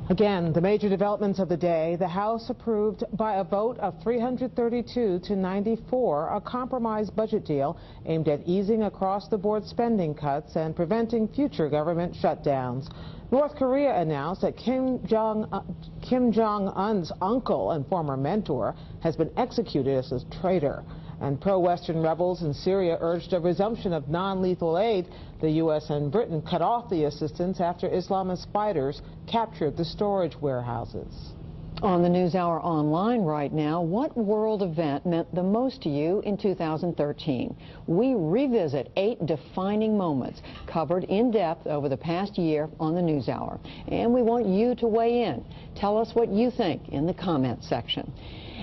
Again, the major developments of the day. The House approved by a vote of 332 to 94 a compromise budget deal aimed at easing across-the-board spending cuts and preventing future government shutdowns. North Korea announced that Kim Jong-un's uncle and former mentor has been executed as a traitor. And pro-Western rebels in Syria urged a resumption of non-lethal aid. The U.S. and Britain cut off the assistance after Islamist fighters captured the storage warehouses. On the NewsHour online right now, what world event meant the most to you in 2013? We revisit 8 defining moments covered in depth over the past year on the NewsHour. And we want you to weigh in. Tell us what you think in the comments section.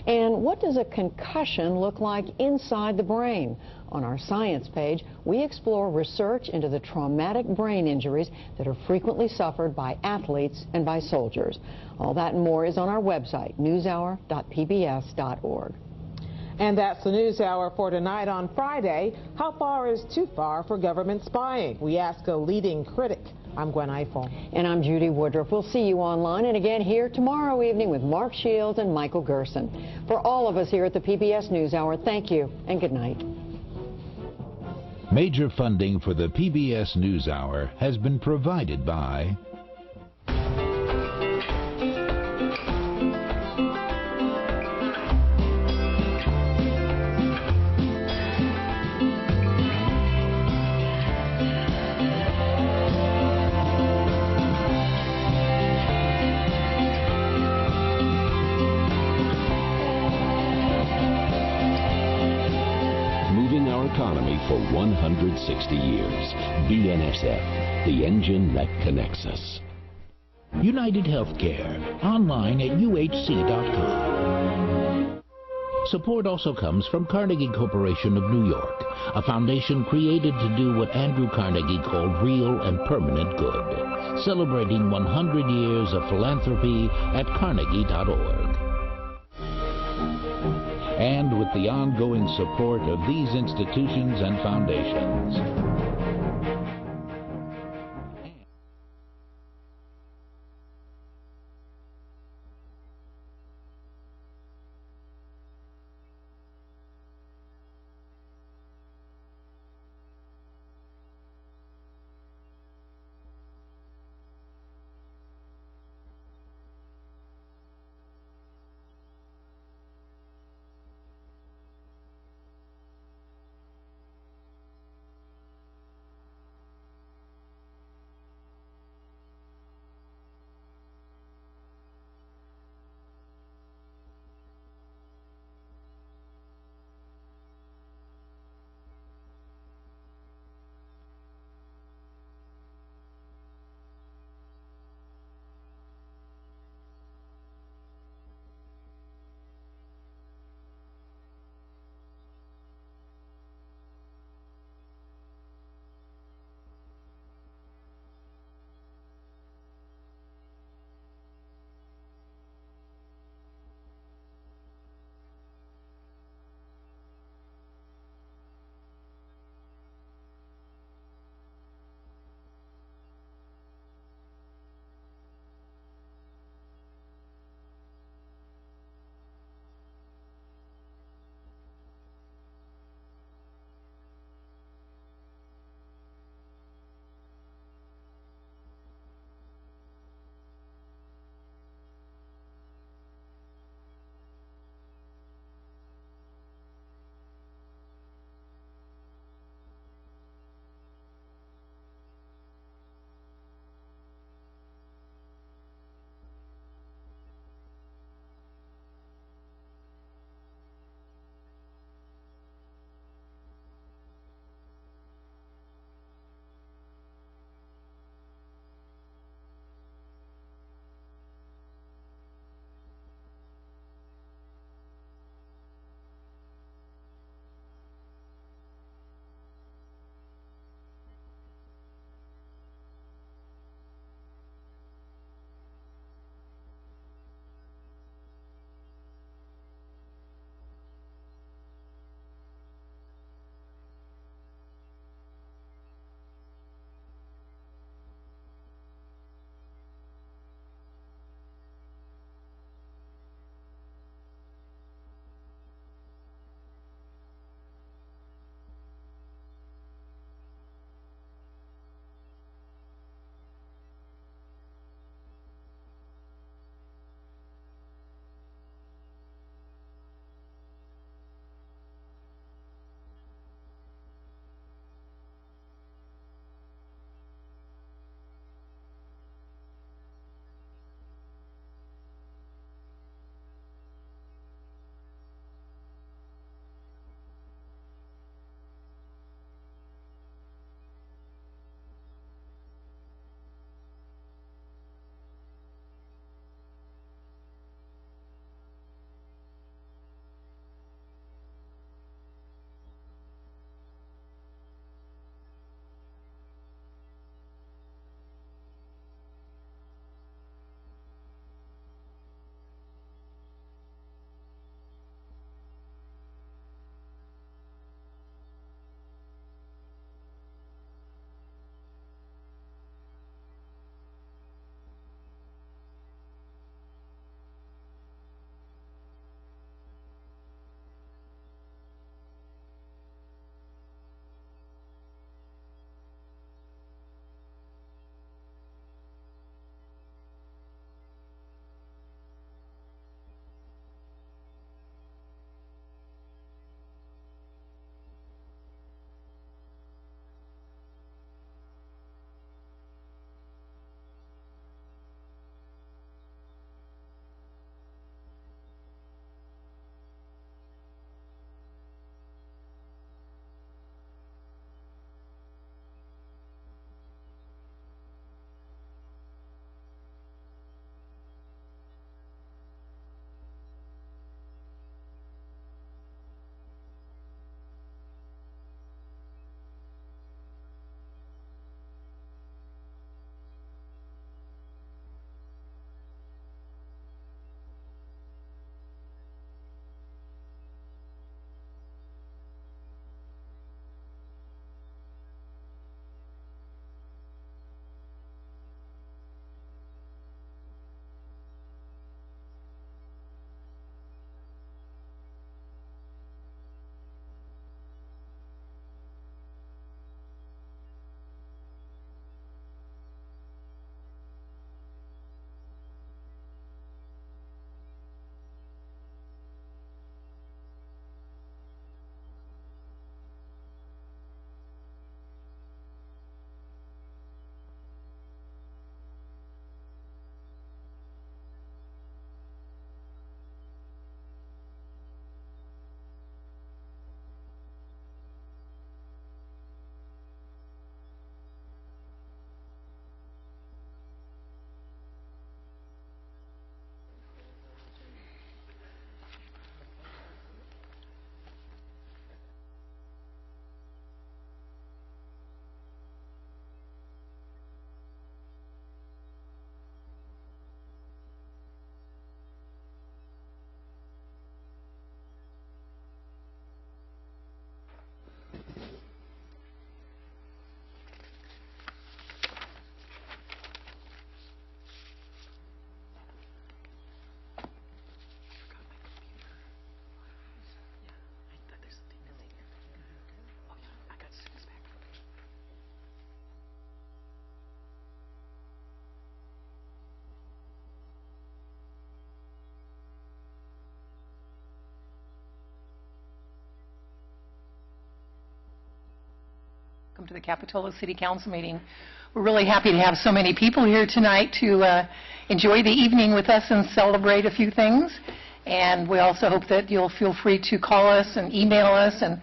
And what does a concussion look like inside the brain? On our science page, we explore research into the traumatic brain injuries that are frequently suffered by athletes and by soldiers. All that and more is on our website, newshour.pbs.org. And that's the NewsHour for tonight on Friday. How far is too far for government spying? We ask a leading critic. I'm Gwen Eiffel. And I'm Judy Woodruff. We'll see you online and again here tomorrow evening with Mark Shields and Michael Gerson. For all of us here at the PBS NewsHour, thank you and good night. Major funding for the PBS NewsHour has been provided by economy for 160 years. BNSF, the engine that connects us. United Healthcare, online at uhc.com. Support also comes from Carnegie Corporation of New York, a foundation created to do what Andrew Carnegie called real and permanent good, celebrating 100 years of philanthropy at carnegie.org. And with the ongoing support of these institutions and foundations. welcome to the Capitola City Council meeting. We're really happy to have so many people here tonight to enjoy the evening with us and celebrate a few things. And we also hope that you'll feel free to call us and email us and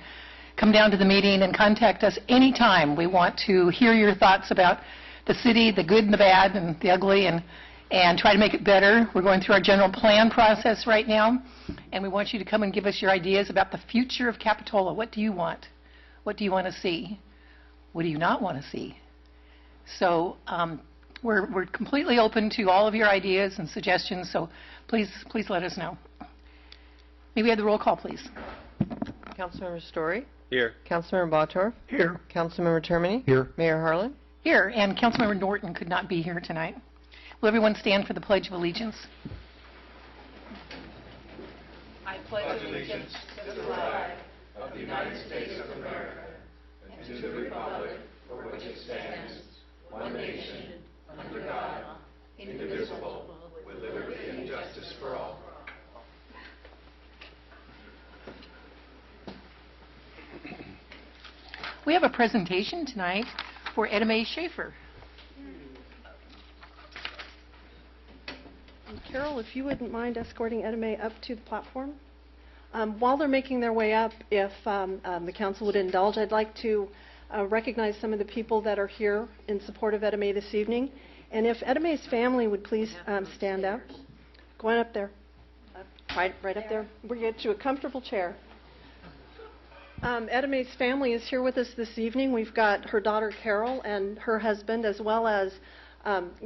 come down to the meeting and contact us anytime. We want to hear your thoughts about the city, the good and the bad and the ugly, and try to make it better. We're going through our general plan process right now, and we want you to come and give us your ideas about the future of Capitola. What do you want? What do you want to see? What do you not want to see? So we're completely open to all of your ideas and suggestions, so please let us know. May we have the roll call, please? Councilmember Story? Here. Councilmember Bottorff? Here. Councilmember Termini? Here. Mayor Harlan? Here, and Councilmember Norton could not be here tonight. Will everyone stand for the Pledge of Allegiance? I pledge allegiance to the flag of the United States of America and to the republic for which it stands, one nation, under God, indivisible, with liberty and justice for all. We have a presentation tonight for Etta Mae Schaefer. Carol, if you wouldn't mind escorting Etta Mae up to the platform. While they're making their way up, if the council would indulge, I'd like to recognize some of the people that are here in support of Etta Mae this evening. And if Etta Mae's family would please stand up. Go on up there. Right up there. We'll get you a comfortable chair. Etta Mae's family is here with us this evening. We've got her daughter Carol and her husband, as well as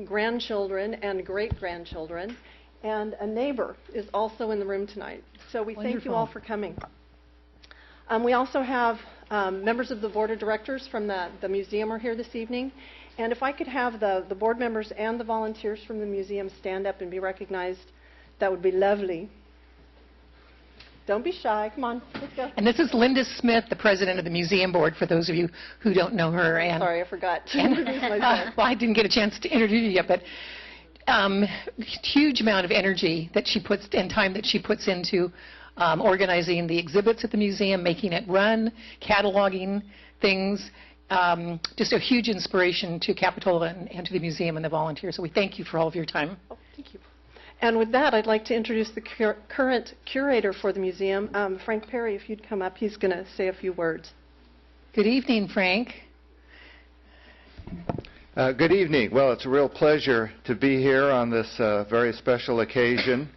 grandchildren and great-grandchildren, and a neighbor is also in the room tonight. So we thank you all for coming. We also have members of the board of directors from the museum are here this evening. And if I could have the board members and the volunteers from the museum stand up and be recognized, that would be lovely. Don't be shy. Come on, let's go. And this is Linda Smith, the president of the museum board, for those of you who don't know her. And sorry, I forgot to introduce myself. Well, I didn't get a chance to introduce you yet, but huge amount of energy that she puts and time that she puts into organizing the exhibits at the museum, making it run, cataloging things. Just a huge inspiration to Capitola and to the museum and the volunteers. So we thank you for all of your time. Oh, thank you. And with that, I'd like to introduce the current curator for the museum, Frank Perry. If you'd come up, he's going to say a few words. Good evening, Frank. Good evening. Well, it's a real pleasure to be here on this very special occasion.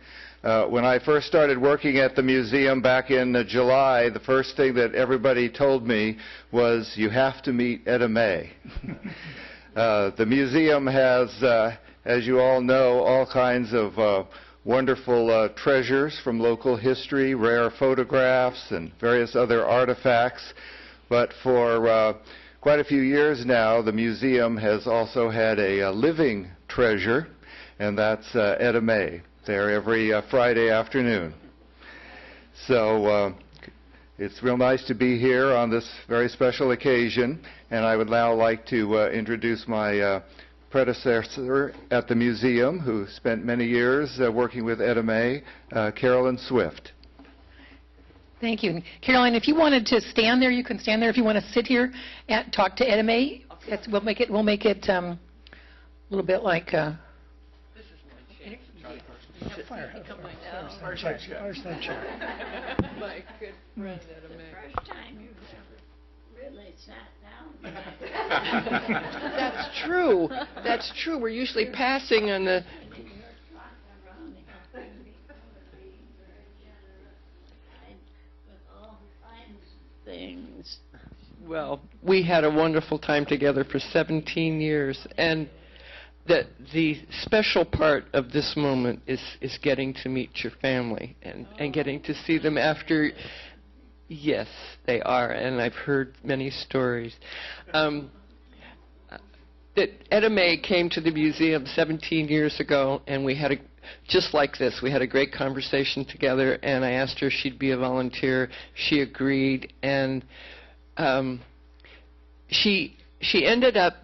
When I first started working at the museum back in July, the first thing that everybody told me was, you have to meet Etta Mae. The museum has, as you all know, all kinds of wonderful treasures from local history, rare photographs, and various other artifacts. But for quite a few years now, the museum has also had a living treasure, and that's Etta Mae. There every Friday afternoon. So it's real nice to be here on this very special occasion, and I would now like to introduce my predecessor at the museum, who spent many years working with Etta Mae, Carolyn Swift. Thank you. Caroline, if you wanted to stand there, you can stand there. If you want to sit here and talk to Etta Mae, we'll make it a little bit like Fireside chair. My good friend Etta Mae. First time you've really sat down. That's true. That's true. We're usually passing on the... Things. Well, we had a wonderful time together for 17 years, and the special part of this moment is getting to meet your family and getting to see them after. Yes, they are, and I've heard many stories. That Etta Mae came to the museum 17 years ago, and we had just like this. We had a great conversation together, and I asked her if she'd be a volunteer. She agreed, and she ended up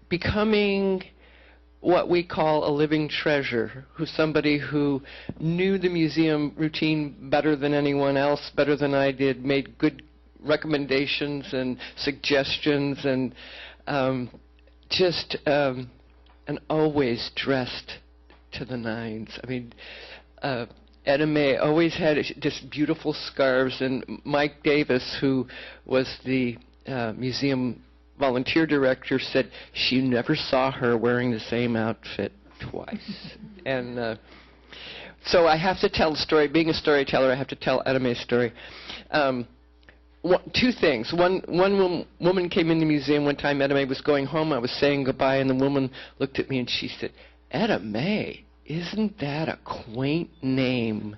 becoming what we call a living treasure, somebody who knew the museum routine better than anyone else, better than I did, made good recommendations and suggestions, and and always dressed to the nines. I mean, Etta May always had just beautiful scarves, and Mike Davis, who was the museum volunteer director, said she never saw her wearing the same outfit twice. And so I have to tell the story. Being a storyteller, I have to tell Etta May's story. Two things. One woman came in the museum one time. Etta May was going home. I was saying goodbye, and the woman looked at me and she said, "Etta May, isn't that a quaint name?"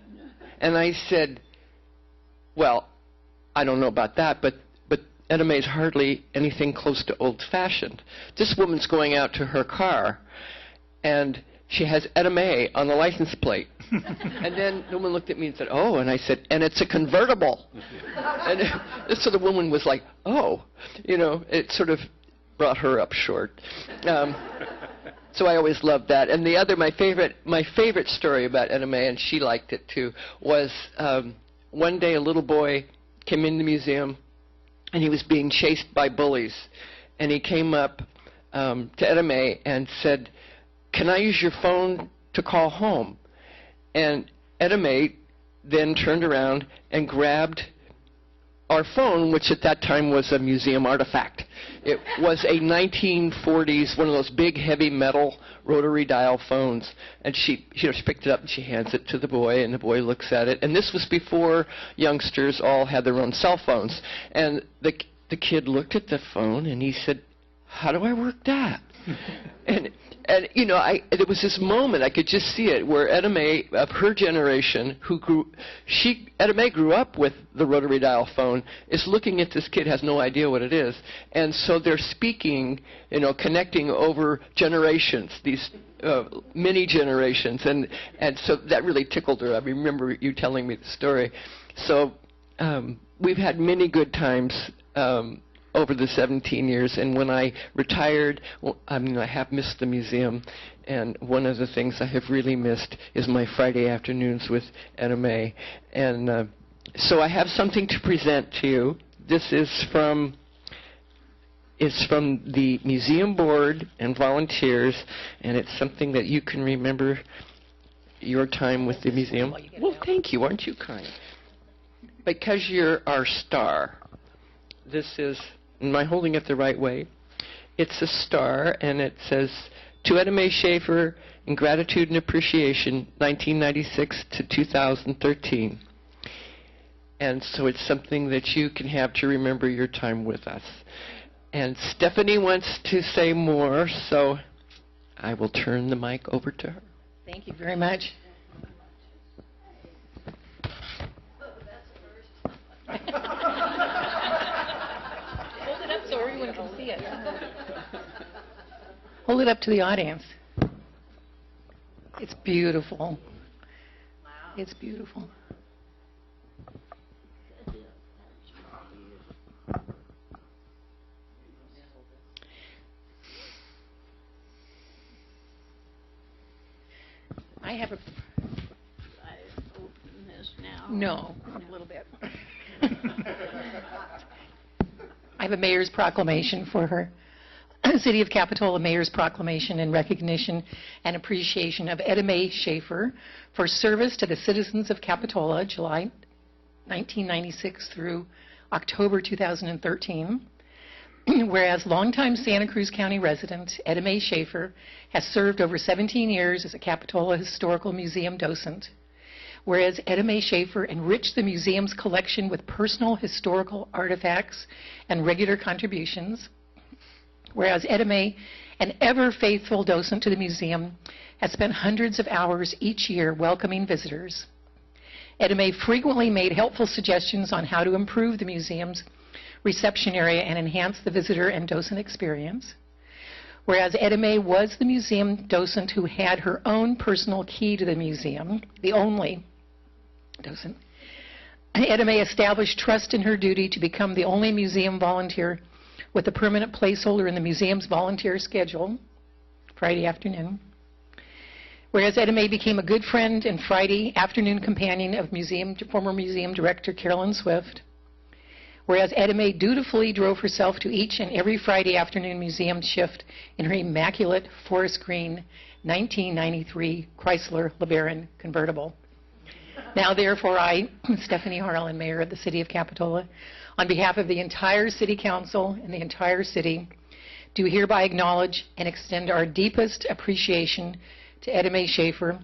And I said, "Well, I don't know about that, but Etta May's hardly anything close to old-fashioned. This woman's going out to her car, and she has Etta May on the license plate." And then the woman looked at me and said, "Oh," and I said, "And it's a convertible." And so the woman was like, "Oh," you know, it sort of brought her up short. So I always loved that. And the other, my favorite story about Etta May, and she liked it too, was one day a little boy came in the museum, and he was being chased by bullies. And he came up to Etta May and said, "Can I use your phone to call home?" And Etta May then turned around and grabbed our phone, which at that time was a museum artifact. It was a 1940s, one of those big, heavy metal rotary dial phones. And she picked it up and she hands it to the boy, and the boy looks at it. And this was before youngsters all had their own cell phones. And the kid looked at the phone and he said, "How do I work that?" And you know, there was this moment, I could just see it, where Etta May, of her generation, Etta May grew up with the rotary dial phone, is looking at this kid, has no idea what it is. And so they're speaking, you know, connecting over generations, these many generations. And so that really tickled her. I remember you telling me the story. So we've had many good times over the 17 years, and when I retired, I mean, I have missed the museum, and one of the things I have really missed is my Friday afternoons with Etta May. And so I have something to present to you. This is from the museum board and volunteers, and it's something that you can remember your time with the museum. Well, thank you. Aren't you kind? Because you're our star. This is, am I holding it the right way? It's a star, and it says, "To Etta May Schaefer, in gratitude and appreciation, 1996 to 2013. And so it's something that you can have to remember your time with us. And Stephanie wants to say more, so I will turn the mic over to her. Thank you very much. So everyone can see it. Hold it up to the audience. It's beautiful. Wow. It's beautiful. I have a... I open this now. No, a little bit. I have a mayor's proclamation for her. City of Capitola Mayor's Proclamation in recognition and appreciation of Etta May Schaefer for service to the citizens of Capitola, July 1996 through October 2013. Whereas longtime Santa Cruz County resident Etta May Schaefer has served over 17 years as a Capitola Historical Museum docent. Whereas Etta May Schaefer enriched the museum's collection with personal historical artifacts and regular contributions. Whereas Etta May, an ever-faithful docent to the museum, has spent hundreds of hours each year welcoming visitors. Etta May frequently made helpful suggestions on how to improve the museum's reception area and enhance the visitor and docent experience. Whereas Etta May was the museum docent who had her own personal key to the museum, the only docent, Etta May established trust in her duty to become the only museum volunteer with a permanent placeholder in the museum's volunteer schedule, Friday afternoon. Whereas Etta May became a good friend and Friday afternoon companion of former museum director Carolyn Swift. Whereas Etta Mae dutifully drove herself to each and every Friday afternoon museum shift in her immaculate forest green 1993 Chrysler LeBaron convertible. Now, therefore, I, Stephanie Harlan, Mayor of the City of Capitola, on behalf of the entire City Council and the entire city, do hereby acknowledge and extend our deepest appreciation to Etta Mae Schaefer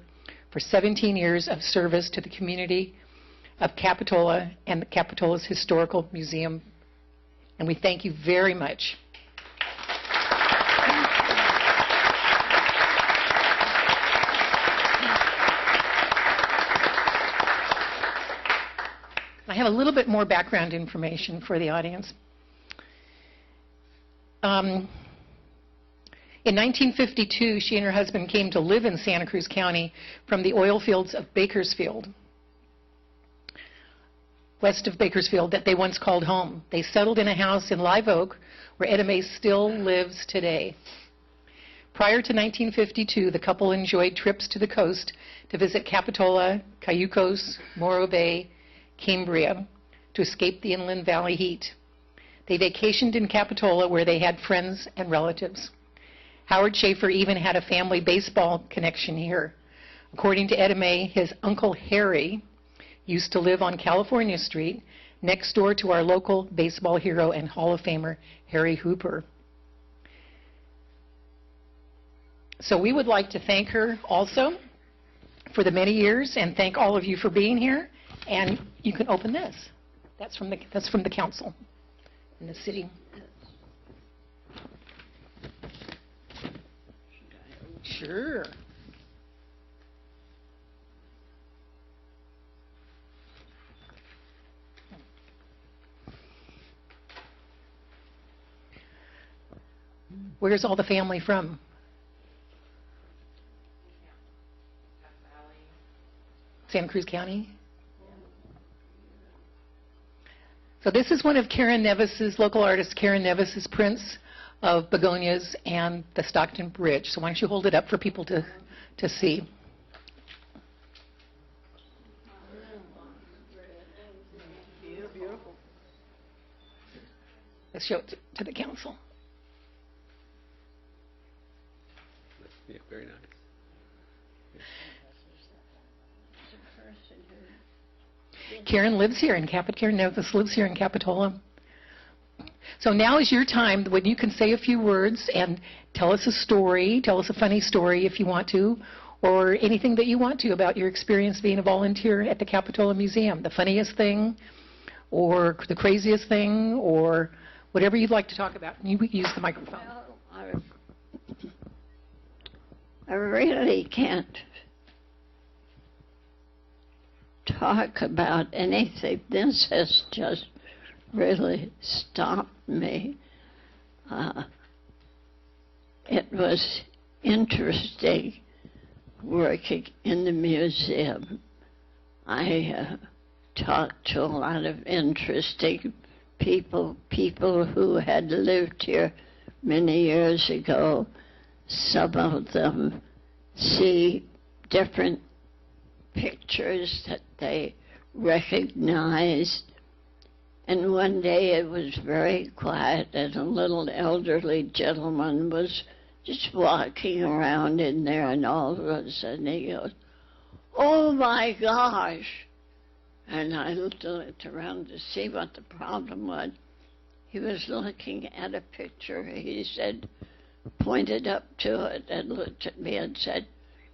for 17 years of service to the community of Capitola and the Capitola's Historical Museum. And we thank you very much. I have a little bit more background information for the audience. In 1952, she and her husband came to live in Santa Cruz County from the oil fields of Bakersfield, west of Bakersfield, that they once called home. They settled in a house in Live Oak, where Etta Mae still lives today. Prior to 1952, the couple enjoyed trips to the coast to visit Capitola, Cayucos, Morro Bay, Cambria, to escape the Inland Valley heat. They vacationed in Capitola, where they had friends and relatives. Howard Schaefer even had a family baseball connection here. According to Etta Mae, his Uncle Harry used to live on California Street, next door to our local baseball hero and Hall of Famer, Harry Hooper. So we would like to thank her also for the many years, and thank all of you for being here. And you can open this. That's from the council in the city. Sure. Where's all the family from? Santa Cruz County? So this is one of Karen Nevis's, local artist Karen Nevis's prints of begonias and the Stockton Bridge. So why don't you hold it up for people to see. Let's show it to the council. Yeah, very nice. Karen lives here in Karen Nevis lives here in Capitola. So now is your time when you can say a few words and tell us a story, tell us a funny story if you want to, or anything that you want to about your experience being a volunteer at the Capitola Museum. The funniest thing, or the craziest thing, or whatever you'd like to talk about. You use the microphone. Well, I really can't talk about anything. This has just really stopped me. It was interesting working in the museum. I talked to a lot of interesting people who had lived here many years ago. Some of them see different pictures that they recognized. And one day it was very quiet, and a little elderly gentleman was just walking around in there, and all of a sudden he goes, "Oh my gosh!" And I looked around to see what the problem was. He was looking at a picture. He said, pointed up to it and looked at me and said,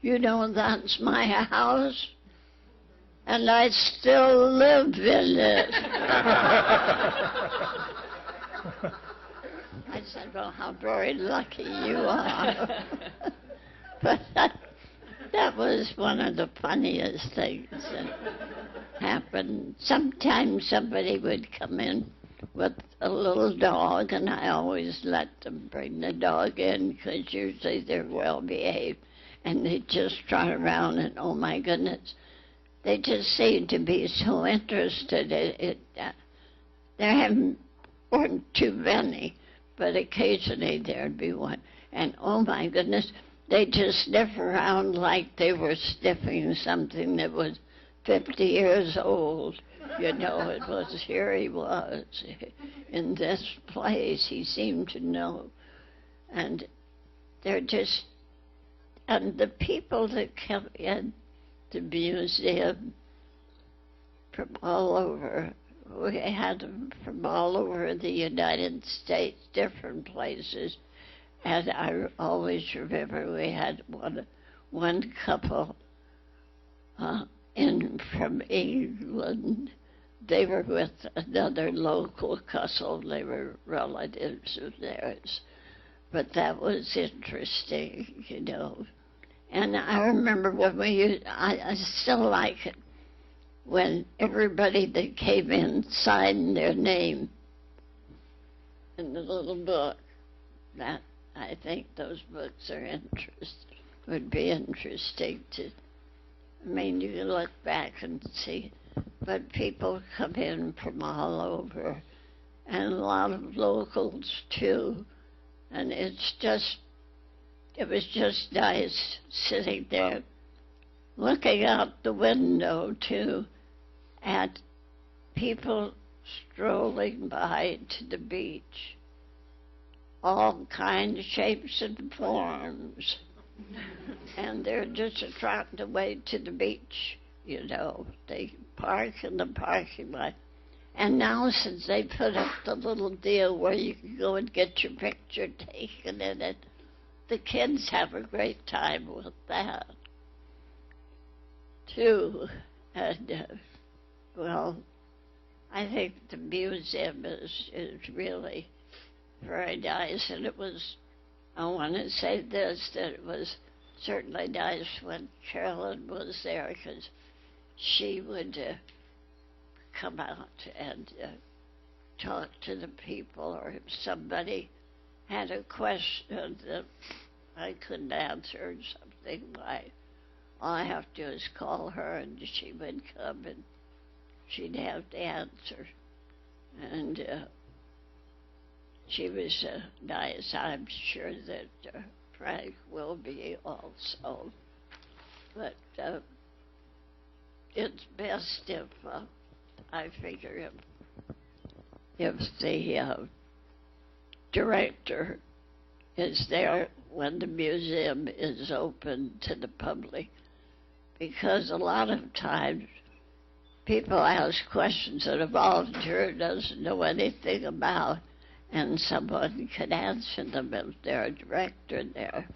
"You know, that's my house, and I still live in it." I said, "Well, how very lucky you are." But that was one of the funniest things that happened. Sometimes somebody would come in with a little dog, and I always let them bring the dog in, because usually they're well behaved, and they just trot around, and oh my goodness, they just seem to be so interested in it. There weren't too many, but occasionally there'd be one. And oh my goodness, they just sniff around like they were sniffing something that was 50 years old. You know, it was, here he was in this place. He seemed to know. And they're just, and the people that come in the museum from all over, we had them from all over the United States, different places. And I always remember we had one couple in from England. They were with another local couple. They were relatives of theirs. But that was interesting, you know. And I remember when I still like it, when everybody that came in signed their name in the little book. That, I think those books are would be interesting to, I mean, you can look back and see, but people come in from all over, and a lot of locals too, and it was just nice sitting there, looking out the window too, at people strolling by to the beach, all kinds, shapes, and forms. And they're just attracted away to the beach, you know. They park in the parking lot. And now, since they put up the little deal where you can go and get your picture taken in it, the kids have a great time with that, too. And, well, I think the museum is really very nice. And it was, I want to say this, that it was certainly nice when Carolyn was there, because she would come out and talk to the people, or if somebody had a question that I couldn't answer or something, all I have to do is call her, and she would come and she'd have the answer. And she was nice. I'm sure that Frank will be also. But it's best if, I figure, if the director is there when the museum is open to the public, because a lot of times people ask questions that a volunteer doesn't know anything about, and someone can answer them if they're a director there.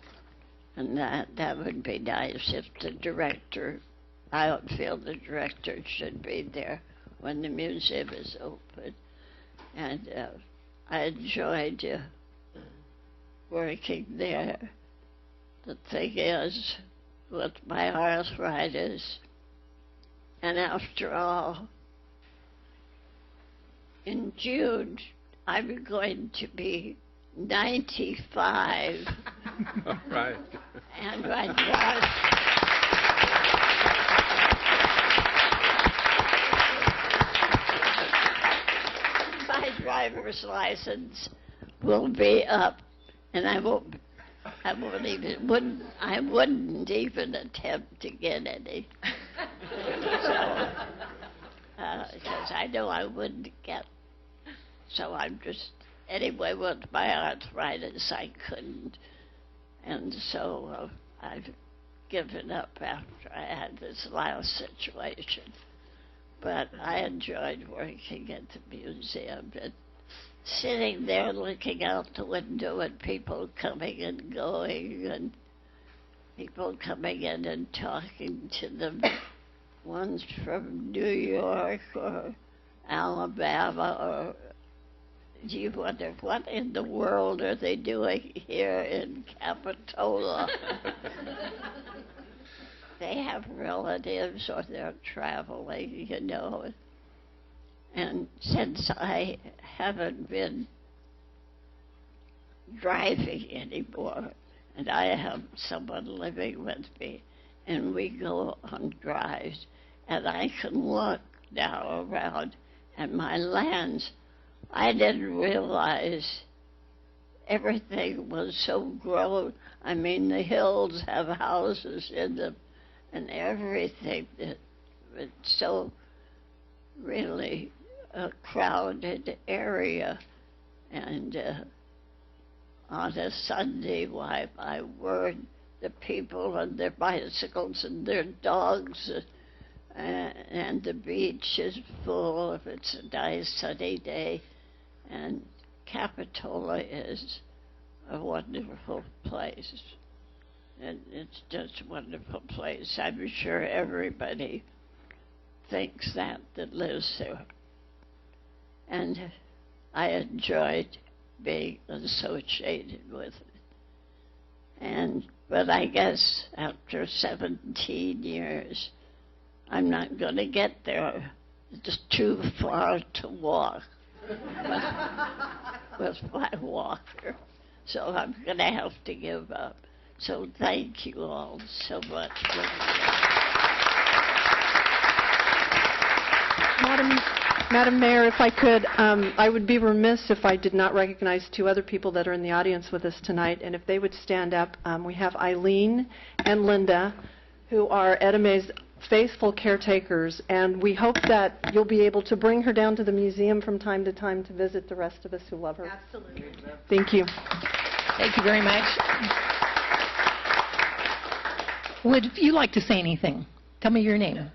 And that would be nice if the director, I don't feel the director should be there when the museum is open. And I enjoyed working there. The thing is, with my arthritis, and after all, in June, I'm going to be 95. Right. And my driver's license will be up, and I wouldn't even attempt to get any. Because I know I wouldn't get. So I'm just, anyway, with my arthritis, I couldn't. And so I've given up after I had this last situation. But I enjoyed working at the museum and sitting there looking out the window at people coming and going, and people coming in and talking to them, ones from New York or Alabama, or you wonder, what in the world are they doing here in Capitola? They have relatives or they're traveling, you know. And since I haven't been driving anymore, and I have someone living with me, and we go on drives, and I can look now around at my lands, I didn't realize everything was so grown. I mean, the hills have houses in them, and everything that It's so really a crowded area. And on a Sunday, why, my word, the people on their bicycles and their dogs, and the beach is full if it's a nice sunny day. And Capitola is a wonderful place. And it's just a wonderful place. I'm sure everybody thinks that lives there. And I enjoyed being associated with it. But I guess after 17 years, I'm not going to get there. It's too far to walk with my walker. So I'm going to have to give up. So thank you all so much. Madam Mayor, if I could, I would be remiss if I did not recognize two other people that are in the audience with us tonight, and if they would stand up. We have Eileen and Linda, who are Etta Mae's faithful caretakers, and we hope that you'll be able to bring her down to the museum from time to time to visit the rest of us who love her. Absolutely. Thank you. Thank you very much. Would you like to say anything? Tell me your name.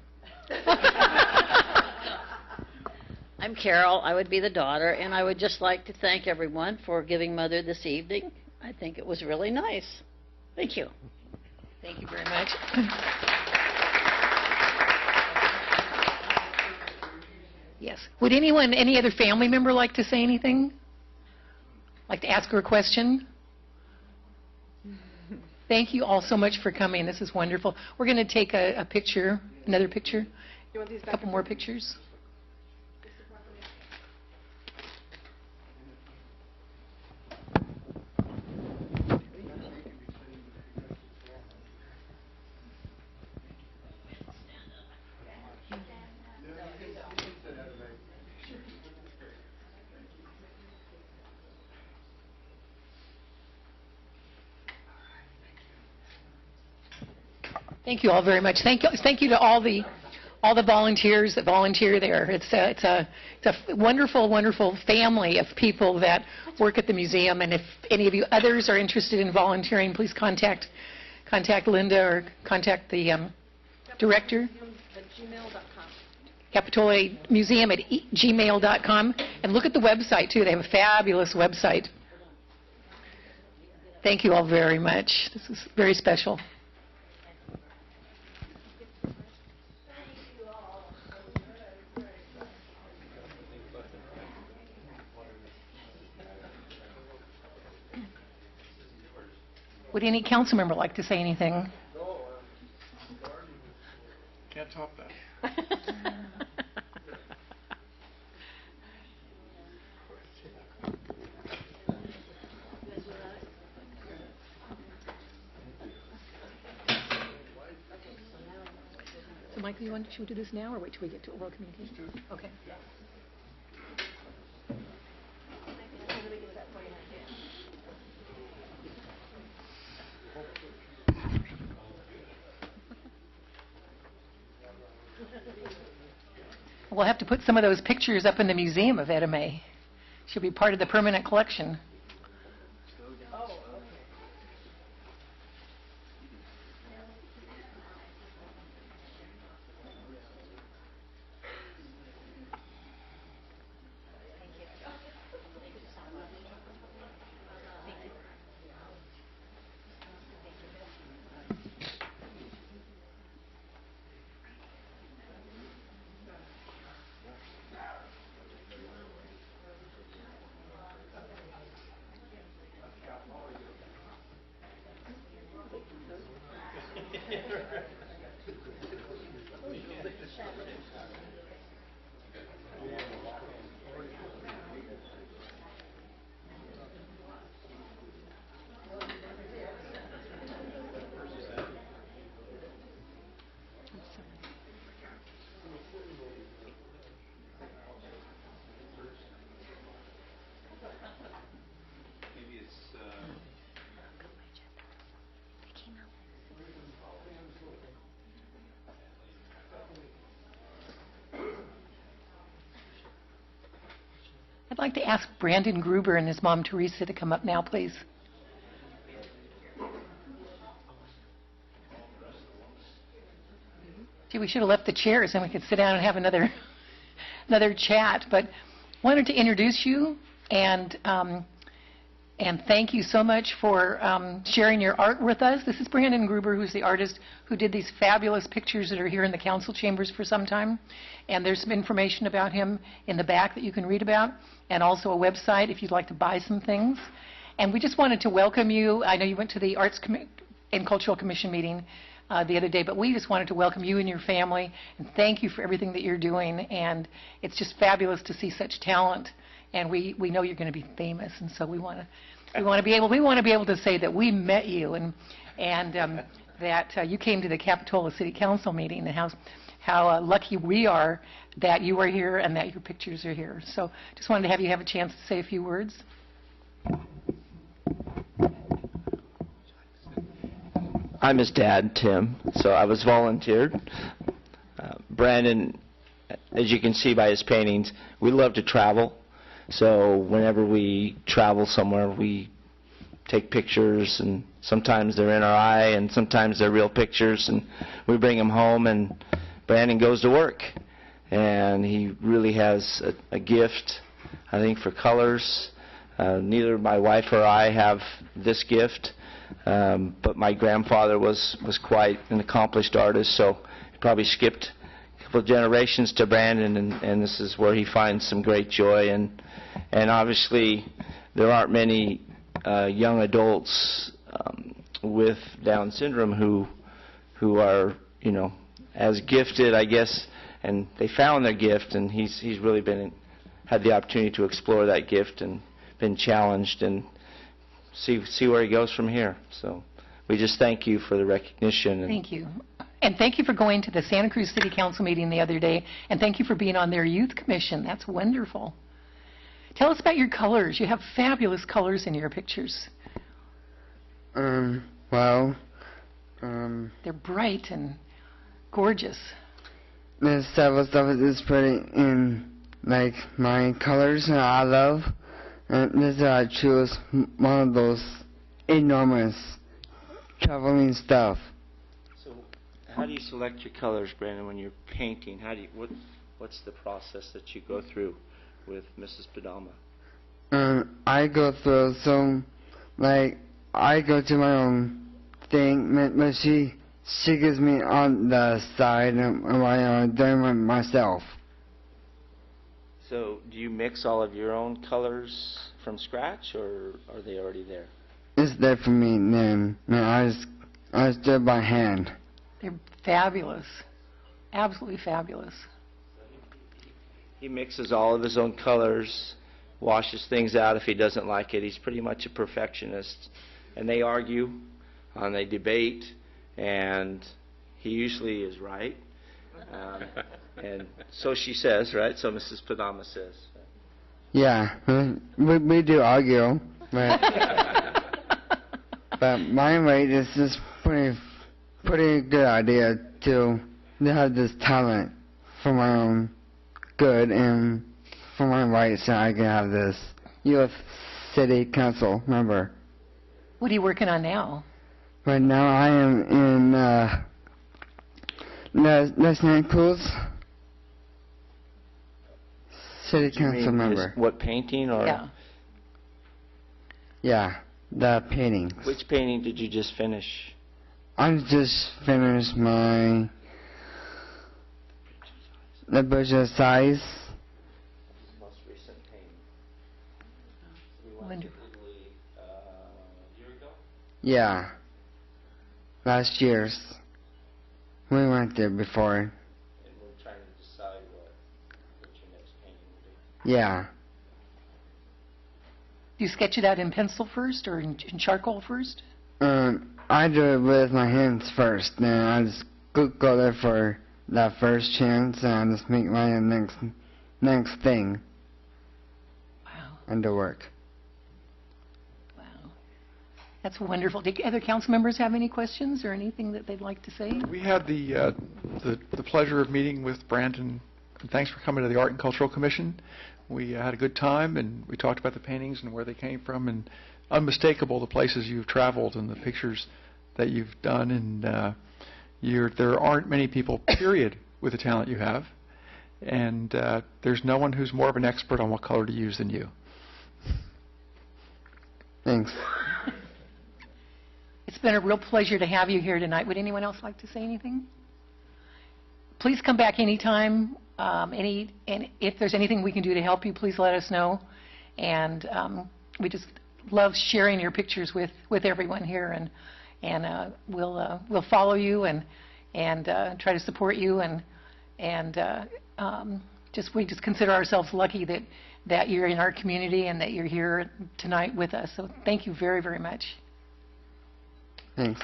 I'm Carol. I would be the daughter, and I would just like to thank everyone for giving Mother this evening. I think it was really nice. Thank you. Thank you very much. Yes. Would anyone, any other family member like to say anything? Like to ask her a question? Thank you all so much for coming. This is wonderful. We're going to take a picture, another picture, a couple more pictures. Thank you all very much. Thank you to all the volunteers that volunteer there. It's a wonderful, wonderful family of people that work at the museum. And if any of you others are interested in volunteering, please contact Linda or contact the director. Capitola Museum at gmail.com. And look at the website too. They have a fabulous website. Thank you all very much. This is very special. Would any council member like to say anything? Can't top that. So, Michael, should we do this now or wait till we get to oral communication? Okay. We'll have to put some of those pictures up in the museum of Etta Mae. She'll be part of the permanent collection. I'd like to ask Brandon Gruber and his mom, Teresa, to come up now, please. Gee, we should have left the chairs and we could sit down and have another chat. But wanted to introduce you and thank you so much for sharing your art with us. This is Brandon Gruber, who's the artist who did these fabulous pictures that are here in the council chambers for some time. And there's some information about him in the back that you can read about, and also a website if you'd like to buy some things. And we just wanted to welcome you. I know you went to the Arts and Cultural Commission meeting the other day, but we just wanted to welcome you and your family and thank you for everything that you're doing. And it's just fabulous to see such talent. And we know you're going to be famous, and so we want to be able to say that we met you and that you came to the Capitola City Council meeting, and how lucky we are that you are here and that your pictures are here. So just wanted to have you have a chance to say a few words. I'm his dad, Tim, so I was volunteered. Brandon, as you can see by his paintings, we love to travel. So whenever we travel somewhere, we take pictures, and sometimes they're in our eye, and sometimes they're real pictures, and we bring them home, and Brandon goes to work. And he really has a gift, I think, for colors. Neither my wife or I have this gift, but my grandfather was quite an accomplished artist, so he probably skipped a couple of generations to Brandon, and this is where he finds some great joy. And obviously, there aren't many young adults with Down syndrome who are, you know, as gifted, I guess, and they found their gift, and he's really had the opportunity to explore that gift and been challenged and see where he goes from here. So we just thank you for the recognition. Thank you. And thank you for going to the Santa Cruz City Council meeting the other day, and thank you for being on their youth commission. That's wonderful. Tell us about your colors. You have fabulous colors in your pictures. Well, they're bright and gorgeous. There's several stuff is pretty in, like, my colors that I love. And this is I choose one of those enormous traveling stuff. So how do you select your colors, Brandon, when you're painting? What's the process that you go through with Mrs. Padama? I go through some, like, I go to my own thing, but she gives me on the side and I'm doing it myself. So do you mix all of your own colors from scratch, or are they already there? It's there for me then. I just do it by hand. They're fabulous. Absolutely fabulous. He mixes all of his own colors, washes things out if he doesn't like it. He's pretty much a perfectionist. And they argue, and they debate, and he usually is right. And so she says, right? So Mrs. Padama says. Yeah, we do argue, but but my rate is just pretty good idea to have this talent for my own good and for my rights, so I can have this youth city council member. What are you working on now? Right now I am in Los Cruz City Council member. What, painting or? Yeah. Yeah, the paintings. Which painting did you just finish? I just finished the Bridge of Sighs. Most recent painting. Wonderful. Italy a year ago? Yeah. Last year's. We went there before. And we're trying to decide what your next painting will be. Yeah. Do you sketch it out in pencil first or in charcoal first? I do it with my hands first, then I just go there for that first chance, and I just make my next thing. Wow. And the work. Wow. That's wonderful. Do other council members have any questions or anything that they'd like to say? We had the pleasure of meeting with Brandon. Thanks for coming to the Art and Cultural Commission. We had a good time, and we talked about the paintings and where they came from, and unmistakable the places you've traveled and the pictures that you've done. And there aren't many people, period, with the talent you have. And there's no one who's more of an expert on what color to use than you. Thanks. It's been a real pleasure to have you here tonight. Would anyone else like to say anything? Please come back anytime. And if there's anything we can do to help you, please let us know. And we just love sharing your pictures with everyone here. And we'll follow you and try to support you. We just consider ourselves lucky that you're in our community and that you're here tonight with us. So thank you very, very much. Thanks.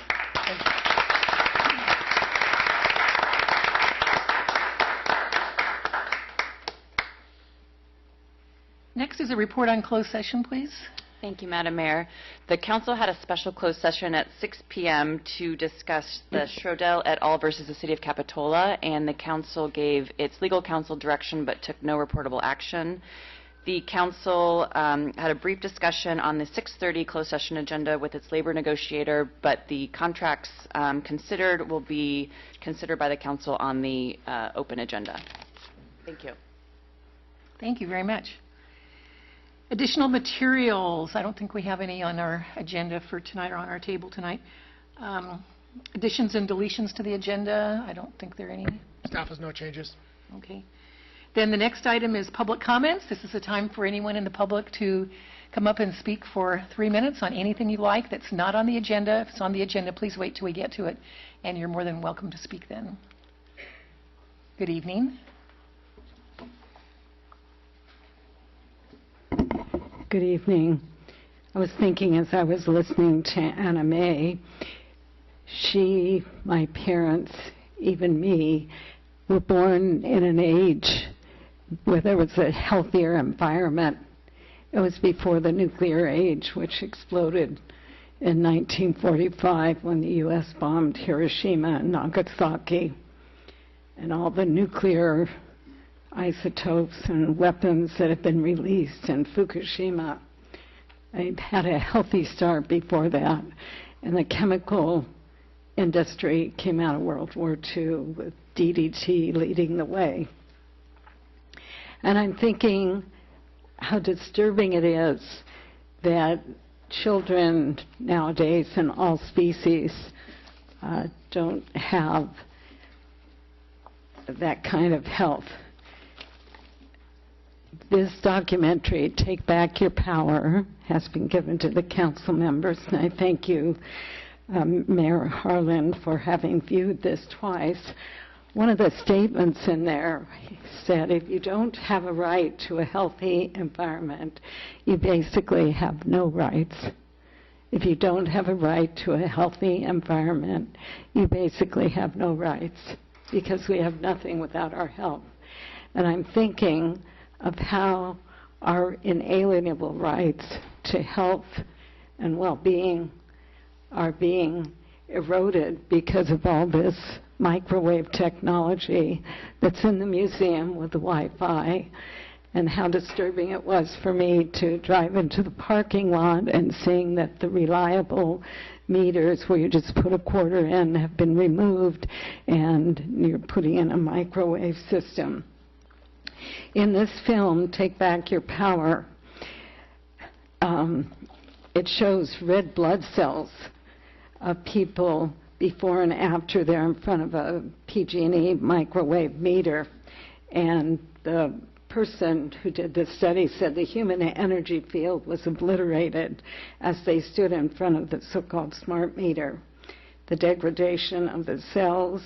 Next is a report on closed session, please. Thank you, Madam Mayor. The Council had a special closed session at 6 p.m. to discuss the Schrodel et al. Versus the City of Capitola, and the Council gave its legal counsel direction but took no reportable action. The Council had a brief discussion on the 6:30 closed session agenda with its labor negotiator, but the contracts considered will be considered by the Council on the open agenda. Thank you. Thank you very much. Additional materials. I don't think we have any on our agenda for tonight or on our table tonight. Additions and deletions to the agenda. I don't think there are any. Staff has no changes. Okay. Then the next item is public comments. This is the time for anyone in the public to come up and speak for 3 minutes on anything you like that's not on the agenda. If it's on the agenda, please wait till we get to it, and you're more than welcome to speak then. Good evening. Good evening. I was thinking as I was listening to Anna Mae, she, my parents, even me, were born in an age where there was a healthier environment. It was before the nuclear age, which exploded in 1945 when the U.S. bombed Hiroshima and Nagasaki, and all the nuclear isotopes and weapons that have been released in Fukushima. I had a healthy start before that, and the chemical industry came out of World War II with DDT leading the way. And I'm thinking how disturbing it is that children nowadays in all species don't have that kind of health. This documentary, Take Back Your Power, has been given to the council members, and I thank you, Mayor Harlan, for having viewed this twice. One of the statements in there said, if you don't have a right to a healthy environment, you basically have no rights. If you don't have a right to a healthy environment, you basically have no rights, because we have nothing without our health. And I'm thinking of how our inalienable rights to health and well-being are being eroded because of all this microwave technology that's in the museum with the Wi-Fi, and how disturbing it was for me to drive into the parking lot and seeing that the reliable meters where you just put a quarter in have been removed and you're putting in a microwave system. In this film, Take Back Your Power, it shows red blood cells of people before and after they're in front of a PG&E microwave meter. And the person who did this study said the human energy field was obliterated as they stood in front of the so-called smart meter. The degradation of the cells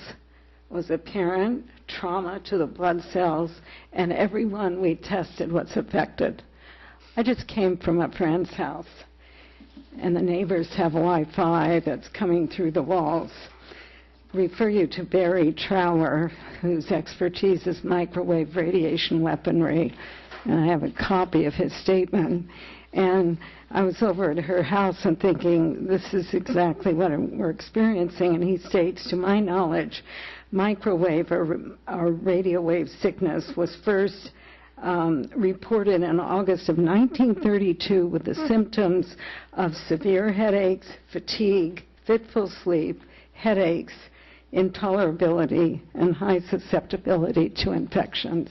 was apparent, trauma to the blood cells, and everyone we tested was affected. I just came from a friend's house, and the neighbors have Wi-Fi that's coming through the walls. Refer you to Barry Trower, whose expertise is microwave radiation weaponry, and I have a copy of his statement. And I was over at her house and thinking, this is exactly what we're experiencing, and he states, to my knowledge, microwave or radio wave sickness was first reported in August of 1932 with the symptoms of severe headaches, fatigue, fitful sleep, headaches, intolerability, and high susceptibility to infections.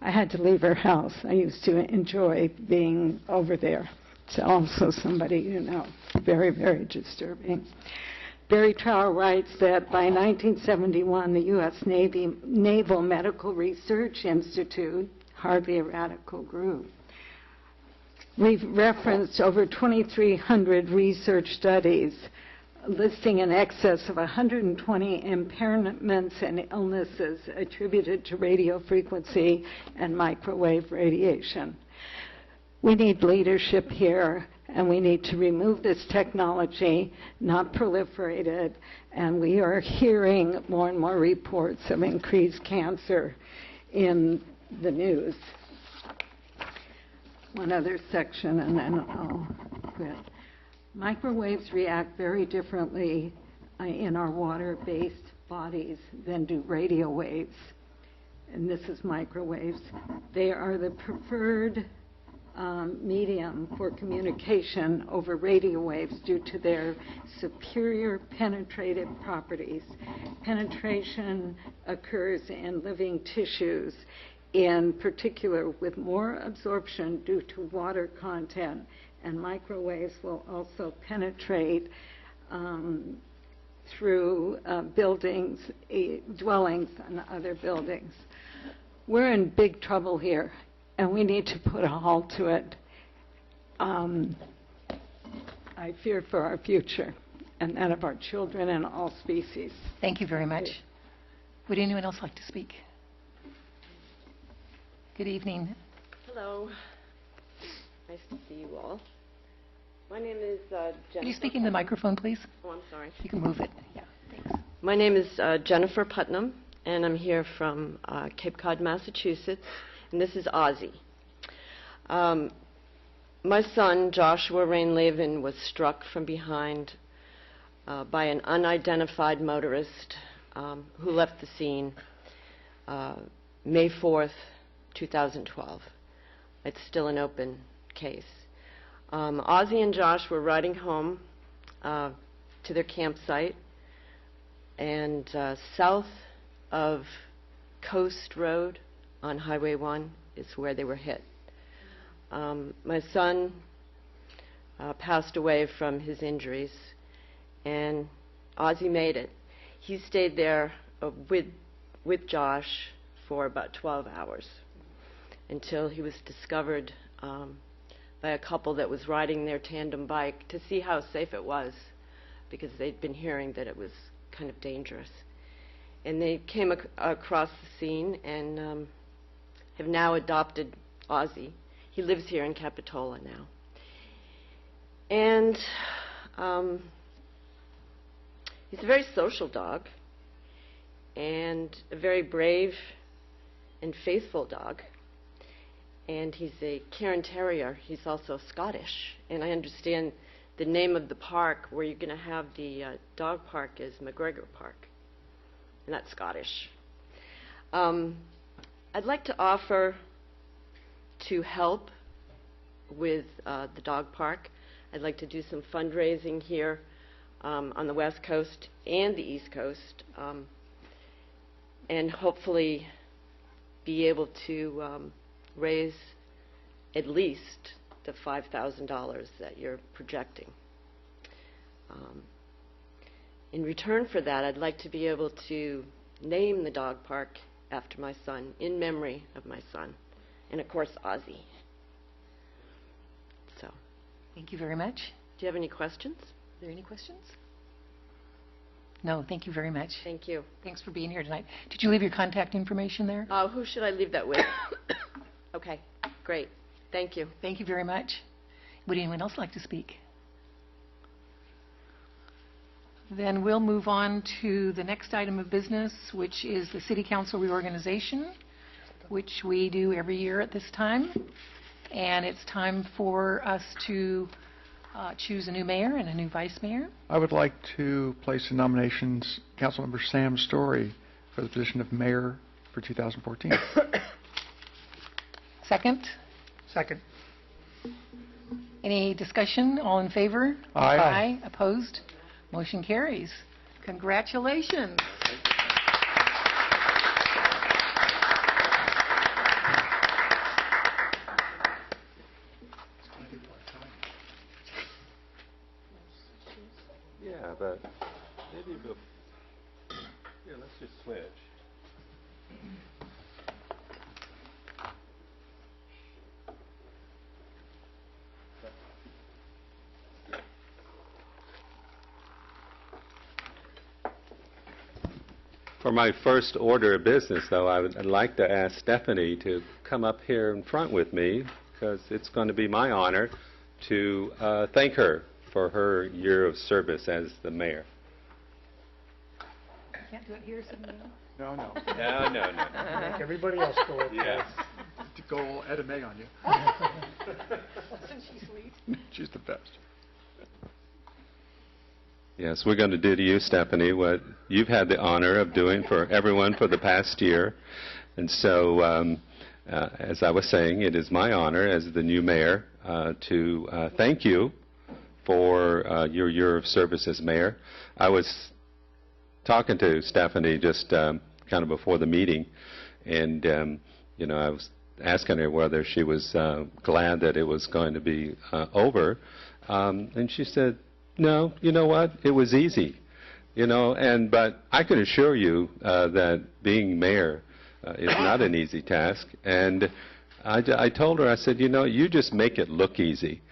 I had to leave her house. I used to enjoy being over there. It's also somebody you know. Very, very disturbing. Barry Trower writes that by 1971, the U.S. Naval Medical Research Institute, hardly a radical group, referenced over 2,300 research studies listing in excess of 120 impairments and illnesses attributed to radio frequency and microwave radiation. We need leadership here, and we need to remove this technology, not proliferate it, and we are hearing more and more reports of increased cancer in the news. One other section, and then I'll quit. Microwaves react very differently in our water-based bodies than do radio waves, and this is microwaves. They are the preferred medium for communication over radio waves due to their superior penetrative properties. Penetration occurs in living tissues, in particular with more absorption due to water content, and microwaves will also penetrate through buildings, dwellings, and other buildings. We're in big trouble here, and we need to put a halt to it. I fear for our future and that of our children and all species. Thank you very much. Would anyone else like to speak? Good evening. Hello. Nice to see you all. My name is Jennifer. Could you speak into the microphone, please? Oh, I'm sorry. You can move it. Yeah, thanks. My name is Jennifer Putnam, and I'm here from Cape Cod, Massachusetts, and this is Ozzy. My son, Joshua Rain Lavin, was struck from behind by an unidentified motorist who left the scene May 4th, 2012. It's still an open case. Ozzy and Josh were riding home to their campsite, and south of Coast Road on Highway 1 is where they were hit. My son passed away from his injuries, and Ozzy made it. He stayed there with Josh for about 12 hours until he was discovered by a couple that was riding their tandem bike to see how safe it was, because they'd been hearing that it was kind of dangerous. And they came across the scene and have now adopted Ozzy. He lives here in Capitola now. And he's a very social dog and a very brave and faithful dog. And he's a Cairn Terrier. He's also Scottish. And I understand the name of the park where you're going to have the dog park is McGregor Park. And that's Scottish. I'd like to offer to help with the dog park. I'd like to do some fundraising here on the West Coast and the East Coast, and hopefully be able to raise at least the $5,000 that you're projecting. In return for that, I'd like to be able to name the dog park after my son, in memory of my son, and of course Ozzy. So, thank you very much. Do you have any questions? Are there any questions? No, thank you very much. Thank you. Thanks for being here tonight. Did you leave your contact information there? Who should I leave that with? Okay, great. Thank you. Thank you very much. Would anyone else like to speak? Then we'll move on to the next item of business, which is the City Council reorganization, which we do every year at this time. And it's time for us to choose a new mayor and a new vice mayor. I would like to place in nominations Councilmember Sam Story for the position of mayor for 2014. Second? Second. Any discussion? All in favor? Aye. Aye. Opposed? Motion carries. Congratulations. Yeah, but maybe we'll, here, let's just switch. For my first order of business, though, I'd like to ask Stephanie to come up here in front with me, because it's going to be my honor to thank her for her year of service as the mayor. Can't do it here, somebody else? No. No. Make everybody else go up Yes. to go Etta May on you. Wasn't she sweet? She's the best. Yes, we're going to do to you, Stephanie, what you've had the honor of doing for everyone for the past year. And so, as I was saying, it is my honor as the new mayor to thank you for your year of service as mayor. I was talking to Stephanie just kind of before the meeting, and I was asking her whether she was glad that it was going to be over, and she said, "No, you know what? It was easy, but I can assure you that being mayor is not an easy task." And I told her, I said, you just make it look easy,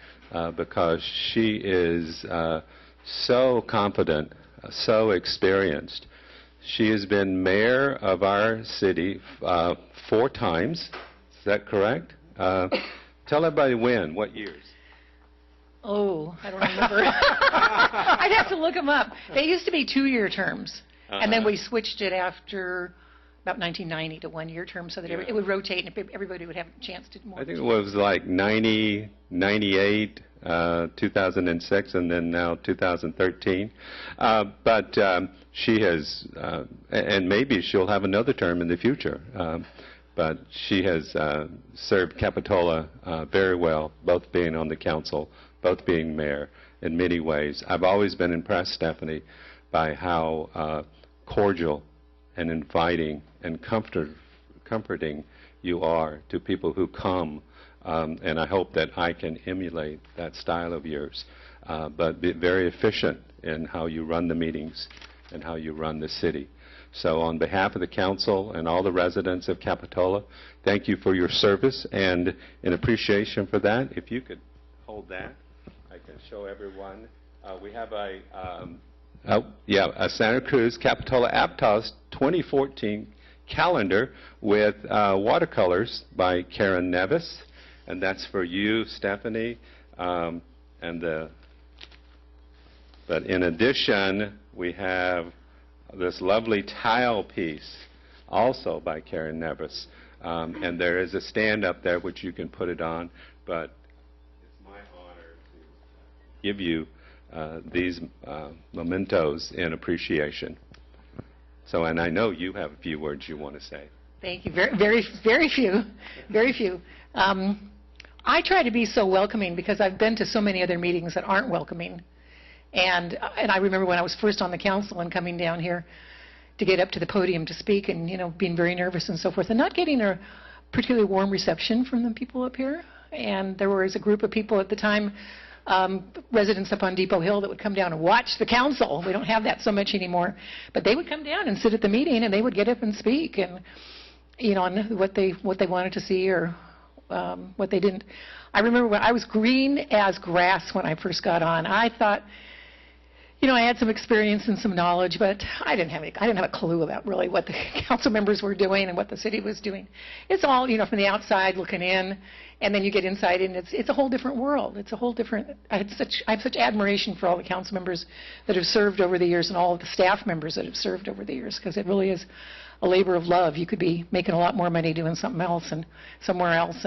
because she is so confident, so experienced. She has been mayor of our city 4 times. Is that correct? Tell everybody when, what years. Oh, I don't remember. I'd have to look them up. They used to be 2-year terms, and then we switched it after about 1990 to 1-year terms, so that it would rotate and everybody would have a chance to do more. I think it was like 90, 98, 2006, and then now 2013. But she has, and maybe she'll have another term in the future, but she has served Capitola very well, both being on the council, both being mayor, in many ways. I've always been impressed, Stephanie, by how cordial and inviting and comforting you are to people who come, and I hope that I can emulate that style of yours, but be very efficient in how you run the meetings and how you run the city. So on behalf of the council and all the residents of Capitola, thank you for your service, and in appreciation for that, if you could hold that, I can show everyone. We have a Santa Cruz Capitola Aptos 2014 calendar with watercolors by Karen Nevis, and that's for you, Stephanie. But in addition, we have this lovely tile piece, also by Karen Nevis, and there is a stand up there which you can put it on. But it's my honor to give you these mementos in appreciation. So, and I know you have a few words you want to say. Thank you. Very few. Very few. I try to be so welcoming because I've been to so many other meetings that aren't welcoming. And I remember when I was first on the council and coming down here to get up to the podium to speak and, being very nervous and so forth and not getting a particularly warm reception from the people up here. And there was a group of people at the time, residents up on Depot Hill, that would come down and watch the council. We don't have that so much anymore. But they would come down and sit at the meeting and they would get up and speak and, on what they wanted to see or what they didn't. I remember when I was green as grass when I first got on. I thought, I had some experience and some knowledge, but I didn't have a clue about really what the council members were doing and what the city was doing. It's all, from the outside looking in, and then you get inside and it's a whole different world. It's a whole different, I have such admiration for all the council members that have served over the years and all of the staff members that have served over the years, because it really is a labor of love. You could be making a lot more money doing something else and somewhere else,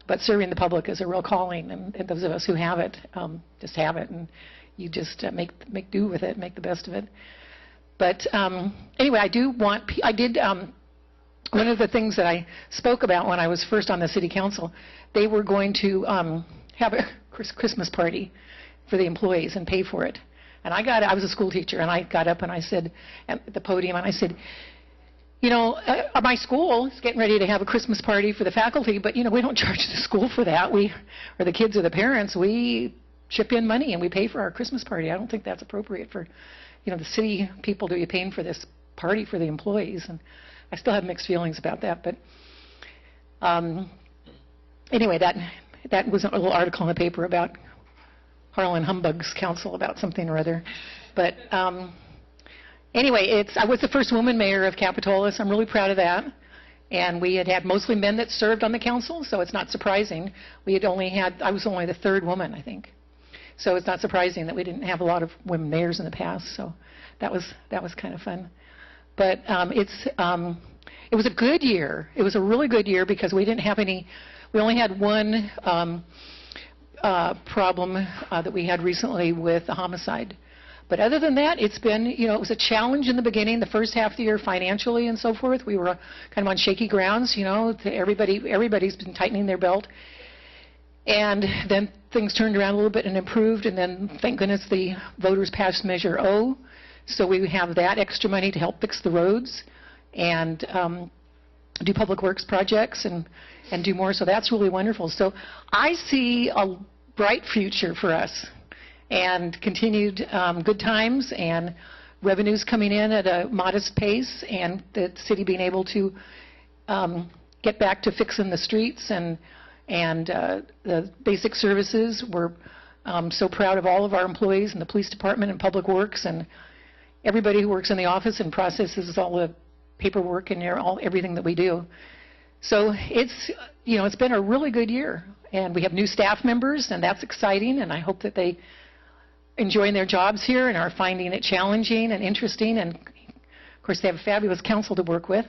but serving the public is a real calling, and those of us who have it just have it, and you just make do with it, make the best of it. But anyway, I did one of the things that I spoke about when I was first on the city council, they were going to have a Christmas party for the employees and pay for it. And I was a school teacher, and I got up and I said at the podium, and I said, you know, my school is getting ready to have a Christmas party for the faculty, but, you know, we don't charge the school for that. Or the kids or the parents, we chip in money and we pay for our Christmas party. I don't think that's appropriate for, you know, the city people to be paying for this party for the employees. And I still have mixed feelings about that. But anyway, that was a little article in the paper about Harlan Humbug's council about something or other. But anyway, I was the first woman mayor of Capitola, so I'm really proud of that. And we had mostly men that served on the council, so it's not surprising. I was only the third woman, I think. So it's not surprising that we didn't have a lot of women mayors in the past. So that was kind of fun. But it was a good year. It was a really good year because we didn't have any. We only had one problem that we had recently with a homicide. But other than that, it's been, you know, it was a challenge in the beginning, the first half of the year financially and so forth. We were kind of on shaky grounds, you know. Everybody's been tightening their belt. And then things turned around a little bit and improved, and then, thank goodness, the voters passed Measure O. So we have that extra money to help fix the roads and do public works projects and do more. So that's really wonderful. So I see a bright future for us and continued good times and revenues coming in at a modest pace, and the city being able to get back to fixing the streets and the basic services. We're so proud of all of our employees in the police department and public works and everybody who works in the office and processes all the paperwork and everything that we do. So it's been a really good year, and we have new staff members, and that's exciting, and I hope that they enjoying their jobs here and are finding it challenging and interesting. And of course, they have a fabulous council to work with.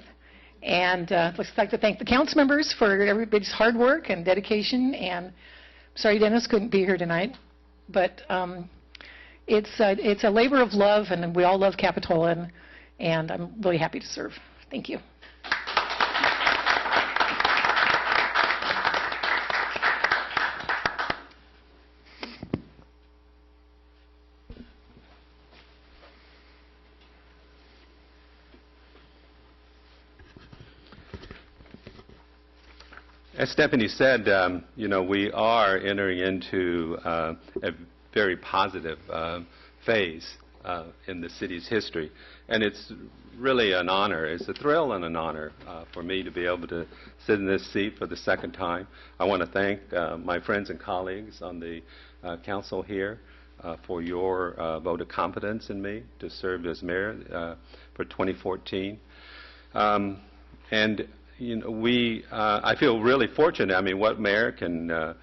And I'd like to thank the council members for everybody's hard work and dedication. And sorry Dennis couldn't be here tonight, but it's a labor of love, and we all love Capitola, and I'm really happy to serve. Thank you. As Stephanie said, we are entering into a very positive phase in the city's history. And it's really an honor. It's a thrill and an honor for me to be able to sit in this seat for the second time. I want to thank my friends and colleagues on the council here for your vote of confidence in me to serve as mayor for 2014. I feel really fortunate. I mean, what mayor can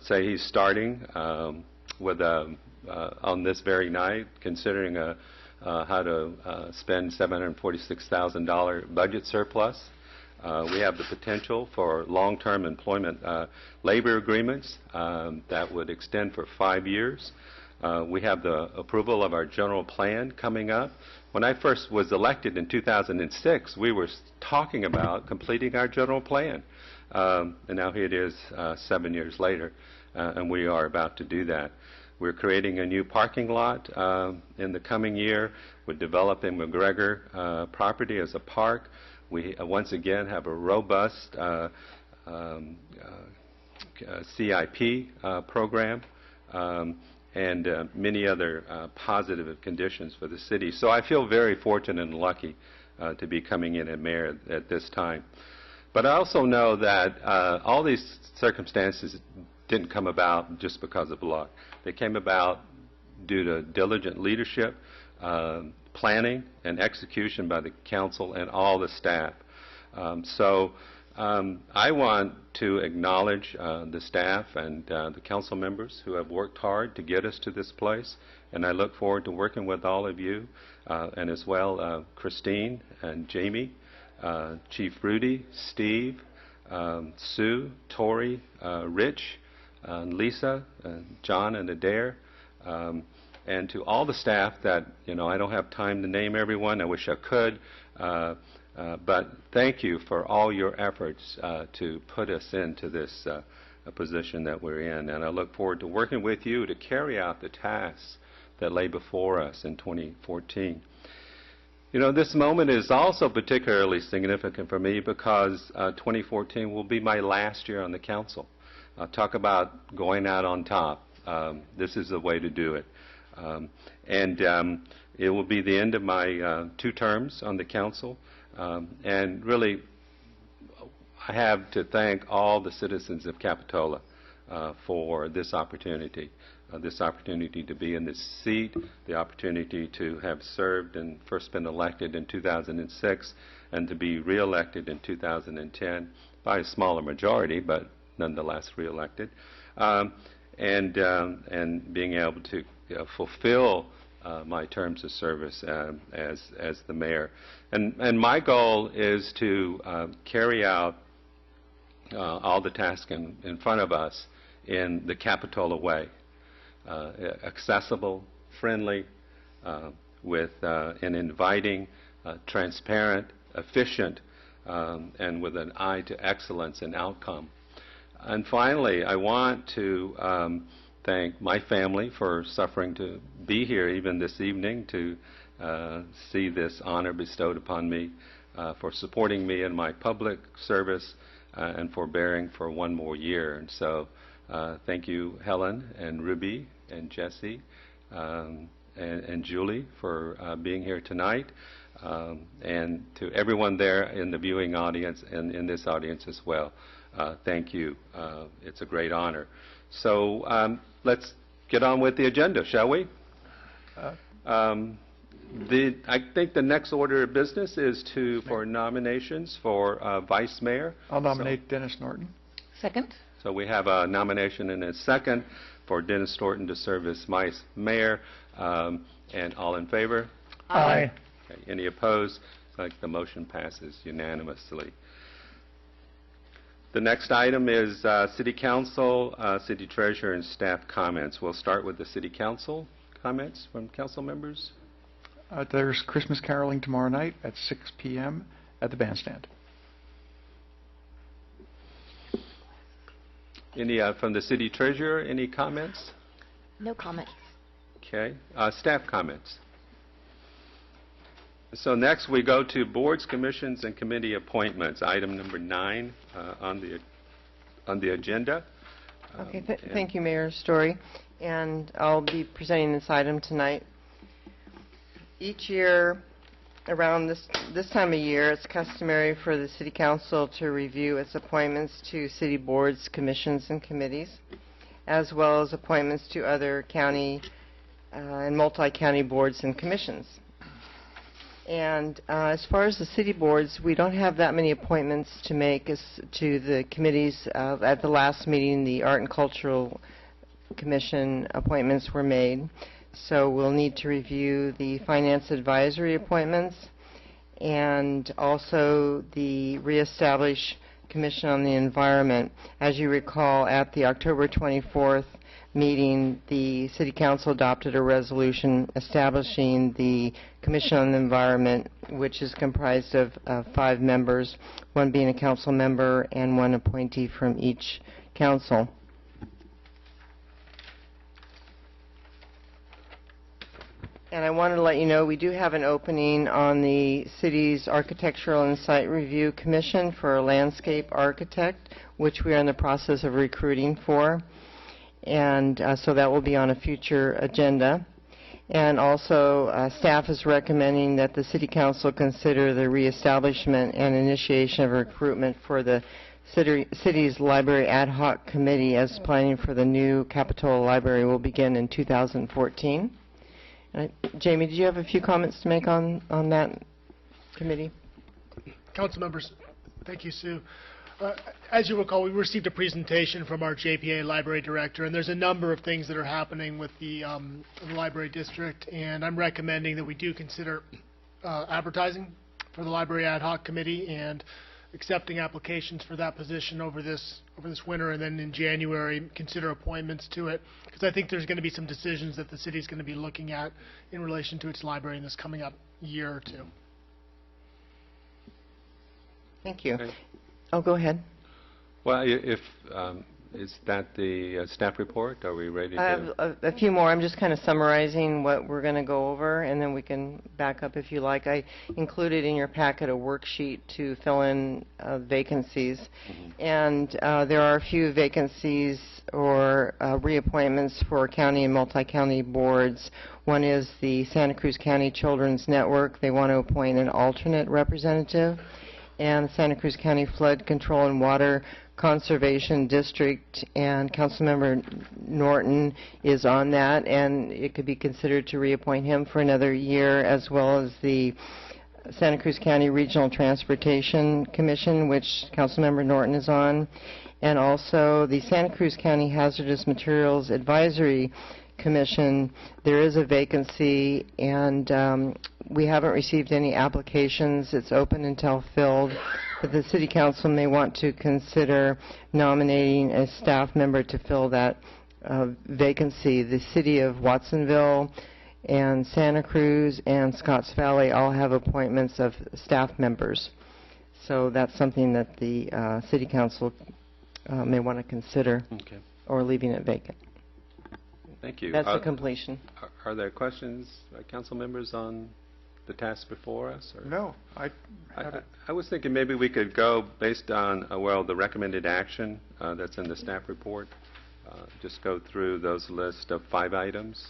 say he's starting with on this very night, considering how to spend $746,000 budget surplus. We have the potential for long-term employment labor agreements that would extend for 5 years. We have the approval of our general plan coming up. When I first was elected in 2006, we were talking about completing our general plan. And now here it is 7 years later, and we are about to do that. We're creating a new parking lot in the coming year. We're developing McGregor property as a park. We once again have a robust CIP program. And many other positive conditions for the city. So I feel very fortunate and lucky to be coming in as mayor at this time. But I also know that all these circumstances didn't come about just because of luck. They came about due to diligent leadership, planning, and execution by the council and all the staff. I want to acknowledge the staff and the council members who have worked hard to get us to this place, and I look forward to working with all of you, and as well Christine and Jamie, Chief Rudy, Steve, Sue, Tori, Rich, Lisa, John, and Adair, and to all the staff that, I don't have time to name everyone. I wish I could. But thank you for all your efforts to put us into this position that we're in. And I look forward to working with you to carry out the tasks that lay before us in 2014. You know, this moment is also particularly significant for me because 2014 will be my last year on the council. Talk about going out on top. This is the way to do it. It will be the end of my 2 terms on the council. And really, I have to thank all the citizens of Capitola for this opportunity to be in this seat, the opportunity to have served and first been elected in 2006 and to be reelected in 2010 by a smaller majority, but nonetheless reelected, and being able to fulfill my terms of service as the mayor. And my goal is to carry out all the tasks in front of us in the Capitola way. Accessible, friendly, with an inviting, transparent, efficient, and with an eye to excellence and outcome. And finally, I want to thank my family for suffering to be here even this evening to see this honor bestowed upon me, for supporting me in my public service, and for bearing for 1 more year. And so thank you, Helen and Ruby and Jesse and Julie, for being here tonight, and to everyone there in the viewing audience and in this audience as well. Thank you. It's a great honor. So let's get on with the agenda, shall we? I think the next order of business is for nominations for vice mayor. I'll nominate Dennis Norton. Second. So we have a nomination and a second for Dennis Norton to serve as vice mayor. And all in favor? Aye. Okay. Any opposed? The motion passes unanimously. The next item is City Council, City Treasurer, and staff comments. We'll start with the City Council comments from council members. There's Christmas caroling tomorrow night at 6 p.m. at the bandstand. Any from the City Treasurer, any comments? No comments. Okay. Staff comments. So next we go to boards, commissions, and committee appointments. Item number 9 on the agenda. Okay. Thank you, Mayor Story. And I'll be presenting this item tonight. Each year, around this time of year, it's customary for the City Council to review its appointments to city boards, commissions, and committees, as well as appointments to other county and multi-county boards and commissions. And as far as the city boards, we don't have that many appointments to make to the committees. At the last meeting, the Art and Cultural Commission appointments were made. So we'll need to review the Finance Advisory appointments and also the Reestablish Commission on the Environment. As you recall, at the October 24th meeting, the City Council adopted a resolution establishing the Commission on the Environment, which is comprised of 5 members, 1 being a council member and 1 appointee from each council. And I wanted to let you know we do have an opening on the city's Architectural and Site Review Commission for a landscape architect, which we are in the process of recruiting for. And so that will be on a future agenda. And also, staff is recommending that the City Council consider the reestablishment and initiation of recruitment for the city's Library Ad Hoc Committee, as planning for the new Capitola Library will begin in 2014. Jamie, did you have a few comments to make on that committee? Council members, thank you, Sue. As you recall, we received a presentation from our JPA library director, and there's a number of things that are happening with the library district, and I'm recommending that we do consider advertising for the Library Ad Hoc Committee and accepting applications for that position over this winter, and then in January consider appointments to it, because I think there's going to be some decisions that the city's going to be looking at in relation to its library in this coming up year or two. Thank you. Okay. Oh, go ahead. Well, if is that the staff report? Are we ready to? I have a few more. I'm just kind of summarizing what we're going to go over, and then we can back up if you like. I included in your packet a worksheet to fill in vacancies, and there are a few vacancies or reappointments for county and multi-county boards. One is the Santa Cruz County Children's Network. They want to appoint an alternate representative, and Santa Cruz County Flood Control and Water Conservation District, and Councilmember Norton is on that, and it could be considered to reappoint him for another year, as well as the Santa Cruz County Regional Transportation Commission, which Councilmember Norton is on, and also the Santa Cruz County Hazardous Materials Advisory Commission. There is a vacancy, and we haven't received any applications. It's open until filled. But the City Council may want to consider nominating a staff member to fill that vacancy. The City of Watsonville and Santa Cruz and Scotts Valley all have appointments of staff members. So that's something that the City Council may want to consider, or leaving it vacant. Thank you. That's the completion. Are there questions, council members, on the task before us? Or? No. I was thinking maybe we could go based on, well, the recommended action that's in the staff report. Just go through those list of 5 items.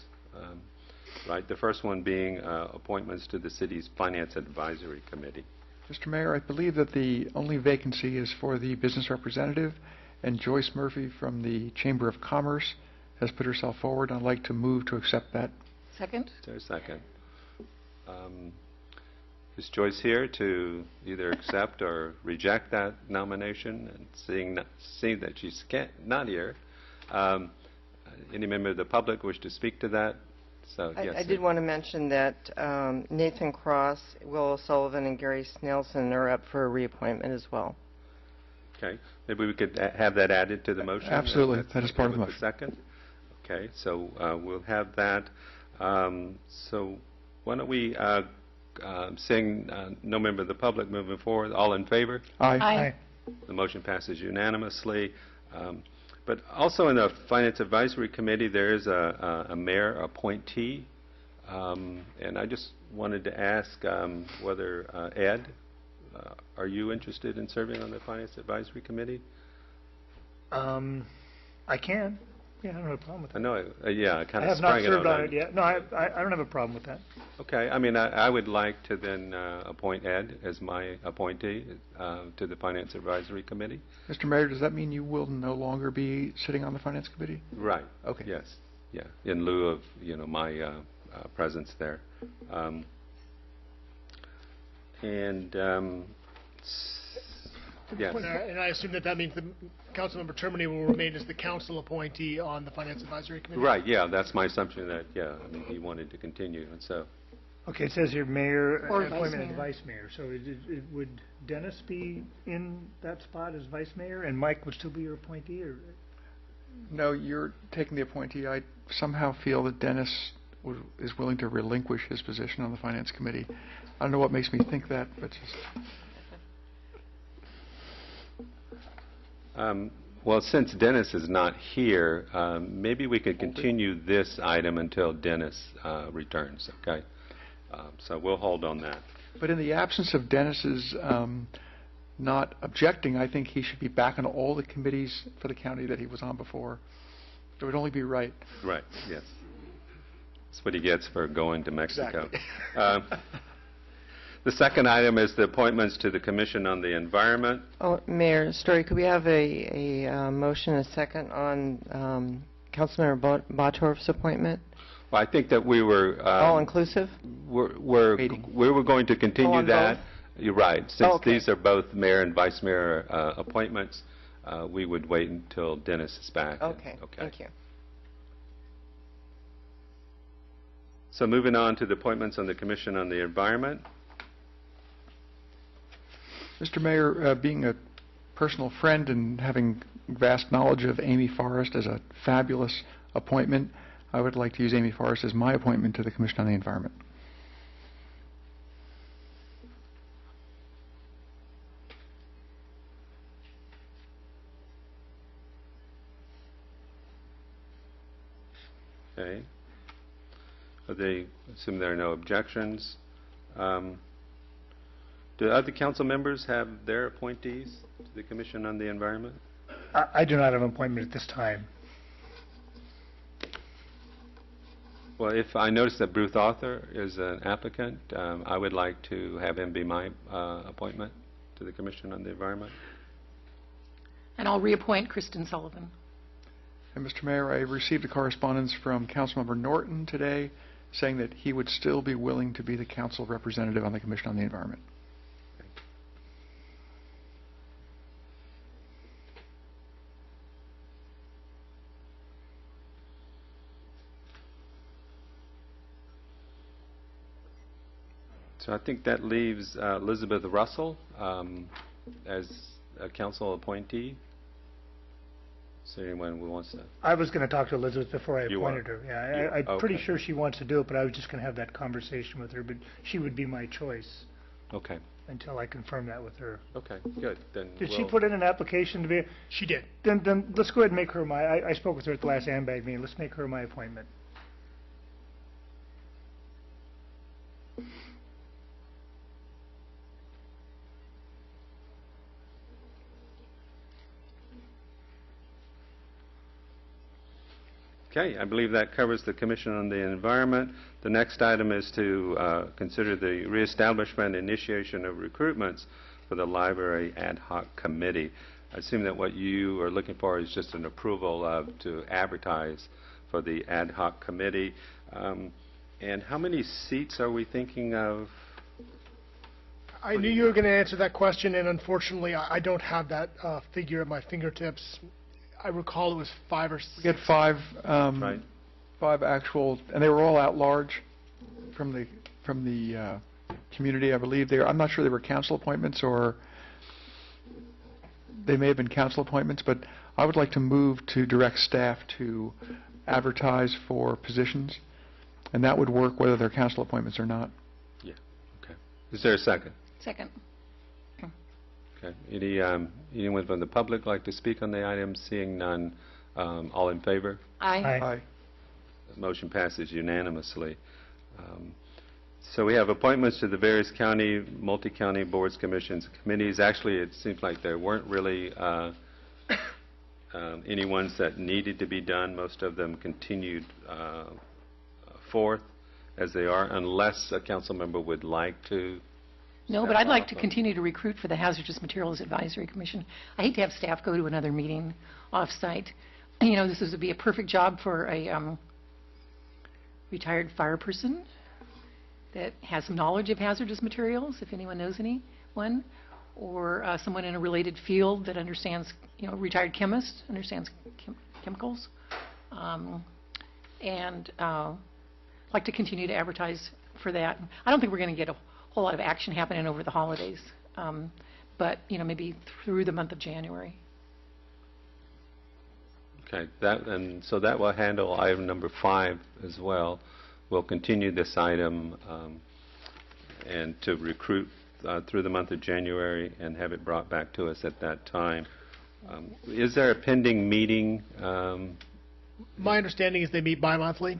Right. The first one being appointments to the city's Finance Advisory Committee. Mr. Mayor, I believe that the only vacancy is for the business representative, and Joyce Murphy from the Chamber of Commerce has put herself forward. I'd like to move to accept that. Second. Is there a second? Is Joyce here to either accept or reject that nomination? And seeing that she's not here, any member of the public wish to speak to that? So, yes, I did want to mention that Nathan Cross, Will Sullivan, and Gary Snelson are up for a reappointment as well. Okay. Maybe we could have that added to the motion? Absolutely. That is part of the motion. Second? Okay. So we'll have that. So why don't we seeing no member of the public moving forward, all in favor? Aye. Aye. The motion passes unanimously. But also in the Finance Advisory Committee, there is a mayor appointee. And I just wanted to ask whether, Ed, are you interested in serving on the Finance Advisory Committee? I can. Yeah, I don't have a problem with that. I know, yeah, I kind I of have not sprang it served on on it yet. No, I don't have a problem with that. Okay. I mean, I would like to then appoint Ed as my appointee to the Finance Advisory Committee. Mr. Mayor, does that mean you will no longer be sitting on the Finance Committee? Right. Okay. Yes. Yeah. In lieu of, my presence there. Yes. And I assume that means that Councilmember Termini will remain as the council appointee on the Finance Advisory Committee? Right, yeah, that's my assumption that, I mean, he wanted to continue, and so. Okay, it says here mayor, Or appointment vice of vice mayor. So would Dennis be in that spot as vice mayor, and Mike would still be your appointee? Or? No, you're taking the appointee. I somehow feel that Dennis is willing to relinquish his position on the Finance Committee. I don't know what makes me think that, but just... Well, since Dennis is not here, maybe we could continue this item until Dennis returns, okay? So we'll hold on that. But in the absence of Dennis's not objecting, I think he should be back on all the committees for the county that he was on before. It would only be right. Right, yes. That's what he gets for going to Mexico. Exactly. The second item is the appointments to the Commission on the Environment. Oh, Mayor Story, could we have a motion, a second on Councilmember Botorff's appointment? Well, I think that we were... all inclusive? We were going to continue that. Both? You're right. Since okay. these are both mayor and vice mayor appointments, we would wait until Dennis is back. Okay, thank you. So moving on to the appointments on the Commission on the Environment. Mr. Mayor, being a personal friend and having vast knowledge of Amy Forrest as a fabulous appointment, I would like to use Amy Forrest as my appointment to the Commission on the Environment. Okay. Assume there are no objections. Do other council members have their appointees to the Commission on the Environment? I do not have an appointment at this time. Well, if I notice that Bruce Arthur is an applicant, I would like to have him be my appointment to the Commission on the Environment. And I'll reappoint Kristen Sullivan. And Mr. Mayor, I received a correspondence from Councilmember Norton today saying that he would still be willing to be the council representative on the Commission on the Environment. So I think that leaves Elizabeth Russell as a council appointee. Is there anyone who wants to? I was going to talk to Elizabeth before I You appointed are? her. Yeah, I'm pretty Okay. sure she wants to do it, but I was just going to have that conversation with her. But she would be my choice Okay. until I confirm that with her. Okay, good. Then Did she we'll- put in an application to be? She did. Then let's go ahead and make her my. I spoke with her at the last AMBAG meeting. Let's make her my appointment. Okay, I believe that covers the Commission on the Environment. The next item is to consider the reestablishment and initiation of recruitments for the Library Ad Hoc Committee. I assume that what you are looking for is just an approval to advertise for the Ad Hoc Committee. And how many seats are we thinking of? I knew you were going to answer that question, and unfortunately, I don't have that figure at my fingertips. I recall it was 5 or 6. We had five, Right. five actual, and they were all at large from the community, I believe. I'm not sure they were council appointments or they may have been council appointments, but I would like to move to direct staff to advertise for positions, and that would work whether they're council appointments or not. Yeah, okay. Is there a second? Second. Okay. Anyone from the public like to speak on the item? Seeing none, all in favor? Aye. Aye. The motion passes unanimously. So we have appointments to the various county, multi-county boards, commissions, committees. Actually, it seems like there weren't really any ones that needed to be done. Most of them continued forth as they are, unless a council member would like to. No, but I'd like to continue to recruit for the Hazardous Materials Advisory Commission. I hate to have staff go to another meeting off-site. You know, this would be a perfect job for a retired fire person that has some knowledge of hazardous materials, if anyone knows anyone, or someone in a related field that understands, you know, retired chemist, understands chemicals. And I'd like to continue to advertise for that. I don't think we're going to get a whole lot of action happening over the holidays, but you know, maybe through the month of January. Okay, so that will handle item number 5 as well. We'll continue this item and to recruit through the month of January and have it brought back to us at that time. Is there a pending meeting? My understanding is they meet bi-monthly.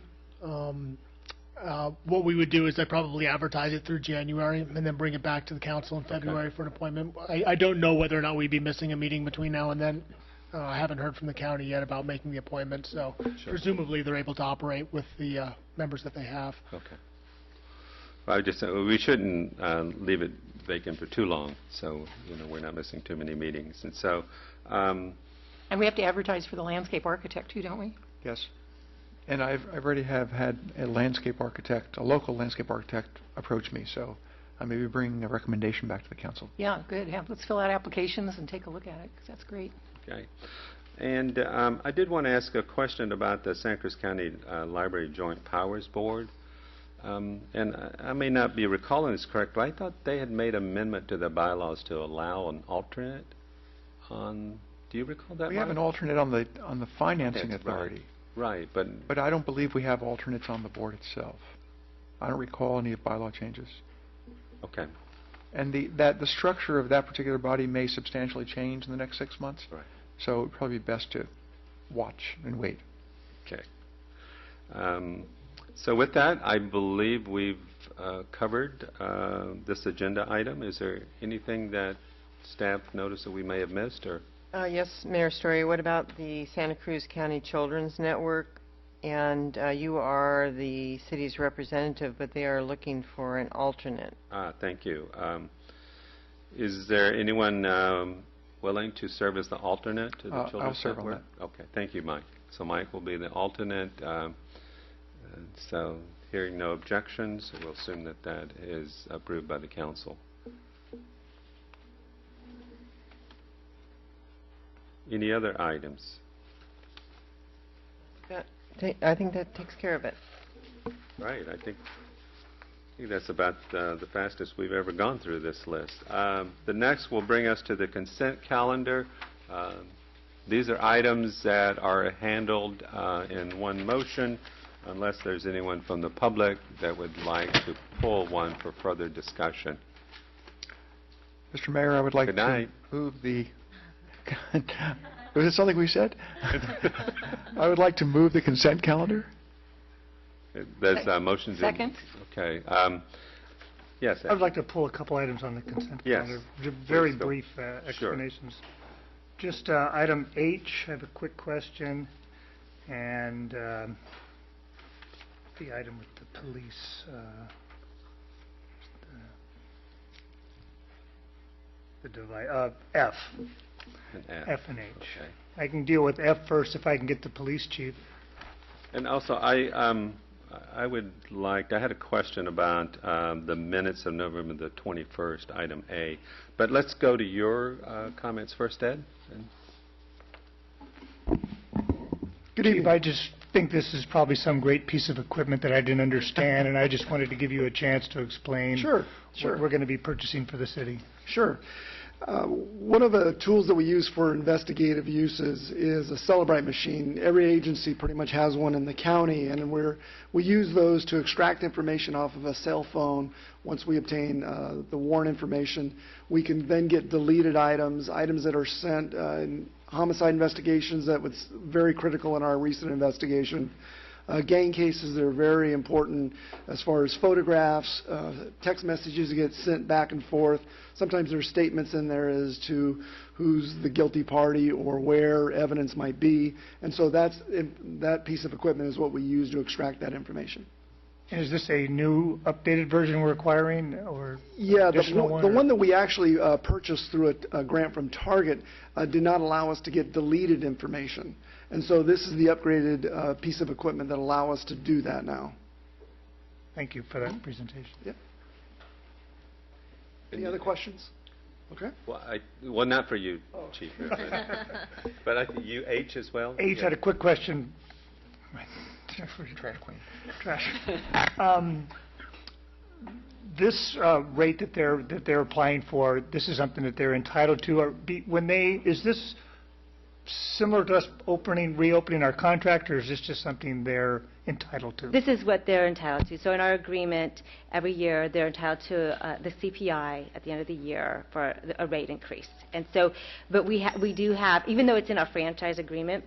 What we would do is I'd probably advertise it through January and then bring it back to the council in February for an appointment. I don't know whether or not we'd be missing a meeting between now and then. I haven't heard from the county yet about making the appointment, so presumably they're able to operate with the members that they have. Okay. Well, we shouldn't leave it vacant for too long, so you know we're not missing too many meetings. And so. And we have to advertise for the landscape architect too, don't we? Yes. And I've already have had a landscape architect, a local landscape architect, approach me, so I may be bringing a recommendation back to the council. Yeah, good. Let's fill out applications and take a look at it, because that's great. Okay. And I did want to ask a question about the Santa Cruz County Library Joint Powers Board. And I may not be recalling this correct, but I thought they had made an amendment to the bylaws to allow an alternate on. Do you recall that? We have an alternate on the financing authority. Right, but I don't believe we have alternates on the board itself. I don't recall any bylaw changes. Okay. And the structure of that particular body may substantially change in the next 6 months. Right. So it would probably be best to watch and wait. Okay. So with that, I believe we've covered this agenda item. Is there anything that staff noticed that we may have missed? Or Yes, Mayor Story, what about the Santa Cruz County Children's Network? And you are the city's representative, but they are looking for an alternate. Thank you. Is there anyone willing to serve as the alternate to the Children's I'll serve on Network? Okay, thank you, Mike. So Mike will be the alternate. So hearing no objections, we'll assume that that is approved by the council. Any other items? I think that takes care of it. Right, I think that's about the fastest we've ever gone through this list. The next will bring us to the consent calendar. These are items that are handled in one motion, unless there's anyone from the public that would like to pull one for further discussion. Mr. Mayor, I would like to move the... Was it something we said? I would like to move the consent calendar. There's motions. Second. Okay. Yes. I would like to pull a couple items on the consent calendar. Very brief explanations. Sure. Just item H, I have a quick question, and the item with the police. The divide. F. F and H. Okay. I can deal with F first if I can get the police chief. And also, I would like, I had a question about the minutes of November the 21st, item A. But let's go to your comments first, Ed. Good evening. I just think this is probably some great piece of equipment that I didn't understand, and I just wanted to give you a chance to explain what we're going to be purchasing for the city. Sure. One of the tools that we use for investigative uses is a Celebrite machine. Every agency pretty much has one in the county, and we use those to extract information off of a cell phone. Once we obtain the warrant information, we can then get deleted items that are sent in homicide investigations. That was very critical in our recent investigation. Gang cases that are very important as far as photographs, text messages get sent back and forth. Sometimes there's statements in there as to who's the guilty party or where evidence might be. And so that piece of equipment is what we use to extract that information. And is this a new updated version we're acquiring, or yeah, the one that we actually purchased through a grant from Target did not allow us to get deleted information. And so this is the upgraded piece of equipment that allow us to do that now. Thank you for that presentation. Yep. Any other questions? Okay. Well, not for you, Chief. But I think you, H, as well? H had a quick question. Trash queen. Trash. This rate that they're applying for, this is something that they're entitled to. Is this similar to us reopening our contract, or is this just something they're entitled to? This is what they're entitled to. So in our agreement, every year they're entitled to the CPI at the end of the year for a rate increase. And so, but we do have, even though it's in our franchise agreement,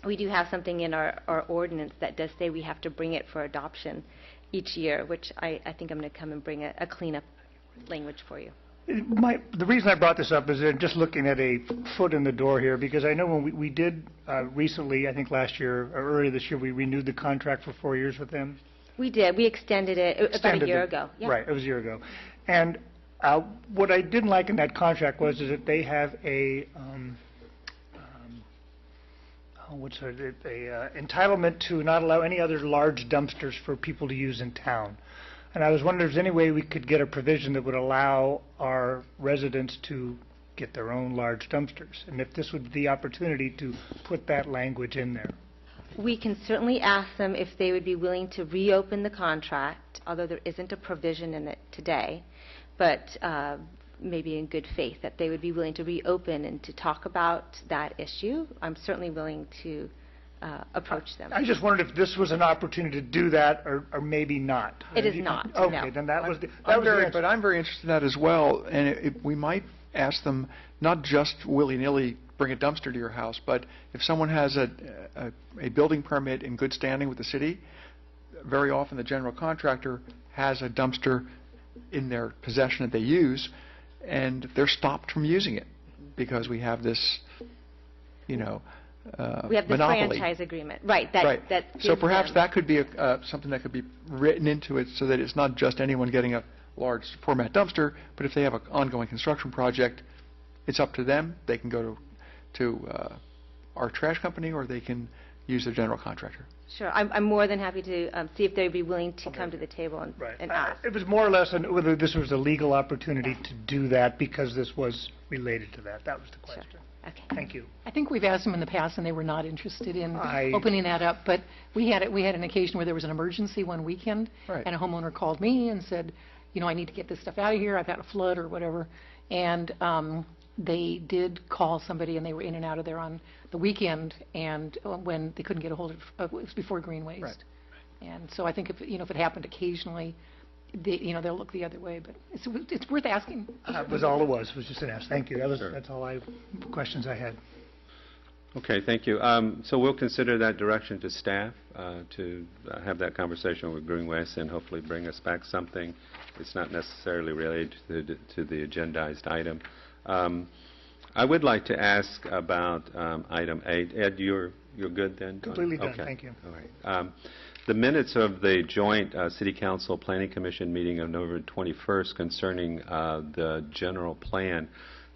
we do have something in our ordinance that does say we have to bring it for adoption each year, which I think I'm going to come and bring a cleanup language for you. The reason I brought this up is that just looking at a foot in the door here, because I know when we did recently, I think last year or earlier this year, we renewed the contract for 4 years with them. We did. We extended it about a year ago. Yeah. Right, it was a year ago. And what I didn't like in that contract was that they have a entitlement to not allow any other large dumpsters for people to use in town. And I was wondering if there's any way we could get a provision that would allow our residents to get their own large dumpsters, and if this would be the opportunity to put that language in there. We can certainly ask them if they would be willing to reopen the contract, although there isn't a provision in it today, but maybe in good faith that they would be willing to reopen and to talk about that issue. I'm certainly willing to approach them. I just wondered if this was an opportunity to do that, or maybe not. It is not. Okay, no. Then that was the answer. But I'm very interested in that as well, and we might ask them not just willy-nilly bring a dumpster to your house. But if someone has a building permit in good standing with the city, very often the general contractor has a dumpster in their possession that they use, and they're stopped from using it because we have this, we have the monopoly. franchise agreement, right? That So gives perhaps them- that could be something that could be written into it so that it's not just anyone getting a large format dumpster, but if they have an ongoing construction project, it's up to them. They can go to our trash company, or they can use their general contractor. Sure, I'm more than happy to see if they'd be willing to come to the table and ask. It was more or less whether this was a legal opportunity to do that because this was related to that. That was the question. Okay. Thank you. I think we've asked them in the past, and they were not interested in I- opening that up. But we had an occasion where there was an emergency one weekend, Right. and a homeowner called me and said, I need to get this stuff out of here. I've had a flood or whatever. And they did call somebody, and they were in and out of there on the weekend. And when they couldn't get a hold of, it was before Green Waste. Right. And so I think if it happened occasionally, they'll look the other way. But it's worth asking. That was all it was just an ask. Thank you. That's all questions I had. Okay, thank you. So we'll consider that direction to staff to have that conversation with Green West and hopefully bring us back something. It's not necessarily related to the agendized item. I would like to ask about item 8. Ed, you're good then? Completely done. Okay. Thank you. All right. The minutes of the joint City Council Planning Commission meeting of November 21st concerning the general plan.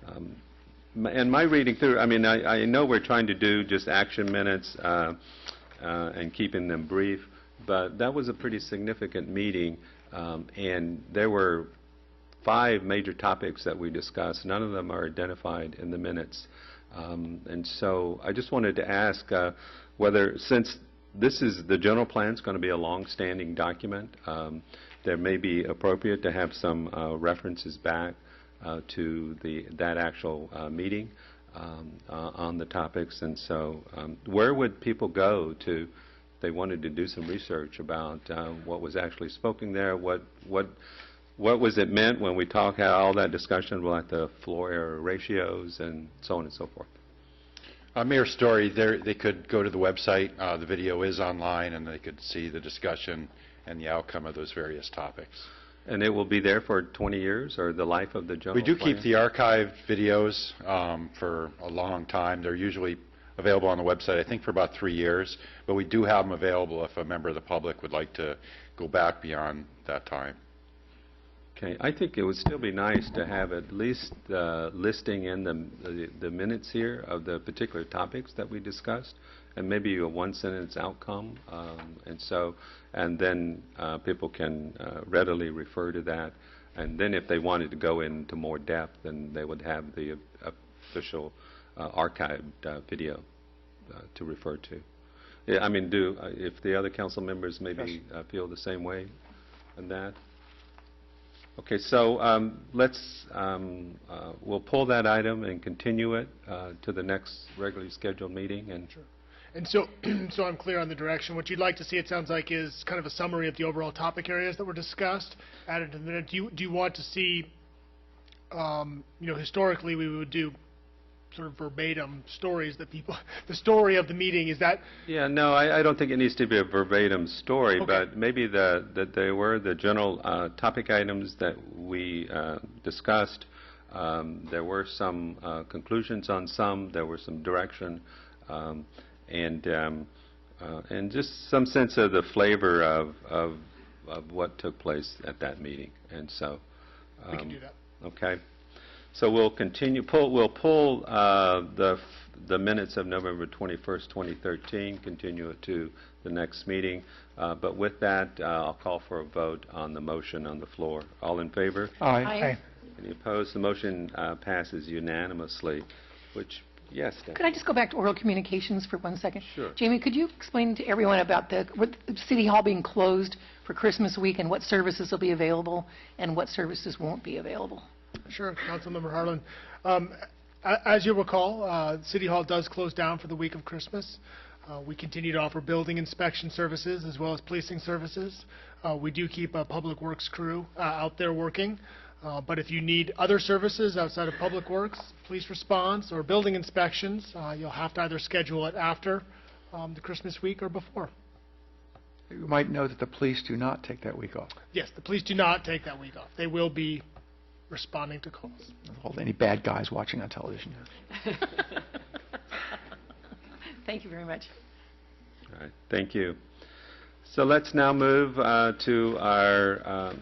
And my reading through, I know we're trying to do just action minutes and keeping them brief, but that was a pretty significant meeting, and there were 5 major topics that we discussed. None of them are identified in the minutes. And so I just wanted to ask whether, since the general plan is going to be a long-standing document, there may be appropriate to have some references back to that actual meeting on the topics. And so where would people go to, if they wanted to do some research about what was actually spoken there, what was it meant when we talk all that discussion about the floor area ratios and so on and so forth? Mayor Story, they could go to the website. The video is online, and they could see the discussion and the outcome of those various topics. And it will be there for 20 years, or the life of the general We do plan? keep the archived videos for a long time. They're usually available on the website, I think, for about 3 years. But we do have them available if a member of the public would like to go back beyond that time. Okay, I think it would still be nice to have at least listing in the minutes here of the particular topics that we discussed, and maybe a one-sentence outcome, and then people can readily refer to that. And then if they wanted to go into more depth, then they would have the official archived video to refer to. Yeah, if the other council members maybe feel the same way on that. Okay, so we'll pull that item and continue it to the next regularly scheduled meeting. And Sure. And so I'm clear on the direction. What you'd like to see, it sounds like, is kind of a summary of the overall topic areas that were discussed, added to the minute. Do you want to see, historically we would do sort of verbatim stories that people, the story of the meeting, is that? Yeah, no, I don't think it needs to be a verbatim story, Okay. but maybe that they were the general topic items that we discussed. There were some conclusions on some. There was some direction, and just some sense of the flavor of what took place at that meeting. And so We can do that. Okay. So we'll continue. We'll pull the minutes of November 21st, 2013. Continue it to the next meeting. But with that, I'll call for a vote on the motion on the floor. All in favor? Aye. Aye. Any opposed? The motion passes unanimously. Which, yes, Dan. Could I just go back to oral communications for 1 second? Sure. Jamie, could you explain to everyone about the City Hall being closed for Christmas week, and what services will be available and what services won't be available? Sure, Councilmember Harlan. As you'll recall, City Hall does close down for the week of Christmas. We continue to offer building inspection services as well as policing services. We do keep a public works crew out there working. But if you need other services outside of Public Works, police response, or building inspections, you'll have to either schedule it after the Christmas week or before. You might know that the police do not take that week off. Yes, the police do not take that week off. They will be responding to calls. Hold any bad guys watching on television. Thank you very much. All right, thank you. So let's now move to our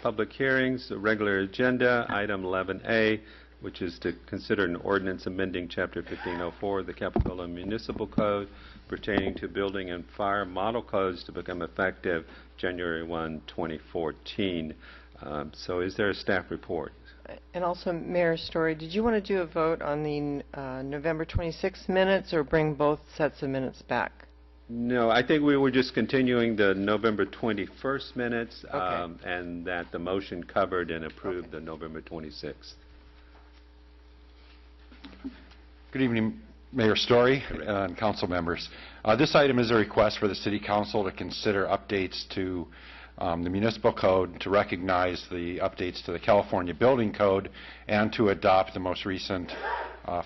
public hearings, the regular agenda, item 11A, which is to consider an ordinance amending Chapter 1504 of the Capitola Municipal Code pertaining to building and fire model codes to become effective January 1, 2014. So is there a staff report? And also, Mayor Story, did you want to do a vote on the November 26th minutes or bring both sets of minutes back? No, I think we were just continuing the November 21st minutes, Okay. and that the motion covered and approved the November 26th. Good evening, Mayor Story and council members. This item is a request for the City Council to consider updates to the municipal code to recognize the updates to the California Building Code and to adopt the most recent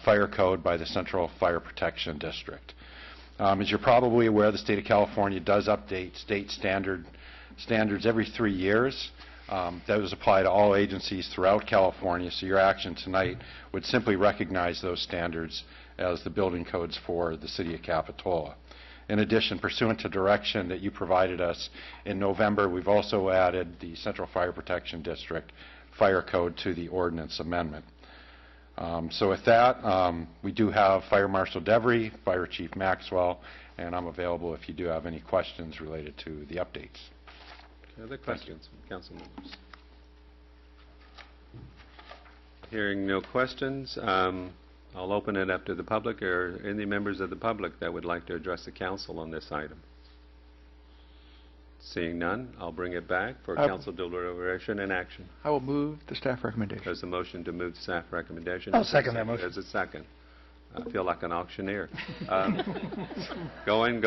fire code by the Central Fire Protection District. As you're probably aware, the state of California does update state standards every 3 years. Those apply to all agencies throughout California, so your action tonight would simply recognize those standards as the building codes for the city of Capitola. In addition, pursuant to direction that you provided us in November, we've also added the Central Fire Protection District fire code to the ordinance amendment. So with that, we do have Fire Marshal Devery, Fire Chief Maxwell, and I'm available if you do have any questions related to the updates. Other questions from council members? Hearing no questions, I'll open it up to the public or any members of the public that would like to address the council on this item. Seeing none, I'll bring it back for council deliberation and action. I will move the staff recommendation. There's a motion to move staff recommendation. I'll second that motion. There's a second. I feel like an auctioneer. Going.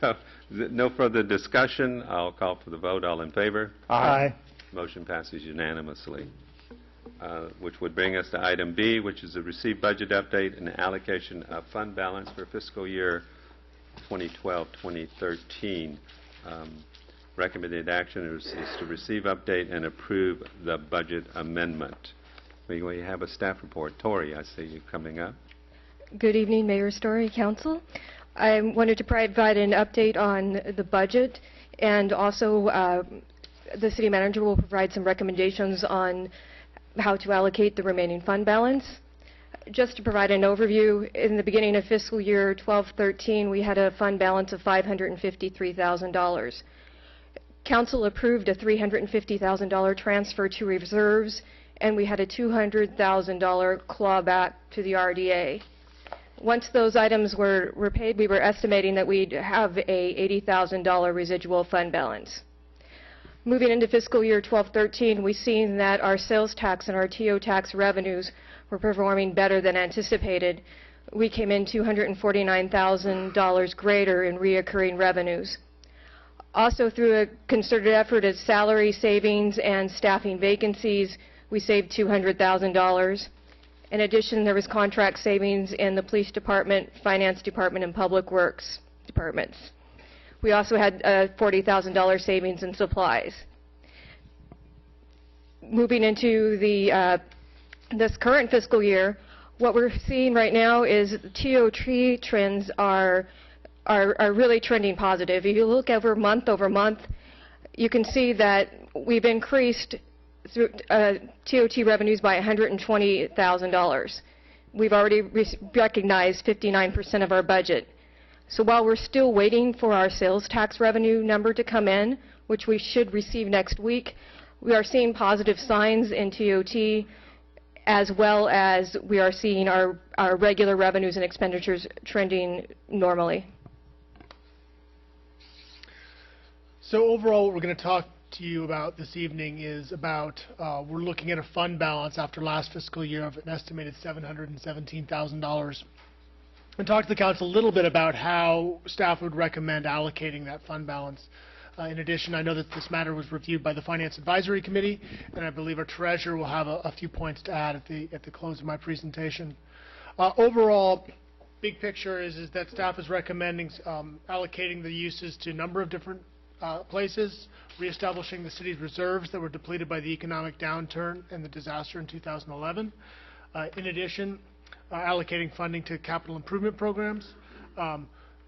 So, no further discussion. I'll call for the vote. All in favor? Aye. Motion passes unanimously. Which would bring us to item B, which is a received budget update and allocation of fund balance for fiscal year 2012-2013. Recommended action is to receive, update, and approve the budget amendment. We have a staff report. Tori, I see you coming up. Good evening, Mayor Story, Council. I wanted to provide an update on the budget, and also the City Manager will provide some recommendations on how to allocate the remaining fund balance. Just to provide an overview, in the beginning of fiscal year 12-13, we had a fund balance of $553,000. Council approved a $350,000 transfer to reserves, and we had a $200,000 clawback to the RDA. Once those items were paid, we were estimating that we'd have a $80,000 residual fund balance. Moving into fiscal year 12-13, we've seen that our sales tax and our TO tax revenues were performing better than anticipated. We came in $249,000 greater in reoccurring revenues. Also, through a concerted effort of salary savings and staffing vacancies, we saved $200,000. In addition, there was contract savings in the Police Department, Finance Department, and Public Works departments. We also had $40,000 savings in supplies. Moving into this current fiscal year, what we're seeing right now is TO trends are really trending positive. If you look over month, you can see that we've increased through TOT revenues by $120,000. We've already recognized 59% of our budget. So while we're still waiting for our sales tax revenue number to come in, which we should receive next week, we are seeing positive signs in TOT, as well as we are seeing our regular revenues and expenditures trending normally. So overall, what we're going to talk to you about this evening is about we're looking at a fund balance after last fiscal year of an estimated $717,000. And talk to the council a little bit about how staff would recommend allocating that fund balance. In addition, I know that this matter was reviewed by the Finance Advisory Committee, and I believe our treasurer will have a few points to add at the close of my presentation. Overall, big picture is that staff is recommending allocating the uses to a number of different places, reestablishing the city's reserves that were depleted by the economic downturn and the disaster in 2011. In addition, allocating funding to capital improvement programs,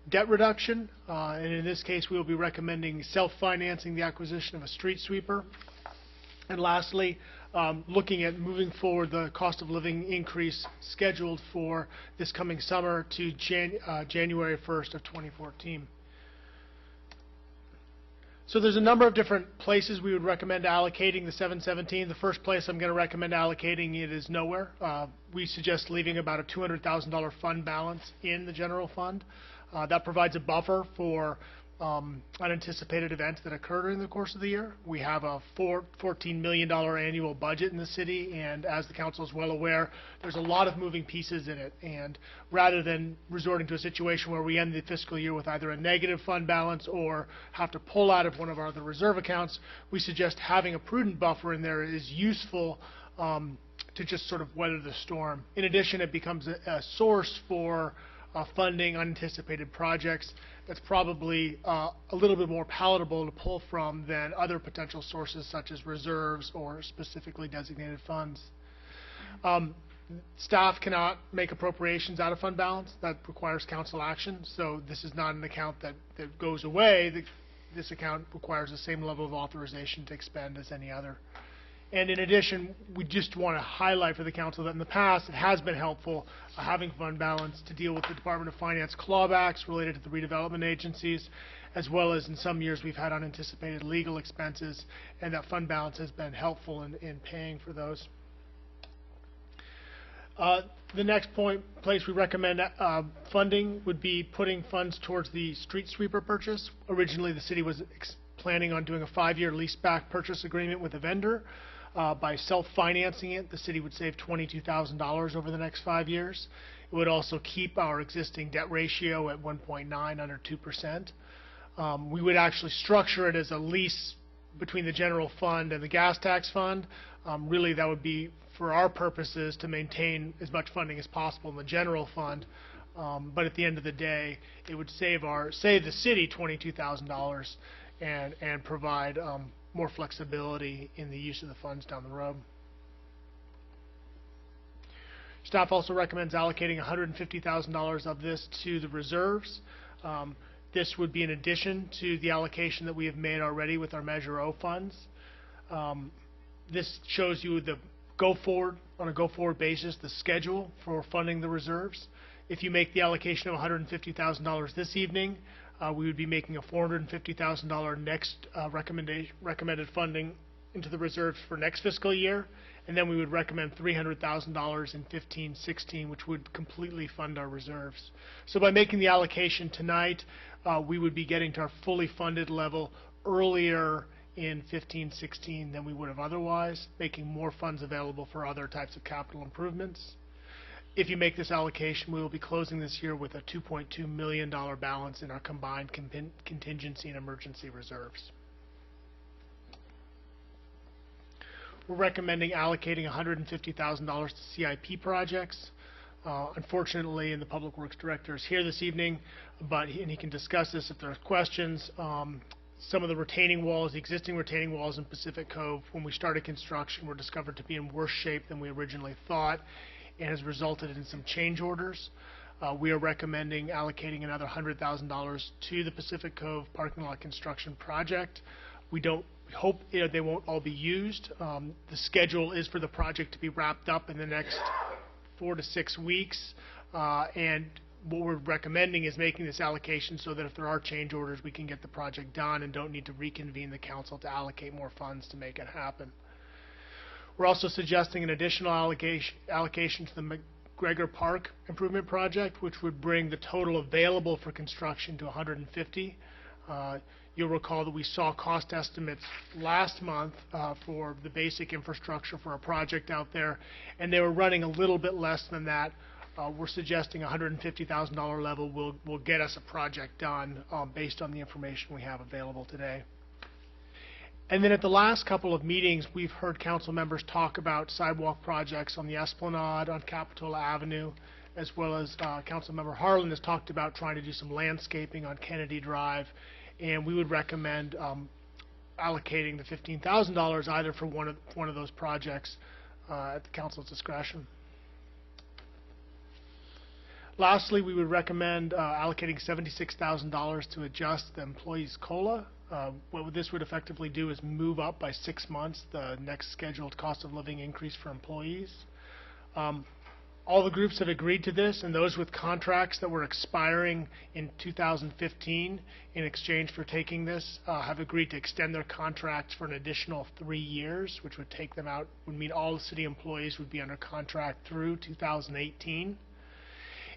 debt reduction, and in this case we will be recommending self-financing the acquisition of a street sweeper. And lastly, looking at moving forward the cost of living increase scheduled for this coming summer to January 1st of 2014. So there's a number of different places we would recommend allocating the 717. The first place I'm going to recommend allocating it is nowhere. We suggest leaving about a $200,000 fund balance in the general fund. That provides a buffer for unanticipated events that occur during the course of the year. We have a $14 million annual budget in the city, and as the council is well aware, there's a lot of moving pieces in it. And rather than resorting to a situation where we end the fiscal year with either a negative fund balance or have to pull out of one of our other reserve accounts, we suggest having a prudent buffer in there is useful to just sort of weather the storm. In addition, it becomes a source for funding unanticipated projects that's probably a little bit more palatable to pull from than other potential sources such as reserves or specifically designated funds. Staff cannot make appropriations out of fund balance. That requires council action, so this is not an account that goes away. This account requires the same level of authorization to expend as any other. And in addition, we just want to highlight for the council that in the past it has been helpful having fund balance to deal with the Department of Finance clawbacks related to the redevelopment agencies, as well as in some years we've had unanticipated legal expenses, and that fund balance has been helpful in paying for those. The next place we recommend funding would be putting funds towards the street sweeper purchase. Originally, the city was planning on doing a 5-year leaseback purchase agreement with a vendor. By self-financing it, the city would save $22,000 over the next 5 years. It would also keep our existing debt ratio at 1.9, under 2%. We would actually structure it as a lease between the general fund and the gas tax fund. Really, that would be for our purposes to maintain as much funding as possible in the general fund. But at the end of the day, it would save the city $22,000 and provide more flexibility in the use of the funds down the road. Staff also recommends allocating $150,000 of this to the reserves. This would be in addition to the allocation that we have made already with our Measure O funds. This shows you the on a go-forward basis, the schedule for funding the reserves. If you make the allocation of $150,000 this evening, we would be making a $450,000 next recommended funding into the reserves for next fiscal year, and then we would recommend $300,000 in 15-16, which would completely fund our reserves. So by making the allocation tonight, we would be getting to our fully funded level earlier in 15-16 than we would have otherwise, making more funds available for other types of capital improvements. If you make this allocation, we will be closing this year with a $2.2 million balance in our combined contingency and emergency reserves. We're recommending allocating $150,000 to CIP projects. Unfortunately, and the Public Works Director is here this evening, and he can discuss this if there are questions. Some of the retaining walls, the existing retaining walls in Pacific Cove, when we started construction, were discovered to be in worse shape than we originally thought, and has resulted in some change orders. We are recommending allocating another $100,000 to the Pacific Cove parking lot construction project. We hope they won't all be used. The schedule is for the project to be wrapped up in the next 4 to 6 weeks, and what we're recommending is making this allocation so that if there are change orders, we can get the project done and don't need to reconvene the council to allocate more funds to make it happen. We're also suggesting an additional allocation to the McGregor Park improvement project, which would bring the total available for construction to $150. You'll recall that we saw cost estimates last month for the basic infrastructure for a project out there, and they were running a little bit less than that. We're suggesting a $150,000 level will get us a project done based on the information we have available today. And then at the last couple of meetings, we've heard council members talk about sidewalk projects on the Esplanade, on Capitola Avenue, as well as Councilmember Harlan has talked about trying to do some landscaping on Kennedy Drive, and we would recommend allocating the $15,000 either for one of those projects at the council's discretion. Lastly, we would recommend allocating $76,000 to adjust the employees' COLA. What this would effectively do is move up by 6 months the next scheduled cost of living increase for employees. All the groups have agreed to this, and those with contracts that were expiring in 2015 in exchange for taking this have agreed to extend their contracts for an additional 3 years, which would take them out, would mean all the city employees would be under contract through 2018.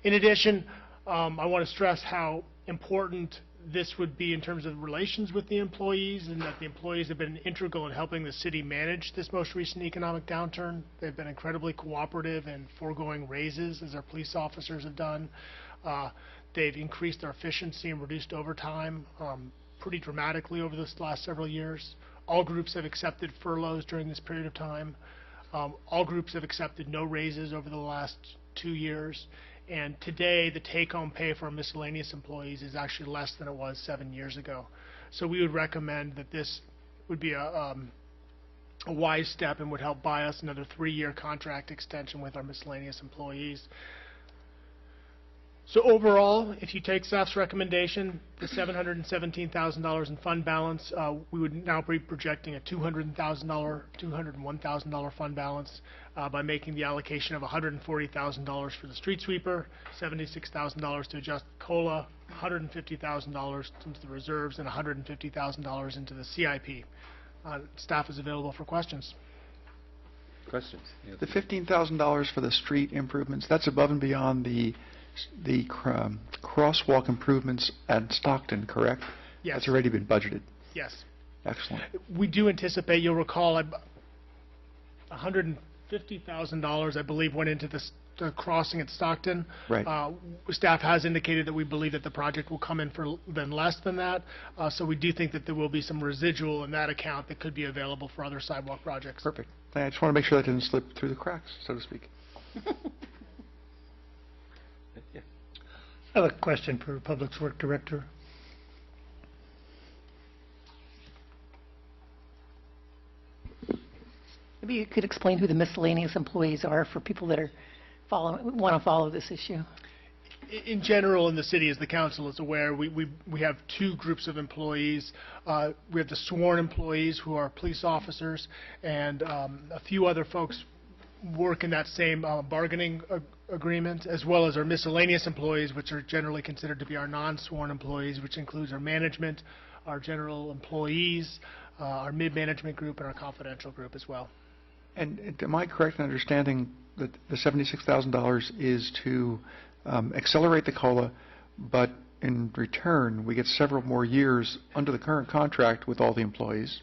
In addition, I want to stress how important this would be in terms of relations with the employees, and that the employees have been integral in helping the city manage this most recent economic downturn. They've been incredibly cooperative in foregoing raises, as our police officers have done. They've increased their efficiency and reduced overtime pretty dramatically over this last several years. All groups have accepted furloughs during this period of time. All groups have accepted no raises over the last 2 years. And today, the take-home pay for our miscellaneous employees is actually less than it was 7 years ago. So we would recommend that this would be a wise step and would help buy us another 3-year contract extension with our miscellaneous employees. So overall, if you take staff's recommendation, the $717,000 in fund balance, we would now be projecting a $201,000 fund balance by making the allocation of $140,000 for the street sweeper, $76,000 to adjust COLA, $150,000 into the reserves, and $150,000 into the CIP. Staff is available for questions. Questions? The $15,000 for the street improvements, that's above and beyond the crosswalk improvements at Stockton, correct? Yes. That's already been budgeted. Yes. Excellent. We do anticipate, you'll recall, $150,000, I believe, went into the crossing at Stockton. Right. Staff has indicated that we believe that the project will come in for then less than that. So we do think that there will be some residual in that account that could be available for other sidewalk projects. Perfect. I just want to make sure that didn't slip through the cracks, so to speak. I have a question for Public Works Director. Maybe you could explain who the miscellaneous employees are for people that are want to follow this issue. In general, in the city, as the council is aware, we have 2 groups of employees. We have the sworn employees, who are police officers, and a few other folks work in that same bargaining agreement, as well as our miscellaneous employees, which are generally considered to be our non-sworn employees, which includes our management, our general employees, our mid-management group, and our confidential group as well. And am I correct in understanding that the $76,000 is to accelerate the COLA, but in return we get several more years under the current contract with all the employees?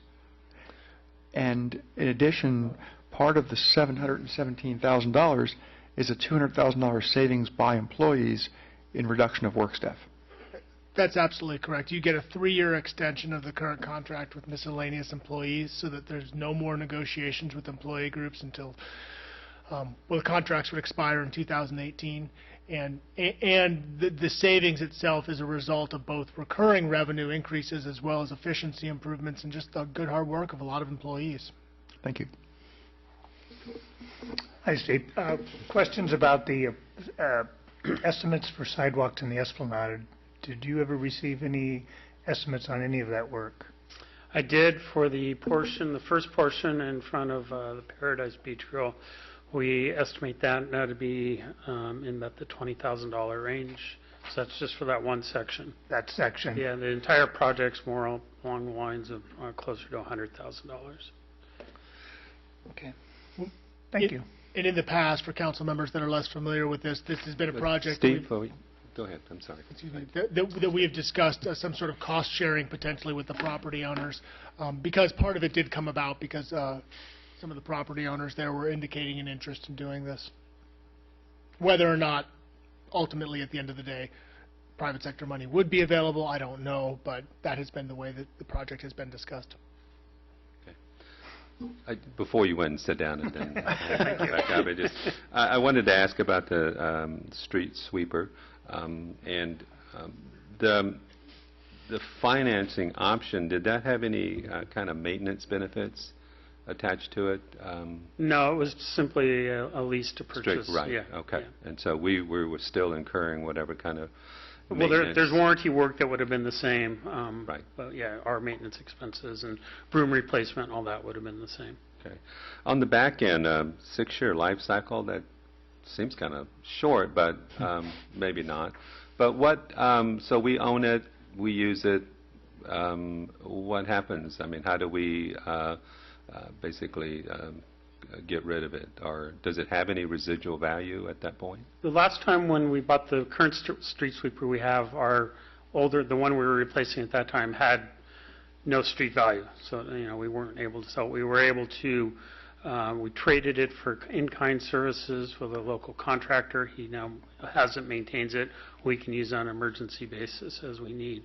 And in addition, part of the $717,000 is a $200,000 savings by employees in reduction of work staff. That's absolutely correct. You get a 3-year extension of the current contract with miscellaneous employees, so that there's no more negotiations with employee groups until, the contracts would expire in 2018. And the savings itself is a result of both recurring revenue increases as well as efficiency improvements and just the good hard work of a lot of employees. Thank you. Hi, Steve. Questions about the estimates for sidewalks in the Esplanade. Did you ever receive any estimates on any of that work? I did for the first portion in front of the Paradise Beach Grill. We estimate that now to be in about the $20,000 range. So that's just for that one section. That section? Yeah, the entire project's more along the lines of closer to $100,000. Okay. Thank you. And in the past, for council members that are less familiar with this has been a project. Steve, go ahead. I'm sorry. Excuse me. That we have discussed some sort of cost sharing potentially with the property owners, because part of it did come about because some of the property owners there were indicating an interest in doing this. Whether or not, ultimately, at the end of the day, private sector money would be available, I don't know, but that has been the way that the project has been discussed. Before you went and sit down and then back up, I wanted to ask about the street sweeper and the financing option. Did that have any kind of maintenance benefits attached to it? No, it was simply a lease to purchase. Right. Yeah. Okay. Yeah. And so we were still incurring whatever kind of Well, there's warranty work that would have been the same. Right. But yeah, our maintenance expenses and broom replacement, all that would have been the same. Okay. On the back end, 6-year life cycle, that seems kind of short, but maybe not. But what, so we own it, we use it, what happens? I mean, how do we basically get rid of it? Or does it have any residual value at that point? The last time when we bought the current street sweeper we have, our older, the one we were replacing at that time, had no street value. So, we weren't able to sell it. We were able to, we traded it for in-kind services with a local contractor. He now has it, maintains it. We can use it on an emergency basis as we need.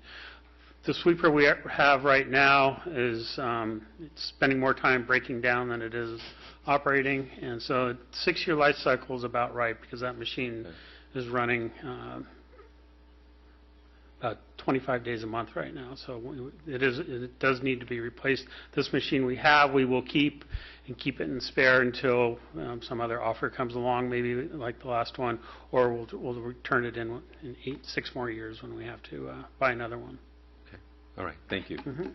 The sweeper we have right now is it's spending more time breaking down than it is operating, and so 6-year life cycle is about right because that machine is running about 25 days a month right now. So it does need to be replaced. This machine we have, we will keep it in spare until some other offer comes along, maybe like the last one, or we'll return it in 6 more years when we have to buy another one. All right, thank you. Mm-hmm.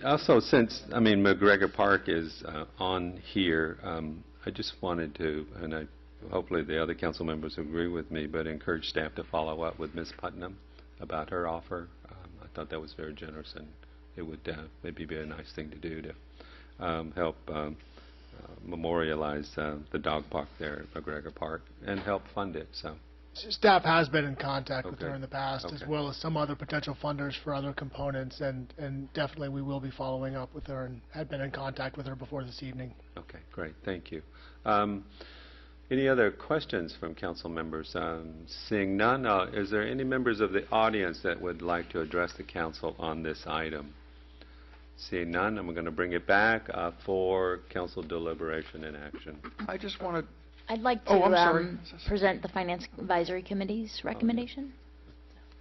Also, since, McGregor Park is on here, I just wanted to, and hopefully the other council members agree with me, but encourage staff to follow up with Ms. Putnam about her offer. I thought that was very generous, and it would maybe be a nice thing to do to help memorialize the dog park there at McGregor Park and help fund it. So. Staff has been in contact with her in the past, Okay. as well as some other potential funders for other components, and definitely we will be following up with her and had been in contact with her before this evening. Okay, great, thank you. Any other questions from council members? Seeing none, is there any members of the audience that would like to address the council on this item? Seeing none, I'm going to bring it back for council deliberation and action. I just want to I'd like Oh, I'm sorry. to present the Finance Advisory Committee's recommendation.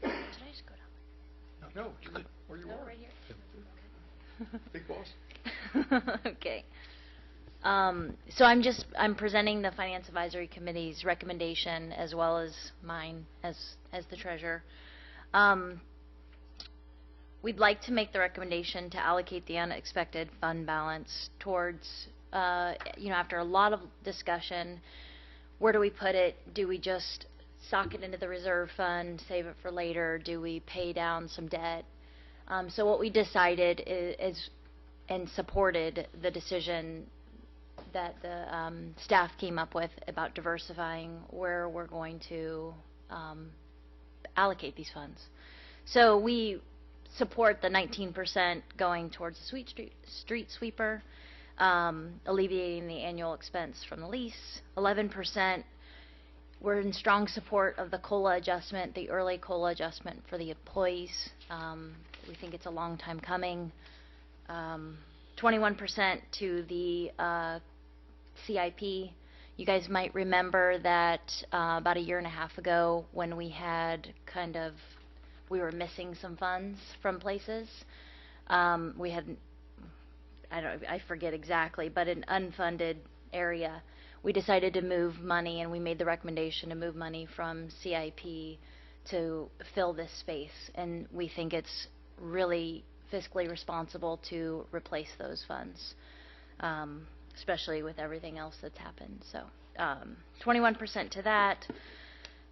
Should I just go down? No, you could. Where you are. Right here. Big boss. Okay. So I'm presenting the Finance Advisory Committee's recommendation as well as mine as the treasurer. We'd like to make the recommendation to allocate the unexpected fund balance towards after a lot of discussion, where do we put it? Do we just sock it into the reserve fund, save it for later? Do we pay down some debt? So what we decided is and supported the decision that the staff came up with about diversifying where we're going to allocate these funds. So we support the 19% going towards the street sweeper, alleviating the annual expense from the lease. 11%, we're in strong support of the COLA adjustment, the early COLA adjustment for the employees. We think it's a long time coming. 21% to the CIP. You guys might remember that about a year and a half ago when we had we were missing some funds from places. We had I forget exactly, but an unfunded area. We decided to move money, and we made the recommendation to move money from CIP to fill this space. And we think it's really fiscally responsible to replace those funds, especially with everything else that's happened. So 21% to that.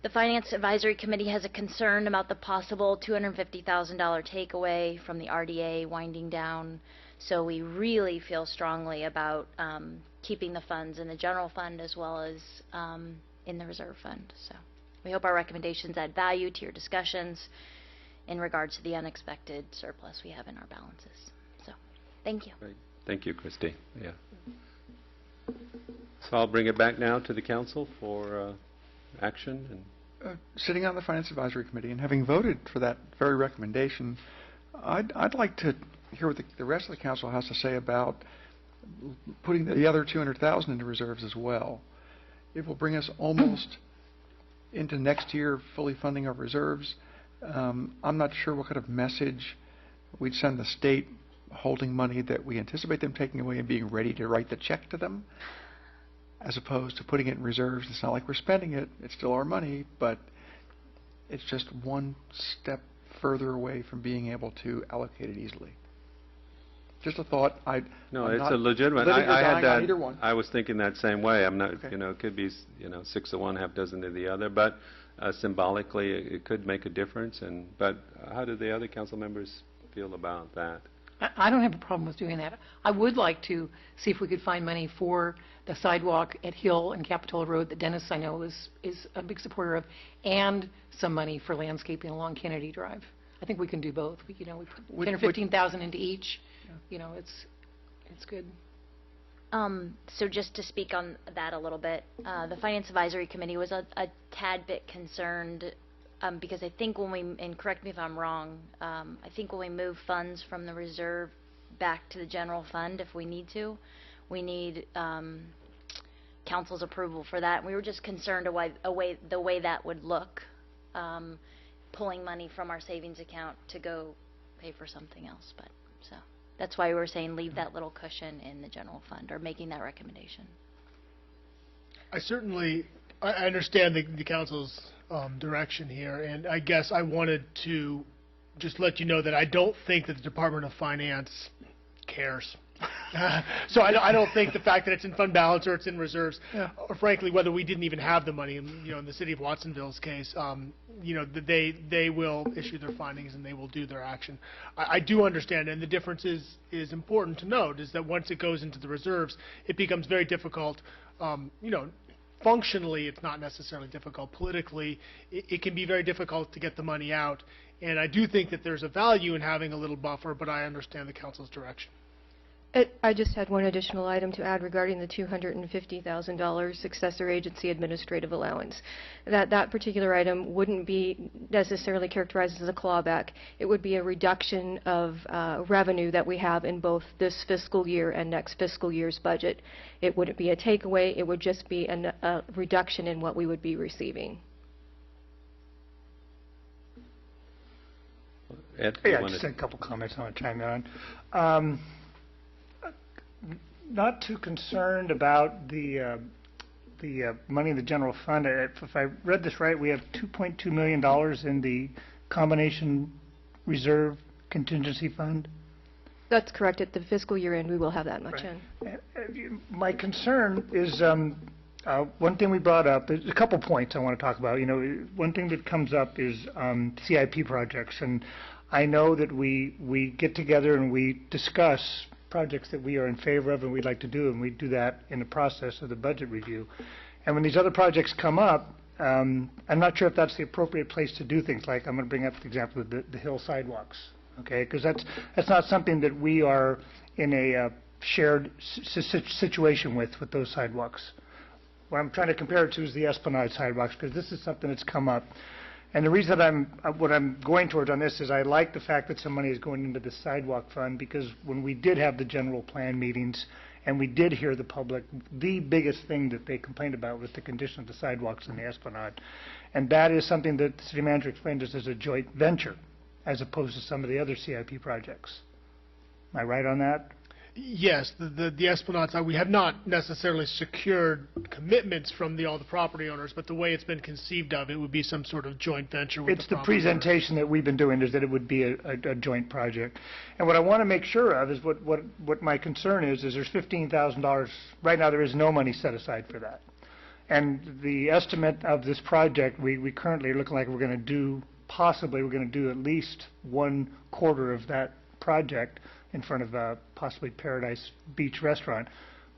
The Finance Advisory Committee has a concern about the possible $250,000 takeaway from the RDA winding down. So we really feel strongly about keeping the funds in the general fund as well as in the reserve fund. So we hope our recommendations add value to your discussions in regards to the unexpected surplus we have in our balances. So thank you. Great. Thank you, Christy. Yeah. So I'll bring it back now to the council for action. And sitting on the Finance Advisory Committee and having voted for that very recommendation, I'd like to hear what the rest of the council has to say about putting the other 200,000 into reserves as well. It will bring us almost into next year fully funding our reserves. I'm not sure what kind of message we'd send the state holding money that we anticipate them taking away and being ready to write the check to them, as opposed to putting it in reserves. It's not like we're spending it. It's still our money, but it's just one step further away from being able to allocate it easily. Just a thought. No, I'm it's not a legitimate. living or I had dying on that. either one. I was thinking that same way. I'm not. Okay. You know, it could be 6 of one, half dozen of the other, but symbolically, it could make a difference. But how do the other council members feel about that? I don't have a problem with doing that. I would like to see if we could find money for the sidewalk at Hill and Capitola Road that Dennis, I know, is a big supporter of, and some money for landscaping along Kennedy Drive. I think we can do both. We put 10 or 15,000 into each. It's good. So just to speak on that a little bit, the Finance Advisory Committee was a tad bit concerned because I think when we, and correct me if I'm wrong, I think when we move funds from the reserve back to the general fund, if we need to, we need council's approval for that. And we were just concerned the way that would look, pulling money from our savings account to go pay for something else. But so that's why we were saying leave that little cushion in the general fund, or making that recommendation. I certainly understand the council's direction here, and I guess I wanted to just let you know that I don't think that the Department of Finance cares. So I don't think the fact that it's in fund balance or it's in reserves, or frankly whether we didn't even have the money, in the city of Watsonville's case, they will issue their findings and they will do their action. I do understand, and the difference is important to note, is that once it goes into the reserves, it becomes very difficult. Functionally, it's not necessarily difficult. Politically, it can be very difficult to get the money out. And I do think that there's a value in having a little buffer, but I understand the council's direction. I just had one additional item to add regarding the $250,000 successor agency administrative allowance. That particular item wouldn't be necessarily characterized as a clawback. It would be a reduction of revenue that we have in both this fiscal year and next fiscal year's budget. It wouldn't be a takeaway. It would just be a reduction in what we would be receiving. Ed, Yeah, just a couple comments I want to chime in on. Not too concerned about the money in the general fund. If I read this right, we have $2.2 million in the combination reserve contingency fund. That's correct. At the fiscal year end, we will have that much in. My concern is one thing we brought up. There's a couple points I want to talk about. One thing that comes up is CIP projects, and I know that we get together and we discuss projects that we are in favor of and we'd like to do, and we do that in the process of the budget review. And when these other projects come up, I'm not sure if that's the appropriate place to do things. Like, I'm going to bring up the example of the hill sidewalks, okay? Because that's not something that we are in a shared situation with those sidewalks. What I'm trying to compare it to is the Esplanade sidewalks, because this is something that's come up. And the reason what I'm going towards on this is I like the fact that some money is going into the sidewalk fund, because when we did have the general plan meetings and we did hear the public, the biggest thing that they complained about was the condition of the sidewalks in the Esplanade. And that is something that the city manager explained as a joint venture, as opposed to some of the other CIP projects. Am I right on that? Yes, the Esplanade side, we have not necessarily secured commitments from all the property owners, but the way it's been conceived of, it would be some sort of joint venture with It's the presentation that we've been doing, is that it would be a joint project. And what I want to make sure of is what my concern is there's $15,000. Right now there is no money set aside for that. And the estimate of this project, we currently are looking like we're going to do at least 1/4 of that project in front of possibly Paradise Beach Restaurant,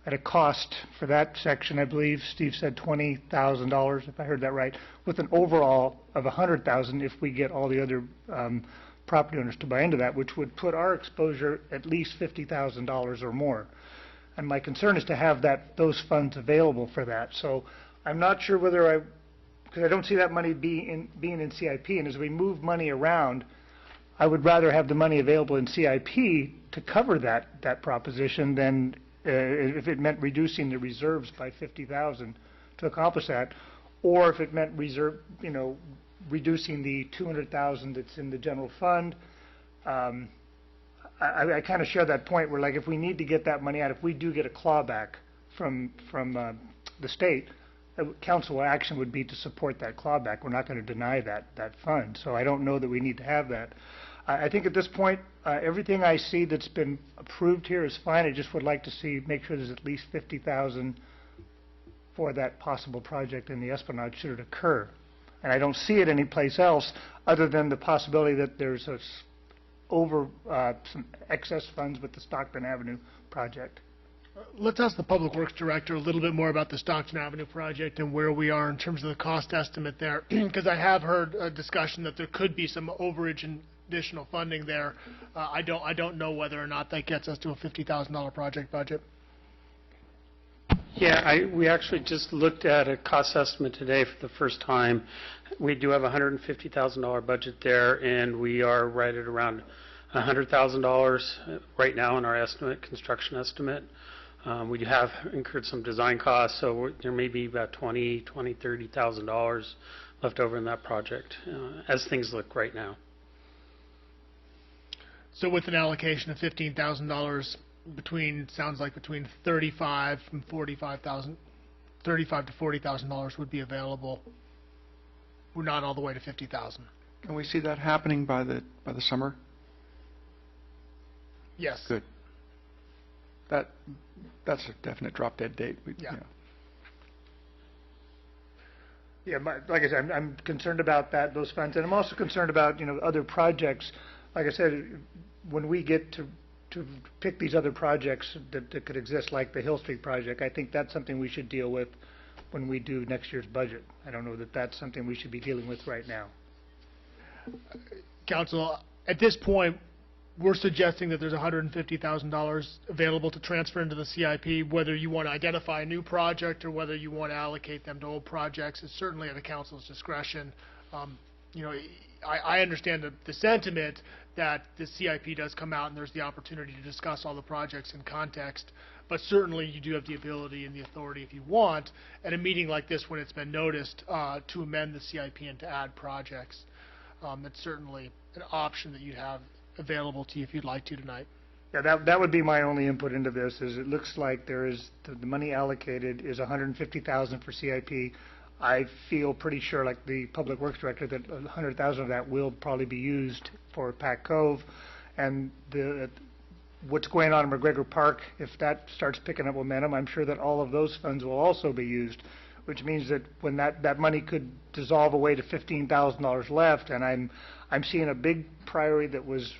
at a cost for that section, I believe Steve said $20,000, if I heard that right, with an overall of $100,000 if we get all the other property owners to buy into that, which would put our exposure at least $50,000 or more. And my concern is to have those funds available for that. So I'm not sure because I don't see that money being in CIP, and as we move money around, I would rather have the money available in CIP to cover that proposition than if it meant reducing the reserves by 50,000 to accomplish that, or if it meant reducing the 200,000 that's in the general fund. I kind of share that point where, like, if we need to get that money out, if we do get a clawback from the state, council action would be to support that clawback. We're not going to deny that fund. So I don't know that we need to have that. I think at this point, everything I see that's been approved here is fine. I just would like to make sure there's at least 50,000 for that possible project in the Esplanade should it occur. And I don't see it anyplace else other than the possibility that there's some excess funds with the Stockton Avenue project. Let's ask the Public Works Director a little bit more about the Stockton Avenue project and where we are in terms of the cost estimate there, because I have heard a discussion that there could be some overage and additional funding there. I don't know whether or not that gets us to a $50,000 project budget. Yeah, we actually just looked at a cost estimate today for the first time. We do have a $150,000 budget there, and we are right at around $100,000 right now in our estimate, construction estimate. We have incurred some design costs, so there may be about $30,000 left over in that project as things look right now. So with an allocation of $15,000 sounds like between $35,000 and $45,000, $35,000 to $40,000 would be available. We're not all the way to $50,000. Can we see that happening by the summer? Yes. Good. That's a definite drop-dead date. Yeah. Yeah, like I said, I'm concerned about those funds, and I'm also concerned about other projects. Like I said, when we get to pick these other projects that could exist, like the Hill Street project, I think that's something we should deal with when we do next year's budget. I don't know that that's something we should be dealing with right now. Council, at this point, we're suggesting that there's $150,000 available to transfer into the CIP. Whether you want to identify a new project or whether you want to allocate them to old projects is certainly at the council's discretion. I understand the sentiment that the CIP does come out and there's the opportunity to discuss all the projects in context, but certainly you do have the ability and the authority, if you want, at a meeting like this when it's been noticed, to amend the CIP and to add projects. That's certainly an option that you have available to you if you'd like to tonight. Yeah, that would be my only input into this. Is it looks like there is the money allocated is $150,000 for CIP. I feel pretty sure, like the Public Works Director, that $100,000 of that will probably be used for Pack Cove, and what's going on in McGregor Park. If that starts picking up momentum, I'm sure that all of those funds will also be used, which means that when that money could dissolve away to $15,000 left, and I'm seeing a big priority that was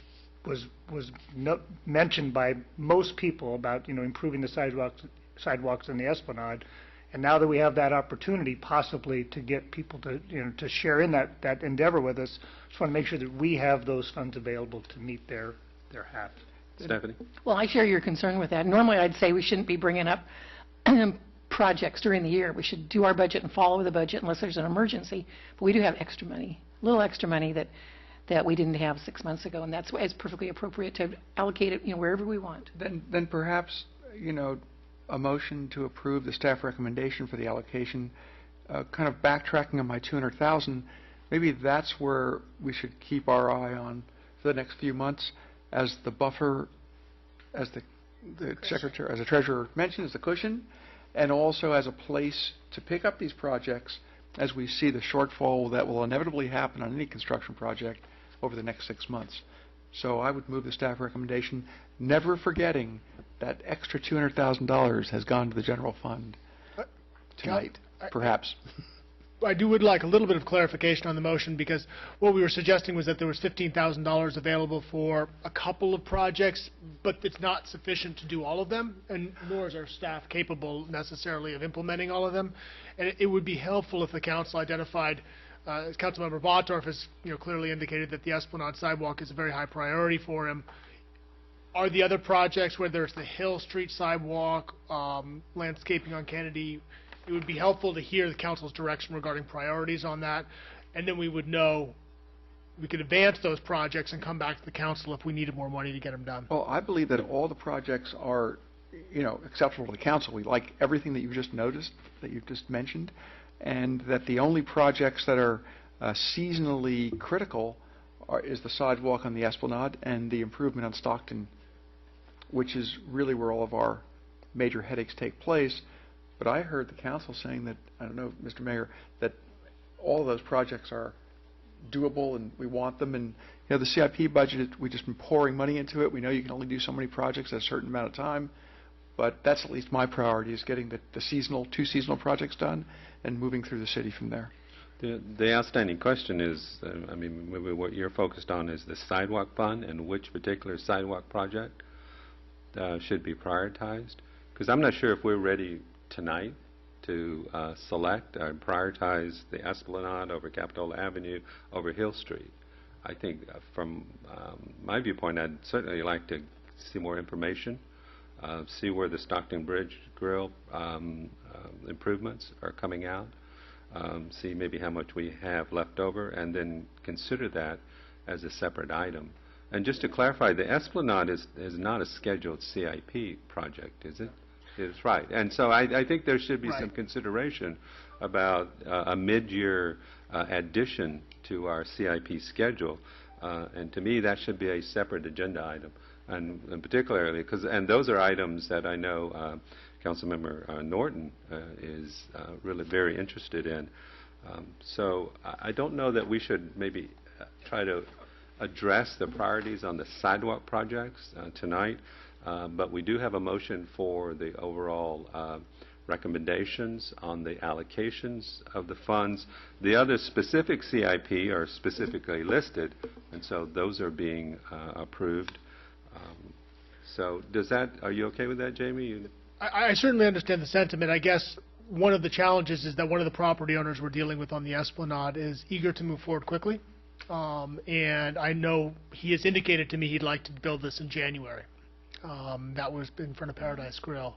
mentioned by most people about improving the sidewalks in the Esplanade. And now that we have that opportunity possibly to get people to share in that endeavor with us, just want to make sure that we have those funds available to meet their hat. Stephanie? Well, I share your concern with that. Normally, I'd say we shouldn't be bringing up projects during the year. We should do our budget and follow the budget unless there's an emergency. But we do have extra money, a little extra money that we didn't have 6 months ago, and that's why it's perfectly appropriate to allocate it wherever we want. Then perhaps a motion to approve the staff recommendation for the allocation, kind of backtracking on my $200,000, maybe that's where we should keep our eye on for the next few months as the buffer, as the secretary, as the treasurer mentioned, as the cushion, and also as a place to pick up these projects as we see the shortfall that will inevitably happen on any construction project over the next 6 months. So I would move the staff recommendation, never forgetting that extra $200,000 has gone to the general fund tonight, perhaps. I would like a little bit of clarification on the motion, because what we were suggesting was that there was $15,000 available for a couple of projects, but it's not sufficient to do all of them, and nor is our staff capable necessarily of implementing all of them. And it would be helpful if the council identified, as Councilmember Bottorff has clearly indicated that the Esplanade sidewalk is a very high priority for him. Are the other projects, whether it's the Hill Street sidewalk, landscaping on Kennedy, it would be helpful to hear the council's direction regarding priorities on that, and then we would know could advance those projects and come back to the council if we needed more money to get them done. Well, I believe that all the projects are, acceptable to the council. We like everything that you've just noticed, that you've just mentioned, and that the only projects that are seasonally critical is the sidewalk on the Esplanade and the improvement on Stockton, which is really where all of our major headaches take place. But I heard the council saying that, I don't know, Mr. Mayor, that all of those projects are doable and we want them. And the CIP budget, we've just been pouring money into it. We know you can only do so many projects at a certain amount of time, but that's at least my priority, is getting the two seasonal projects done and moving through the city from there. The outstanding question is, maybe what you're focused on is the sidewalk fund and which particular sidewalk project should be prioritized. Because I'm not sure if we're ready tonight to select or prioritize the Esplanade over Capitola Avenue over Hill Street. I think from my viewpoint, I'd certainly like to see more information, see where the Stockton Bridge Grill improvements are coming out, see maybe how much we have left over, and then consider that as a separate item. And just to clarify, the Esplanade is not a scheduled CIP project, is it? It's right. And so I think there should be some consideration about a mid-year addition to our CIP schedule. And to me, that should be a separate agenda item. And particularly, and those are items that I know Councilmember Norton is really very interested in. So I don't know that we should maybe try to address the priorities on the sidewalk projects tonight. But we do have a motion for the overall recommendations on the allocations of the funds. The other specific CIP are specifically listed, and so those are being approved. So are you okay with that, Jamie? I certainly understand the sentiment. I guess one of the challenges is that one of the property owners we're dealing with on the Esplanade is eager to move forward quickly. And I know he has indicated to me he'd like to build this in January. That was in front of Paradise Grill.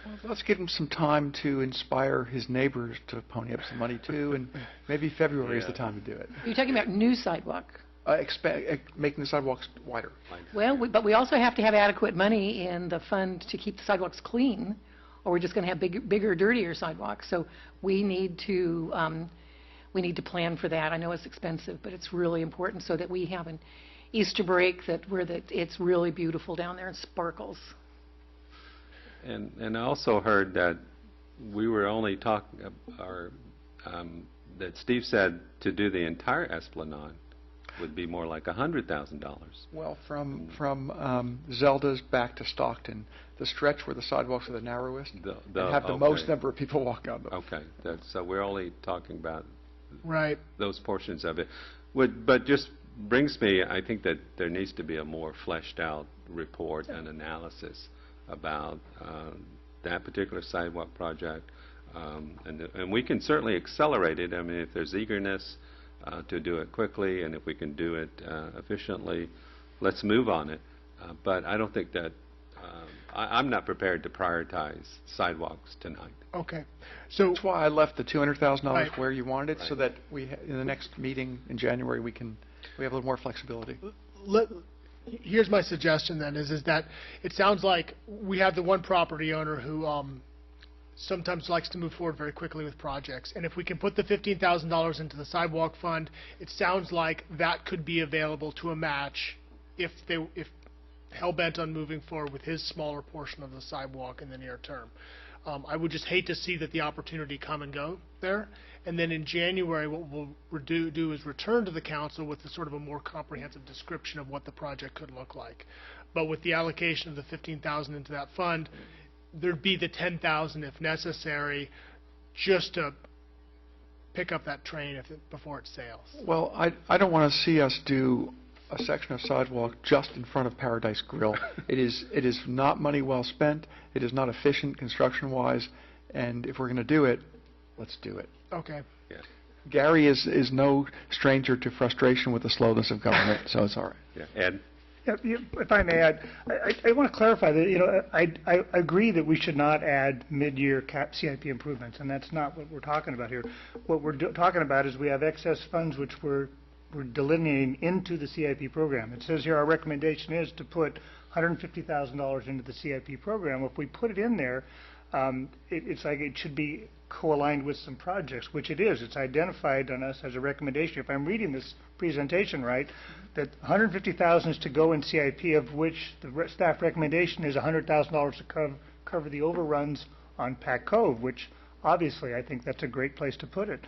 Well, let's give him some time to inspire his neighbors to pony up some money too, and maybe February is the time to do it. You're talking about new sidewalk. Making the sidewalks wider. Well, but we also have to have adequate money in the fund to keep the sidewalks clean, or we're just going to have bigger, dirtier sidewalks. So we need to plan for that. I know it's expensive, but it's really important so that we have an Easter break it's really beautiful down there and sparkles. And I also heard that we were only talking, that Steve said to do the entire Esplanade would be more like $100,000. Well, from Zelda's back to Stockton, the stretch where the sidewalks are the narrowest, and have the most number of people walk on them. Okay, so we're only talking about those portions of it. But just brings me, I think that there needs to be a more fleshed out report and analysis about that particular sidewalk project. And we can certainly accelerate it. I mean, if there's eagerness to do it quickly, and if we can do it efficiently, let's move on it. But I don't think that, I'm not prepared to prioritize sidewalks tonight. Okay. So that's why I left the $200,000 where you wanted it, so that in the next meeting in January we have a little more flexibility. Here's my suggestion then, is that it sounds like we have the one property owner who sometimes likes to move forward very quickly with projects. And if we can put the $15,000 into the sidewalk fund, it sounds like that could be available to a match if hell-bent on moving forward with his smaller portion of the sidewalk in the near term. I would just hate to see that the opportunity come and go there. And then in January, what we'll do is return to the council with sort of a more comprehensive description of what the project could look like. But with the allocation of the $15,000 into that fund, there'd be the $10,000 if necessary, just to pick up that train before it sails. Well, I don't want to see us do a section of sidewalk just in front of Paradise Grill. It is not money well spent. It is not efficient construction-wise. And if we're going to do it, let's do it. Okay. Yeah. Gary is no stranger to frustration with the slowness of government, so it's all right. Yeah. Ed? Yeah, if I may add, I want to clarify that, I agree that we should not add mid-year CIP improvements, and that's not what we're talking about here. What we're talking about is we have excess funds which we're we're delineating into the CIP program. It says here our recommendation is to put $150,000 into the CIP program. If we put it in there, it's like it should be co-aligned with some projects, which it is. It's identified on us as a recommendation. If I'm reading this presentation right, that $150,000 is to go in CIP, of which the staff recommendation is $100,000 to cover the overruns on Pack Cove, which obviously I think that's a great place to put it.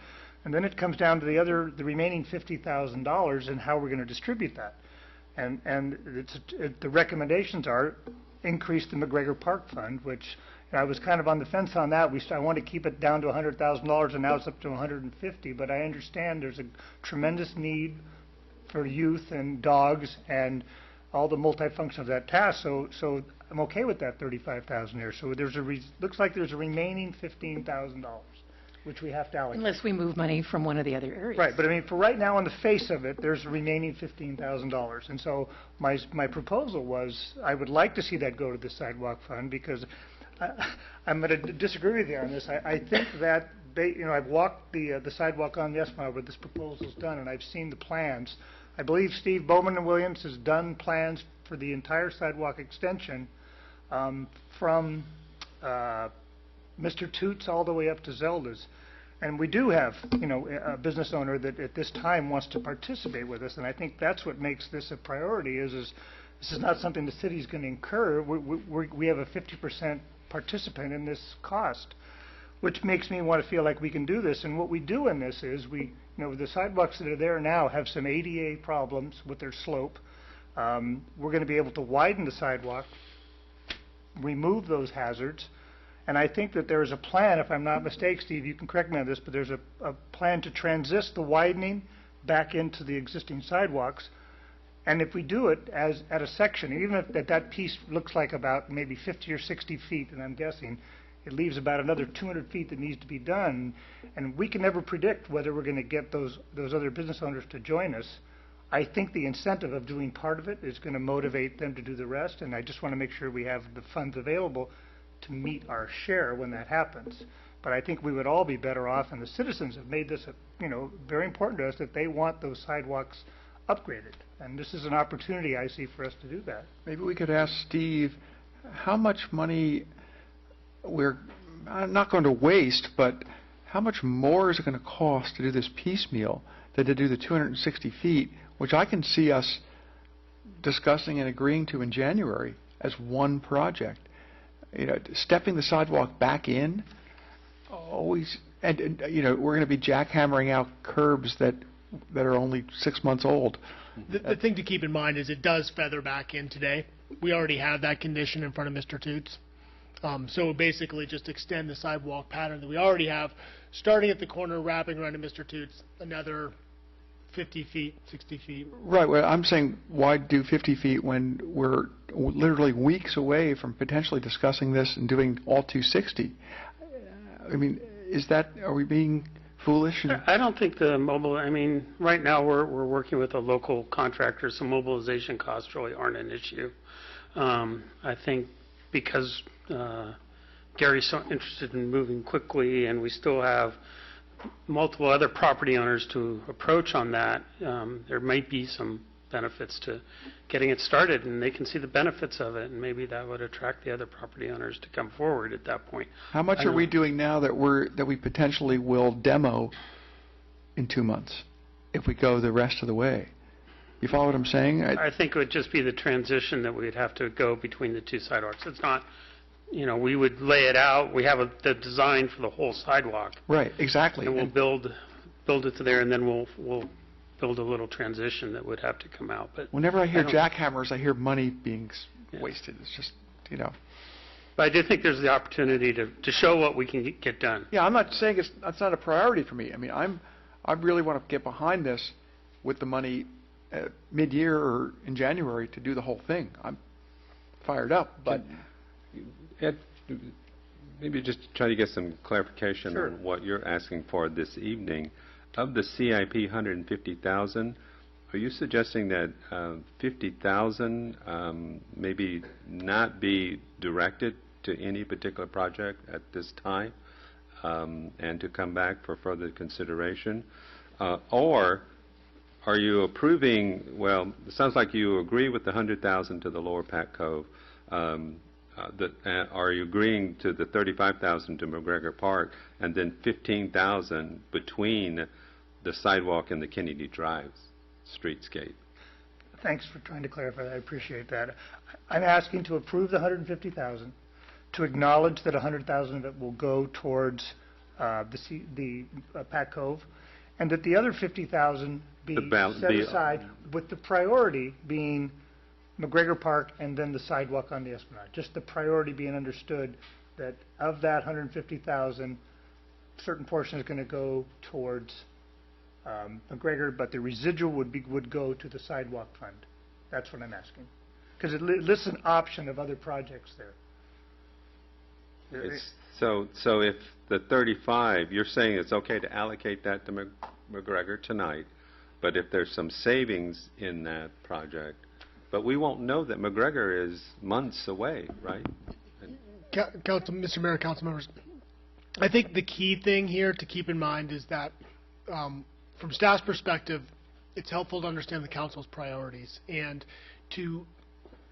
And then it comes down to the remaining $50,000 and how we're going to distribute that. And the recommendations are increase the McGregor Park Fund, which I was kind of on the fence on that. I want to keep it down to $100,000, and now it's up to $150,000. But I understand there's a tremendous need for youth and dogs and all the multifunction of that task. So I'm okay with that $35,000 there. So looks like there's a remaining $15,000, which we have to allocate. Unless we move money from one of the other areas. Right, but I mean, for right now, on the face of it, there's a remaining $15,000. And so my proposal was, I would like to see that go to the sidewalk fund, because I'm going to disagree with you on this. I think that I've walked the sidewalk on the S-Mile where this proposal's done, and I've seen the plans. I believe Steve Bowman & Williams has done plans for the entire sidewalk extension from Mr. Toots all the way up to Zelda's. And we do have, a business owner that at this time wants to participate with us, and I think that's what makes this a priority. Is this is not something the city's going to incur. We have a 50% participant in this cost, which makes me want to feel like we can do this. And what we do in this is the sidewalks that are there now have some ADA problems with their slope. We're going to be able to widen the sidewalk, remove those hazards, and I think that there is a plan, if I'm not mistaken, Steve, you can correct me on this, but there's a plan to transist the widening back into the existing sidewalks. And if we do it at a section, even if that piece looks like about maybe 50 or 60 feet, and I'm guessing, it leaves about another 200 feet that needs to be done. And we can never predict whether we're going to get those other business owners to join us. I think the incentive of doing part of it is going to motivate them to do the rest, and I just want to make sure we have the funds available to meet our share when that happens. But I think we would all be better off, and the citizens have made this very important to us, that they want those sidewalks upgraded. And this is an opportunity I see for us to do that. Maybe we could ask Steve how much money we're not going to waste, but how much more is it going to cost to do this piecemeal than to do the 260 feet, which I can see us discussing and agreeing to in January as one project. Stepping the sidewalk back in, always, and we're going to be jackhammering out curbs that are only 6 months old. The thing to keep in mind is it does feather back in today. We already have that condition in front of Mr. Toots. So basically just extend the sidewalk pattern that we already have, starting at the corner, wrapping around to Mr. Toots, another 50 feet, 60 feet. Right. Well, I'm saying why do 50 feet when we're literally weeks away from potentially discussing this and doing all 260? I mean, are we being foolish? I don't think right now we're working with a local contractor, so mobilization costs really aren't an issue. I think because Gary's so interested in moving quickly, and we still have multiple other property owners to approach on that, there might be some benefits to getting it started, and they can see the benefits of it, and maybe that would attract the other property owners to come forward at that point. How much are we doing now that we potentially will demo in 2 months if we go the rest of the way? You follow what I'm saying? I think it would just be the transition that we'd have to go between the two sidewalks. It's not, we would lay it out. We have the design for the whole sidewalk. Right, exactly. And we'll build it to there, and then we'll build a little transition that would have to come out. But whenever I hear jackhammers, I hear money being wasted. It's just, But I do think there's the opportunity to show what we can get done. Yeah, I'm not saying that's not a priority for me. I mean, I really want to get behind this with the money mid-year or in January to do the whole thing. I'm fired up, but Ed, maybe just try to get some clarification Sure. on what you're asking for this evening. Of the CIP 150,000, are you suggesting that 50,000 maybe not be directed to any particular project at this time, and to come back for further consideration, or are you approving, well, it sounds like you agree with the 100,000 to the Lower Pack Cove. Are you agreeing to the 35,000 to McGregor Park and then 15,000 between the sidewalk and the Kennedy Drive streetscape? Thanks for trying to clarify that. I appreciate that. I'm asking to approve the 150,000, to acknowledge that 100,000 of it will go towards the Pack Cove, and that the other 50,000 be set aside, with the priority being McGregor Park and then the sidewalk on the Esplanade. Just the priority being understood that of that 150,000, certain portion is going to go towards McGregor, but the residual would go to the sidewalk fund. That's what I'm asking. Because it lists an option of other projects there. So if the 35, you're saying it's okay to allocate that to McGregor tonight, but if there's some savings in that project, but we won't know that McGregor is months away, right? Mr. Mayor, council members, I think the key thing here to keep in mind is that from staff's perspective, it's helpful to understand the council's priorities. And to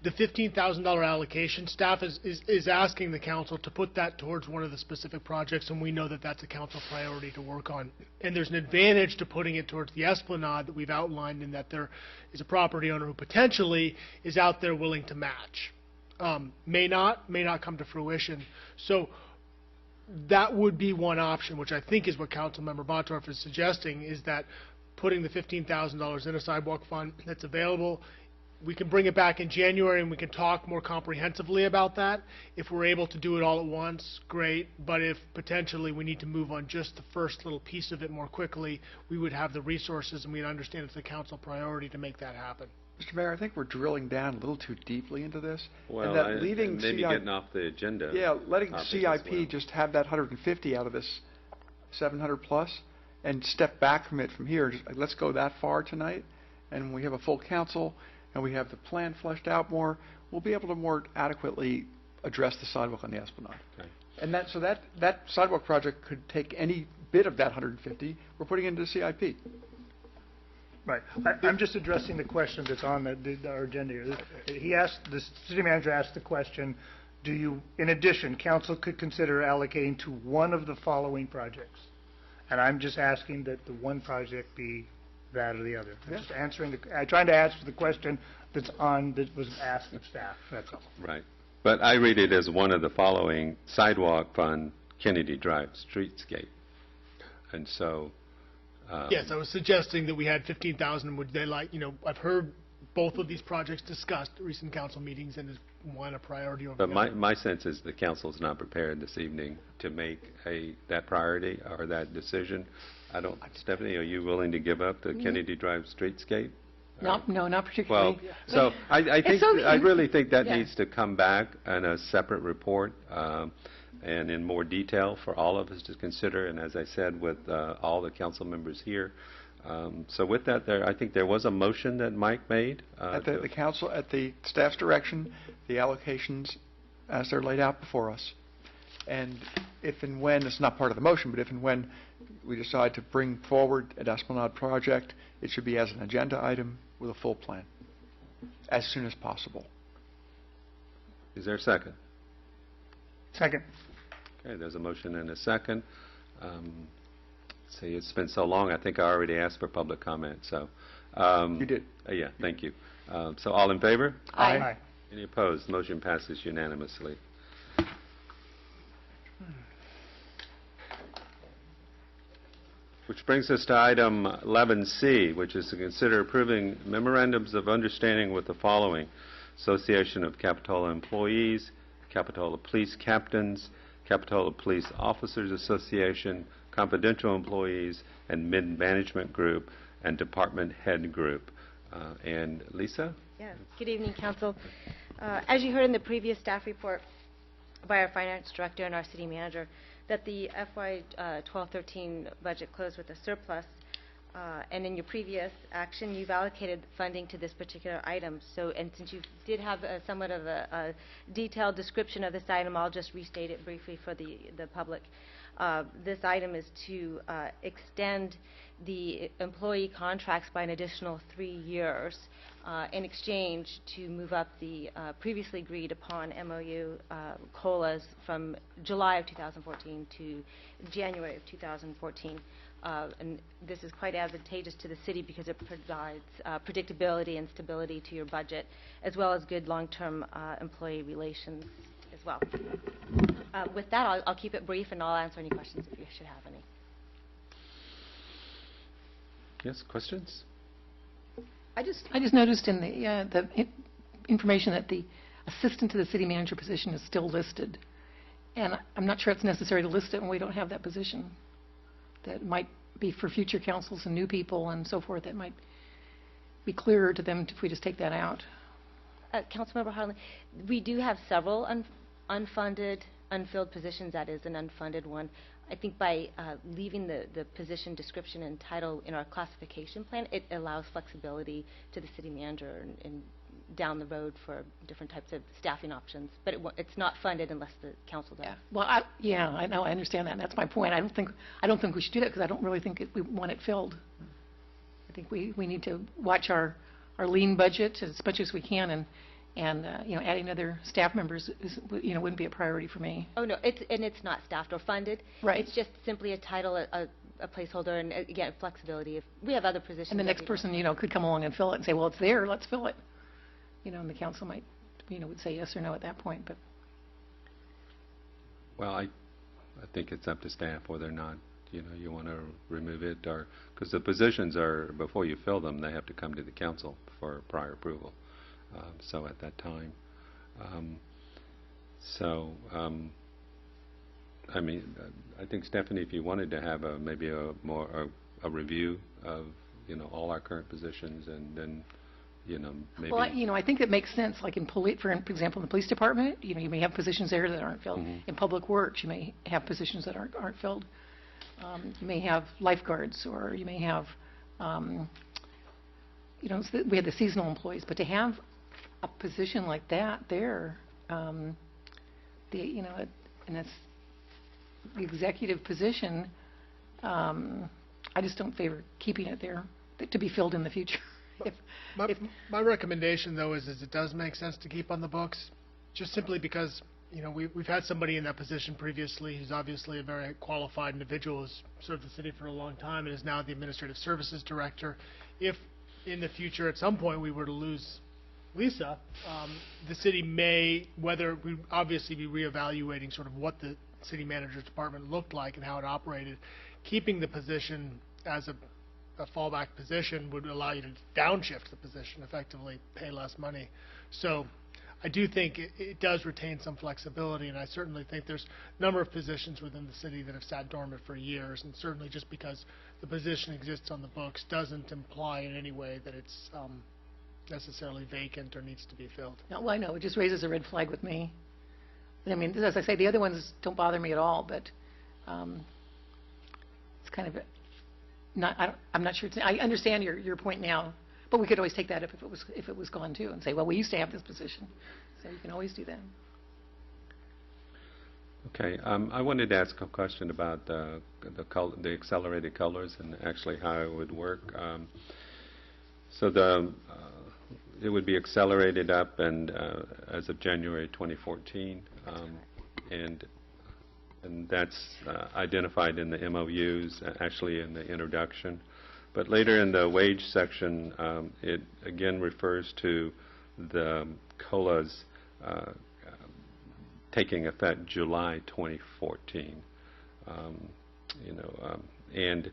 the $15,000 allocation, staff is asking the council to put that towards one of the specific projects, and we know that that's a council priority to work on. And there's an advantage to putting it towards the Esplanade that we've outlined, in that there is a property owner who potentially is out there willing to match. May not come to fruition. So that would be one option, which I think is what Councilmember Bottorff is suggesting, is that putting the $15,000 in a sidewalk fund that's available. We can bring it back in January and we can talk more comprehensively about that. If we're able to do it all at once, great. But if potentially we need to move on just the first little piece of it more quickly, we would have the resources and we'd understand it's a council priority to make that happen. Mr. Mayor, I think we're drilling down a little too deeply into this. Well, and that leaving maybe getting off the agenda. Yeah, letting CIP just have that 150 out of this 700 plus and step back from it from here. Just, let's go that far tonight, and when we have a full council and we have the plan fleshed out more, we'll be able to more adequately address the sidewalk on the Esplanade. Okay. And that sidewalk project could take any bit of that 150 we're putting into the CIP. Right. I'm just addressing the question that's on our agenda here. The city manager asked the question, do you, in addition, council could consider allocating to one of the following projects? And I'm just asking that the one project be that or the other. I'm just answering trying to answer the question that was asked of staff. That's all. Right. But I read it as one of the following: sidewalk fund, Kennedy Drive streetscape. And so yes, I was suggesting that we had 15,000. Would they like, I've heard both of these projects discussed at recent council meetings, and is one a priority over but the other. my sense is the council's not prepared this evening to make that priority or that decision. Stephanie, are you willing to give up the Kennedy Drive streetscape? No, not particularly. Well, so I think okay. I really think that Yeah. needs to come back in a separate report and in more detail for all of us to consider. And as I said, with all the council members here. So with that, I think there was a motion that Mike made. At the council, at the staff's direction, the allocations as they're laid out before us. And if and when, it's not part of the motion, but if and when we decide to bring forward an Esplanade project, it should be as an agenda item with a full plan as soon as possible. Is there a second? Second. Okay, there's a motion and a second. See, it's been so long, I think I already asked for public comment. So you did. Yeah, thank you. So all in favor? Aye. Aye. Any opposed? Motion passes unanimously. Which brings us to item 11C, which is to consider approving memorandums of understanding with the following: Association of Capitola Employees, Capitola Police Captains, Capitola Police Officers Association, Confidential Employees, and Mid-Management Group, and Department Head Group. And Lisa? Yes. Good evening, Council. As you heard in the previous staff report by our Finance Director and our City Manager, that the FY 12-13 budget closed with a surplus. And in your previous action, you've allocated funding to this particular item. So, and since you did have somewhat of a detailed description of this item, I'll just restate it briefly for the public. This item is to extend the employee contracts by an additional 3 years in exchange to move up the previously agreed upon MOU COLAs from July of 2014 to January of 2014. And this is quite advantageous to the city because it provides predictability and stability to your budget, as well as good long-term employee relations as well. With that, I'll keep it brief, and I'll answer any questions if you should have any. Yes, questions? I just noticed in the information that the assistant to the city manager position is still listed, and I'm not sure it's necessary to list it when we don't have that position. That might be for future councils and new people and so forth. That might be clearer to them if we just take that out. Councilmember Harlan, we do have several unfunded, unfilled positions. That is an unfunded one. I think by leaving the position description and title in our classification plan, it allows flexibility to the city manager and down the road for different types of staffing options. But it's not funded unless the council does. Yeah. Well, I know, I understand that. And that's my point. I don't think we should do that because I don't really think we want it filled. I think we need to watch our lean budget as much as we can, and adding other staff members wouldn't be a priority for me. Oh no, it's not staffed or funded. Right. It's just simply a title, a placeholder, and again flexibility. If we have other positions. And the next person could come along and fill it and say, well, it's there, let's fill it. And the council might would say yes or no at that point. But well, I think it's up to staff whether or not you want to remove it, or because the positions are, before you fill them, they have to come to the council for prior approval. So at that time, I mean, I think Stephanie, if you wanted to have maybe a review of all our current positions, and then maybe. Well, I think it makes sense. Like for example, in the police department, you may have positions there that aren't filled. Mm-hmm. In public works, you may have positions that aren't filled. You may have lifeguards, or you may have, we had the seasonal employees. But to have a position like that there, and it's the executive position, I just don't favor keeping it there to be filled in the future. My recommendation, though, is it does make sense to keep on the books, just simply because we've had somebody in that position previously who's obviously a very qualified individual, who's served the city for a long time and is now the administrative services director. If in the future at some point we were to lose Lisa, the city may, whether we obviously be reevaluating sort of what the city manager's department looked like and how it operated. Keeping the position as a fallback position would allow you to downshift the position, effectively pay less money. So I do think it does retain some flexibility, and I certainly think there's a number of positions within the city that have sat dormant for years, and certainly just because the position exists on the books doesn't imply in any way that it's necessarily vacant or needs to be filled. No, well, I know. It just raises a red flag with me. I mean, as I say, the other ones don't bother me at all, but it's kind of I'm not sure. I understand your point now, but we could always take that up if it was gone too, and say, well, we used to have this position, so you can always do that. Okay, I wanted to ask a question about the accelerated colors and actually how it would work. So it would be accelerated up and as of January 2014, and that's identified in the MOUs, actually in the introduction. But later in the wage section, it again refers to the COLAs taking effect July 2014. And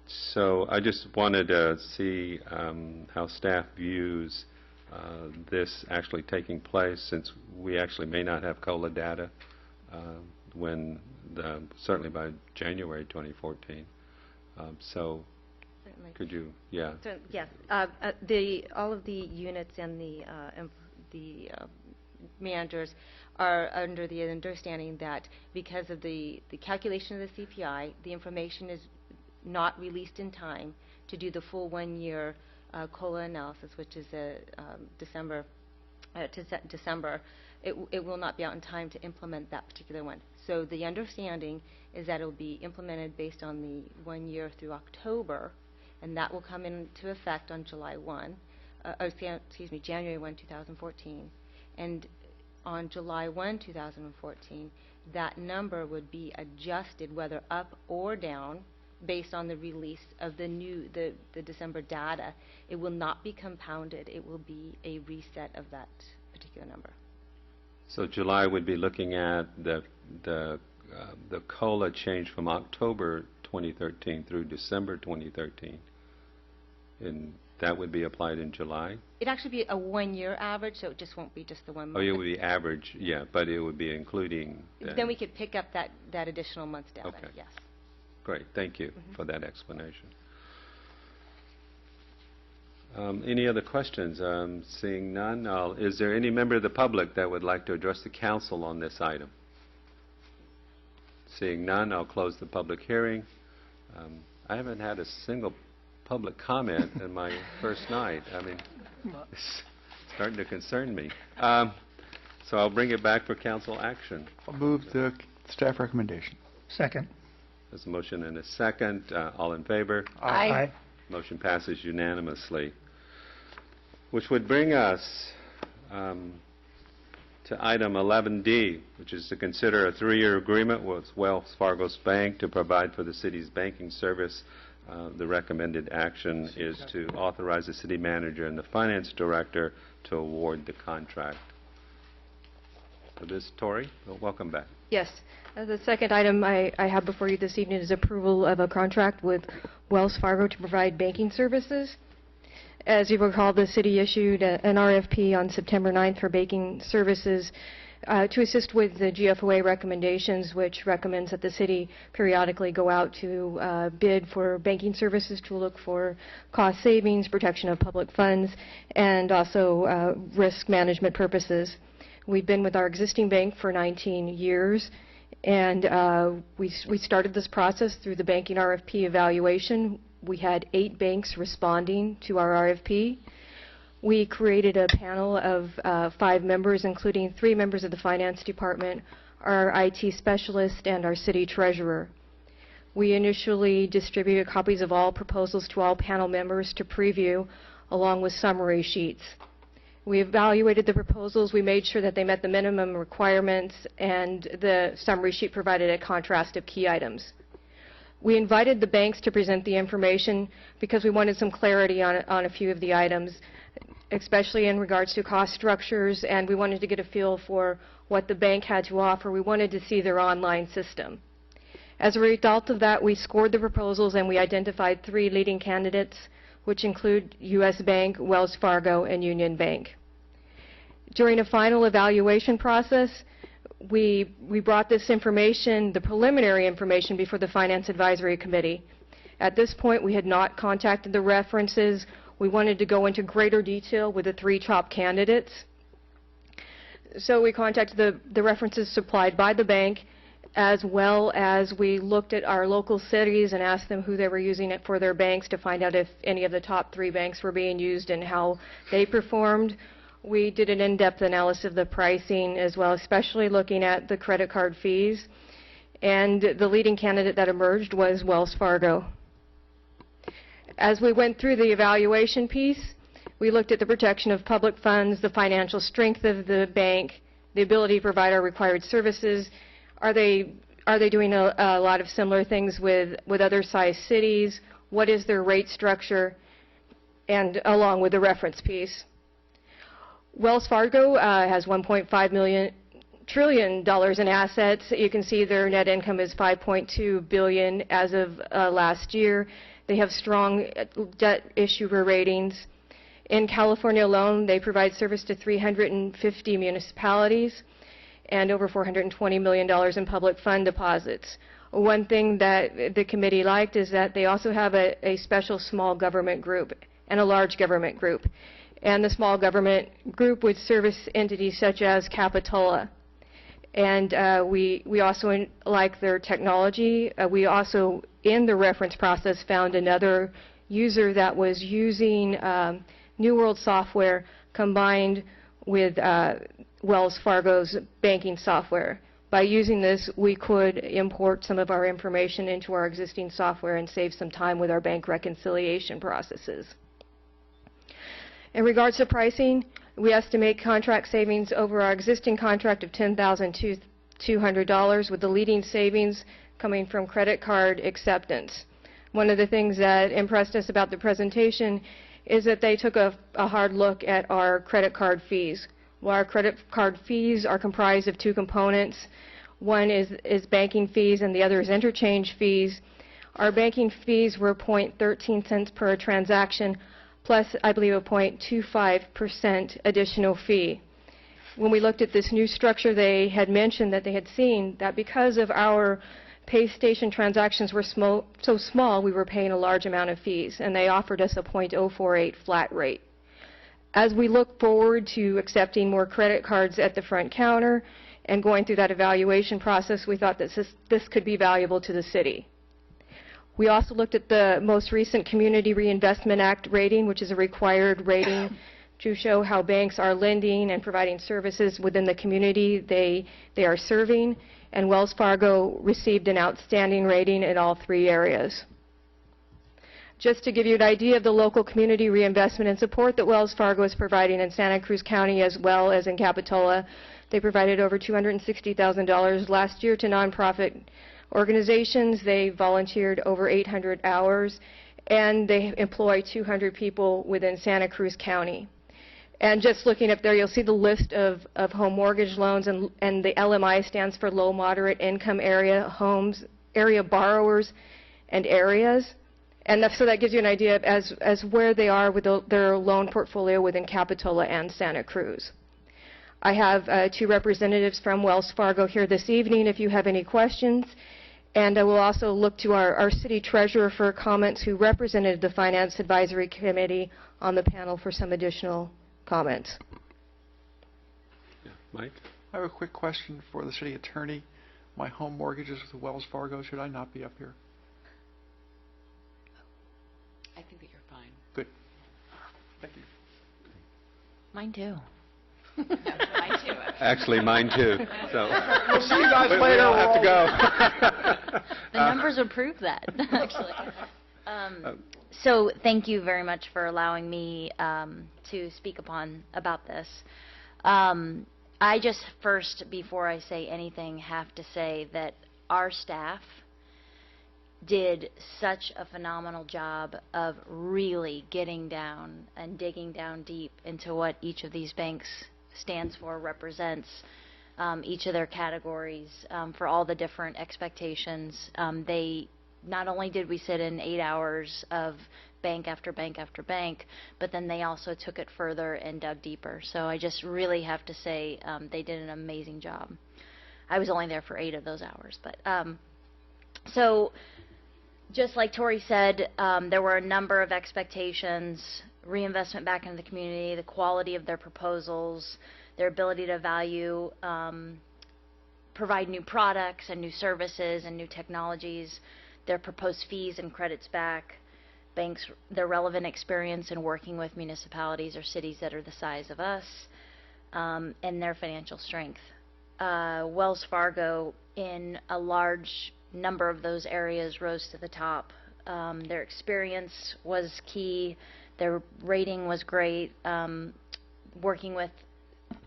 so I just wanted to see how staff views this actually taking place, since we actually may not have COLA data certainly by January 2014. So Certainly. could you, yeah. Yes. All of the units and the managers are under the understanding that because of the calculation of the CPI, the information is not released in time to do the full one-year COLA analysis, which is December, it will not be out in time to implement that particular one. So the understanding is that it will be implemented based on the 1 year through October, and that will come into effect on January 1, 2014. And on July 1, 2014, that number would be adjusted, whether up or down, based on the release of the December data. It will not be compounded. It will be a reset of that particular number. So July would be looking at the COLA change from October 2013 through December 2013, and that would be applied in July? It'd actually be a 1 year average, so it just won't be just the 1 month. Oh, it would be average, yeah, but it would be including... Then we could pick up that additional month's data, Okay. yes. Great, thank you for that explanation. Any other questions? Seeing none, is there any member of the public that would like to address the council on this item? Seeing none, I'll close the public hearing. I haven't had a single public comment in my first night. I mean, it's starting to concern me. So I'll bring it back for council action. I'll move the staff recommendation. Second. There's a motion and a second. All in favor? Aye. Motion passes unanimously. Which would bring us to item 11D, which is to consider a 3-year agreement with Wells Fargo's Bank to provide for the city's banking service. The recommended action is to authorize the city manager and the finance director to award the contract. So this, Tori, welcome back. Yes. The second item I have before you this evening is approval of a contract with Wells Fargo to provide banking services. As you recall, the city issued an RFP on September 9th for banking services to assist with the GFOA recommendations, which recommends that the city periodically go out to bid for banking services to look for cost savings, protection of public funds, and also risk management purposes. We've been with our existing bank for 19 years, and we started this process through the banking RFP evaluation. We had 8 banks responding to our RFP. We created a panel of 5 members, including 3 members of the finance department, our IT specialist, and our city treasurer. We initially distributed copies of all proposals to all panel members to preview, along with summary sheets. We evaluated the proposals. We made sure that they met the minimum requirements, and the summary sheet provided a contrast of key items. We invited the banks to present the information because we wanted some clarity on a few of the items, especially in regards to cost structures, and we wanted to get a feel for what the bank had to offer. We wanted to see their online system. As a result of that, we scored the proposals and we identified 3 leading candidates, which include U.S. Bank, Wells Fargo, and Union Bank. During a final evaluation process, we brought this information, the preliminary information, before the Finance Advisory Committee. At this point, we had not contacted the references. We wanted to go into greater detail with the 3 top candidates. So we contacted the references supplied by the bank, as well as we looked at our local cities and asked them who they were using it for their banks to find out if any of the top 3 banks were being used and how they performed. We did an in-depth analysis of the pricing as well, especially looking at the credit card fees. And the leading candidate that emerged was Wells Fargo. As we went through the evaluation piece, we looked at the protection of public funds, the financial strength of the bank, the ability to provide our required services. Are they doing a lot of similar things with other size cities? What is their rate structure? And along with the reference piece. Wells Fargo has $1.5 trillion in assets. You can see their net income is $5.2 billion as of last year. They have strong debt issuer ratings. In California alone, they provide service to 350 municipalities and over $420 million in public fund deposits. One thing that the committee liked is that they also have a special small government group and a large government group. And the small government group would service entities such as Capitola. And we also like their technology. We also, in the reference process, found another user that was using New World software combined with Wells Fargo's banking software. By using this, we could import some of our information into our existing software and save some time with our bank reconciliation processes. In regards to pricing, we estimate contract savings over our existing contract of $10,200, with the leading savings coming from credit card acceptance. One of the things that impressed us about the presentation is that they took a hard look at our credit card fees. Well, our credit card fees are comprised of two components. One is banking fees and the other is interchange fees. Our banking fees were 0.13 cents per transaction, plus I believe a 0.25% additional fee. When we looked at this new structure, they had mentioned that they had seen that because of our pay station transactions were so small, we were paying a large amount of fees, and they offered us a 0.048 flat rate. As we look forward to accepting more credit cards at the front counter and going through that evaluation process, we thought that this could be valuable to the city. We also looked at the most recent Community Reinvestment Act rating, which is a required rating to show how banks are lending and providing services within the community they are serving, and Wells Fargo received an outstanding rating in all three areas. Just to give you an idea of the local community reinvestment and support that Wells Fargo is providing in Santa Cruz County as well as in Capitola, they provided over $260,000 last year to nonprofit organizations. They volunteered over 800 hours, and they employ 200 people within Santa Cruz County. And just looking up there, you'll see the list of home mortgage loans, and the LMI stands for low moderate income area homes, area borrowers and areas. And so that gives you an idea of as where they are with their loan portfolio within Capitola and Santa Cruz. I have two representatives from Wells Fargo here this evening if you have any questions. And I will also look to our city treasurer for comments, who represented the Finance Advisory Committee on the panel, for some additional comments. Mike? I have a quick question for the city attorney. My home mortgage is with Wells Fargo. Should I not be up here? I think that you're fine. Good. Thank you. Mine too. Mine too. Actually, mine too. So we'll see you guys later. We all have to go. The numbers will prove that, actually. So thank you very much for allowing me to speak about this. I just first, before I say anything, have to say that our staff did such a phenomenal job of really getting down and digging down deep into what each of these banks stands for, represents, each of their categories, for all the different expectations. Not only did we sit in 8 hours of bank after bank after bank, but then they also took it further and dug deeper. So I just really have to say they did an amazing job. I was only there for 8 of those hours. But so just like Tori said, there were a number of expectations: reinvestment back into the community, the quality of their proposals, their ability to value, provide new products and new services and new technologies, their proposed fees and credits back, banks, their relevant experience in working with municipalities or cities that are the size of us, and their financial strength. Wells Fargo, in a large number of those areas, rose to the top. Their experience was key. Their rating was great. Working with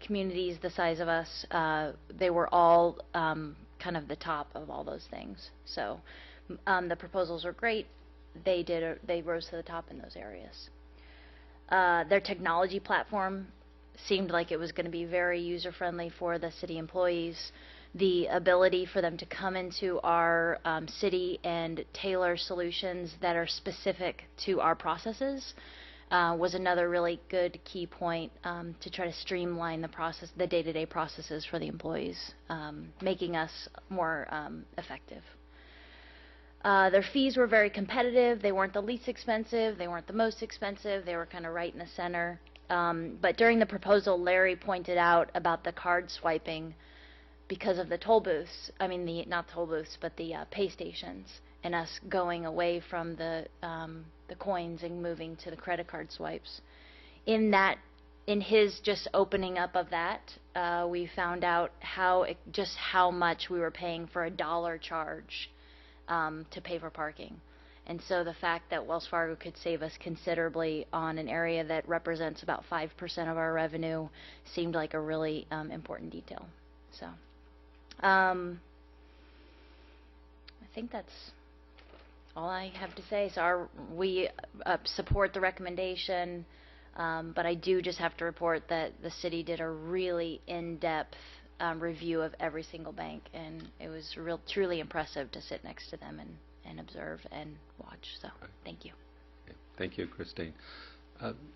communities the size of us, they were all kind of the top of all those things. So the proposals were great. They rose to the top in those areas. Their technology platform seemed like it was going to be very user-friendly for the city employees. The ability for them to come into our city and tailor solutions that are specific to our processes was another really good key point, to try to streamline the day-to-day processes for the employees, making us more effective. Their fees were very competitive. They weren't the least expensive. They weren't the most expensive. They were kind of right in the center. But during the proposal, Larry pointed out about the card swiping. because of the toll booths, I mean, not toll booths, but the pay stations, and us going away from the coins and moving to the credit card swipes. In his just opening up of that, we found out just how much we were paying for a $1 charge to pay for parking. And so the fact that Wells Fargo could save us considerably on an area that represents about 5% of our revenue seemed like a really important detail. So I think that's all I have to say. So we support the recommendation, but I do just have to report that the city did a really in-depth review of every single bank, and it was truly impressive to sit next to them and observe and watch. So thank you. Okay. Thank you, Christine.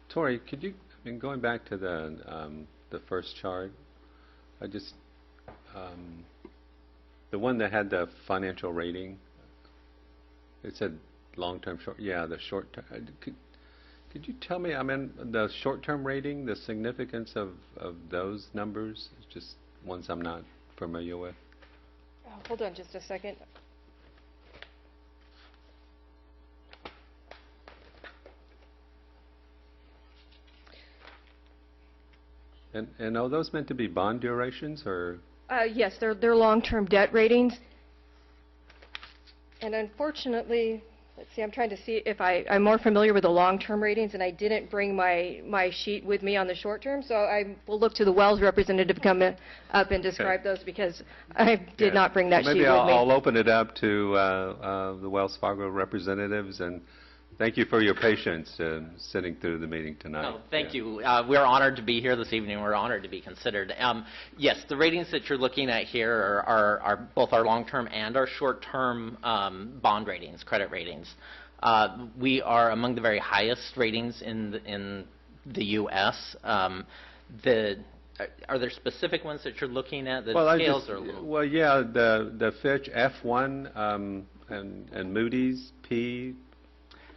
Tori, could you, going back to the first chart, I just the one that had the financial rating, it said long-term, short. Yeah, the short-term. Could you tell me, the short-term rating, the significance of those numbers? It's just ones I'm not familiar with. Hold on just a second. And are those meant to be bond durations, or? Yes, they're long-term debt ratings. And unfortunately, let's see, I'm trying to see if I'm more familiar with the long-term ratings, and I didn't bring my sheet with me on the short-term, so I will look to the Wells representative to come up and describe those, because I did not bring that sheet with me. Maybe I'll open it up to the Wells Fargo representatives, and thank you for your patience sitting through the meeting tonight. Oh, thank you. We're honored to be here this evening. We're honored to be considered. Yes, the ratings that you're looking at here are both our long-term and our short-term bond ratings, credit ratings. We are among the very highest ratings in the U.S. Are there specific ones that you're looking at? The scales are a little... Well, yeah, the Fitch F1 and Moody's P.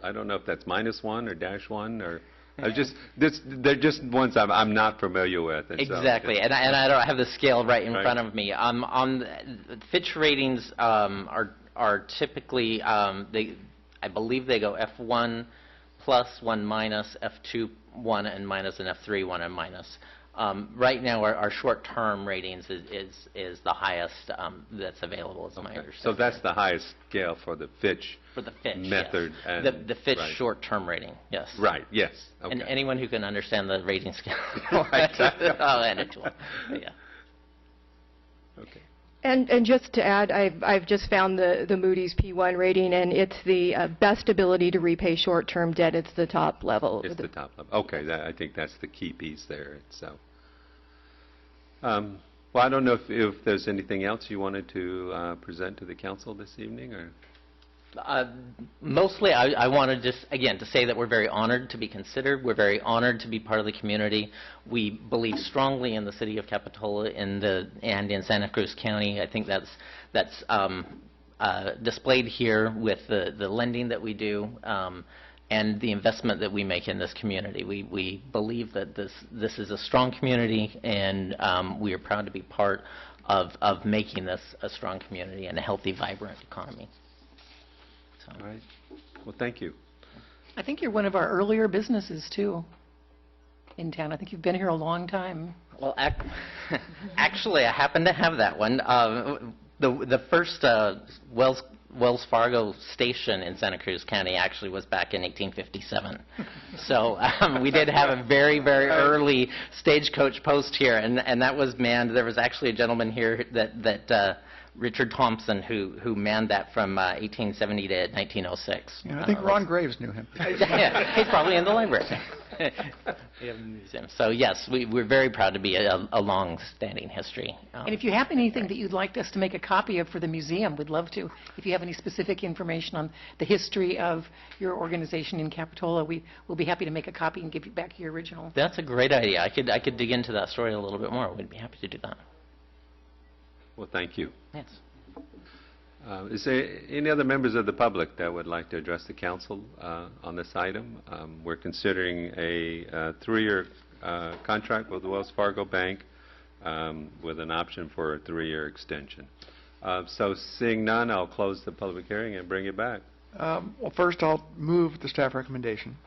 I don't know if that's -1 or -1 or they're just ones I'm not familiar with. And exactly, so, and I don't have the scale right in front of me. On the Fitch ratings are typically I believe they go F1 plus 1 minus, F2 1 and minus, and F3 1 and minus. Right now, our short-term ratings is the highest that's available, as my understanding. So that's the highest scale for the Fitch method. Yes. And the Fitch short-term rating, yes. Right, yes. Okay. And anyone who can understand the rating scale, I'll add it to them. Yeah. Okay. And just to add, I've just found the Moody's P1 rating, and it's the best ability to repay short-term debt. It's the top level. It's the top level. Okay, I think that's the key piece there. So, well, I don't know if there's anything else you wanted to present to the council this evening, or. Mostly, I wanted just, again, to say that we're very honored to be considered. We're very honored to be part of the community. We believe strongly in the city of Capitola and in Santa Cruz County. I think that's displayed here with the lending that we do and the investment that we make in this community. We believe that this is a strong community, and we are proud to be part of making this a strong community and a healthy, vibrant economy. All right. Well, thank you. I think you're one of our earlier businesses, too, in town. I think you've been here a long time. Well, actually, I happen to have that one. The first Wells Fargo station in Santa Cruz County actually was back in 1857. So we did have a very, very early stagecoach post here, and that was manned. There was actually a gentleman here that Richard Thompson, who manned that from 1870 to 1906. Yeah, I think Ron Graves knew him. Yeah, he's probably in the library. Museum. So yes, we're very proud to be a long-standing history. And if you have anything that you'd like us to make a copy of for the museum, we'd love to. If you have any specific information on the history of your organization in Capitola, we'll be happy to make a copy and give you back your original. That's a great idea. I could dig into that story a little bit more. We'd be happy to do that. Well, thank you. Yes. Is there any other members of the public that would like to address the council on this item? We're considering a 3-year contract with the Wells Fargo Bank with an option for a 3-year extension. So seeing none, I'll close the public hearing and bring it back. Well, first I'll move the staff recommendation.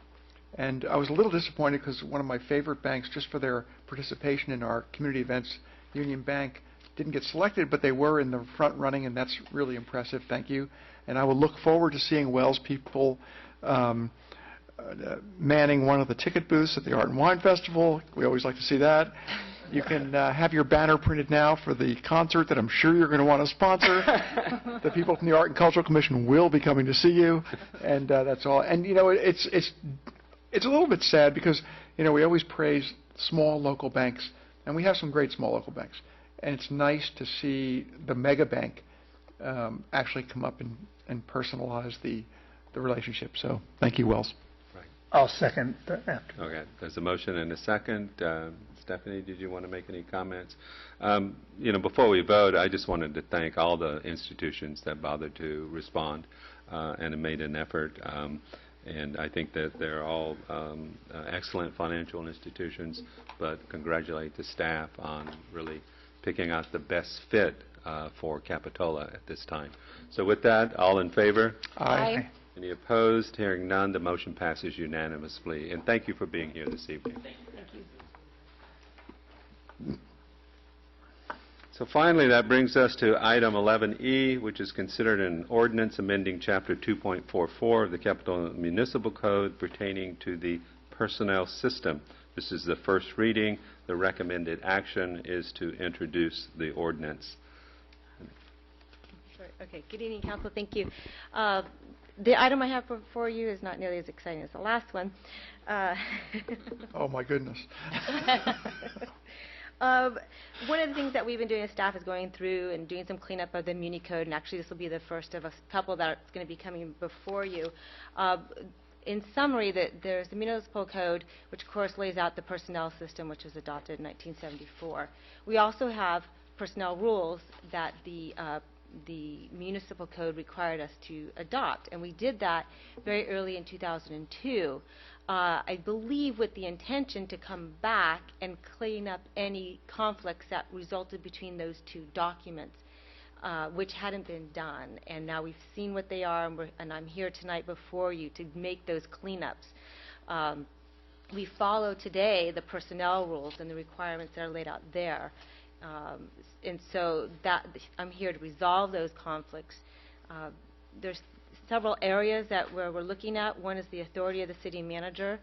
And I was a little disappointed because one of my favorite banks, just for their participation in our community events, Union Bank, didn't get selected, but they were in the front running, and that's really impressive. Thank you. And I will look forward to seeing Wells people manning one of the ticket booths at the Art and Wine Festival. We always like to see that. You can have your banner printed now for the concert that I'm sure you're going to want to sponsor. The people from the Art and Cultural Commission will be coming to see you, and that's all. And, you know, it's a little bit sad because, you know, we always praise small local banks, and we have some great small local banks. And it's nice to see the mega bank actually come up and personalize the relationship. So thank you, Wells. Right. I'll second that. Okay. There's a motion and a second. Stephanie, did you want to make any comments? You know, before we vote, I just wanted to thank all the institutions that bothered to respond and have made an effort. And I think that they're all excellent financial institutions, but congratulate the staff on really picking out the best fit for Capitola at this time. So with that, all in favor? Aye. Any opposed? Hearing none, the motion passes unanimously. And thank you for being here this evening. Thank you. So finally, that brings us to item 11E, which is considered an ordinance amending Chapter 2.44 of the Capitola Municipal Code pertaining to the personnel system. This is the first reading. The recommended action is to introduce the ordinance. Sure. Okay. Good evening, Council. Thank you. The item I have before you is not nearly as exciting as the last one. Oh, my goodness. One of the things that we've been doing as staff is going through and doing some cleanup of the Muni Code, and actually this will be the first of a couple that's going to be coming before you. In summary, there's the Municipal Code, which of course lays out the personnel system, which was adopted in 1974. We also have personnel rules that the Municipal Code required us to adopt, and we did that very early in 2002. I believe with the intention to come back and clean up any conflicts that resulted between those two documents, which hadn't been done. And now we've seen what they are, and I'm here tonight before you to make those cleanups. We follow today the personnel rules and the requirements that are laid out there. And so I'm here to resolve those conflicts. There's several areas where we're looking at. One is the authority of the city manager.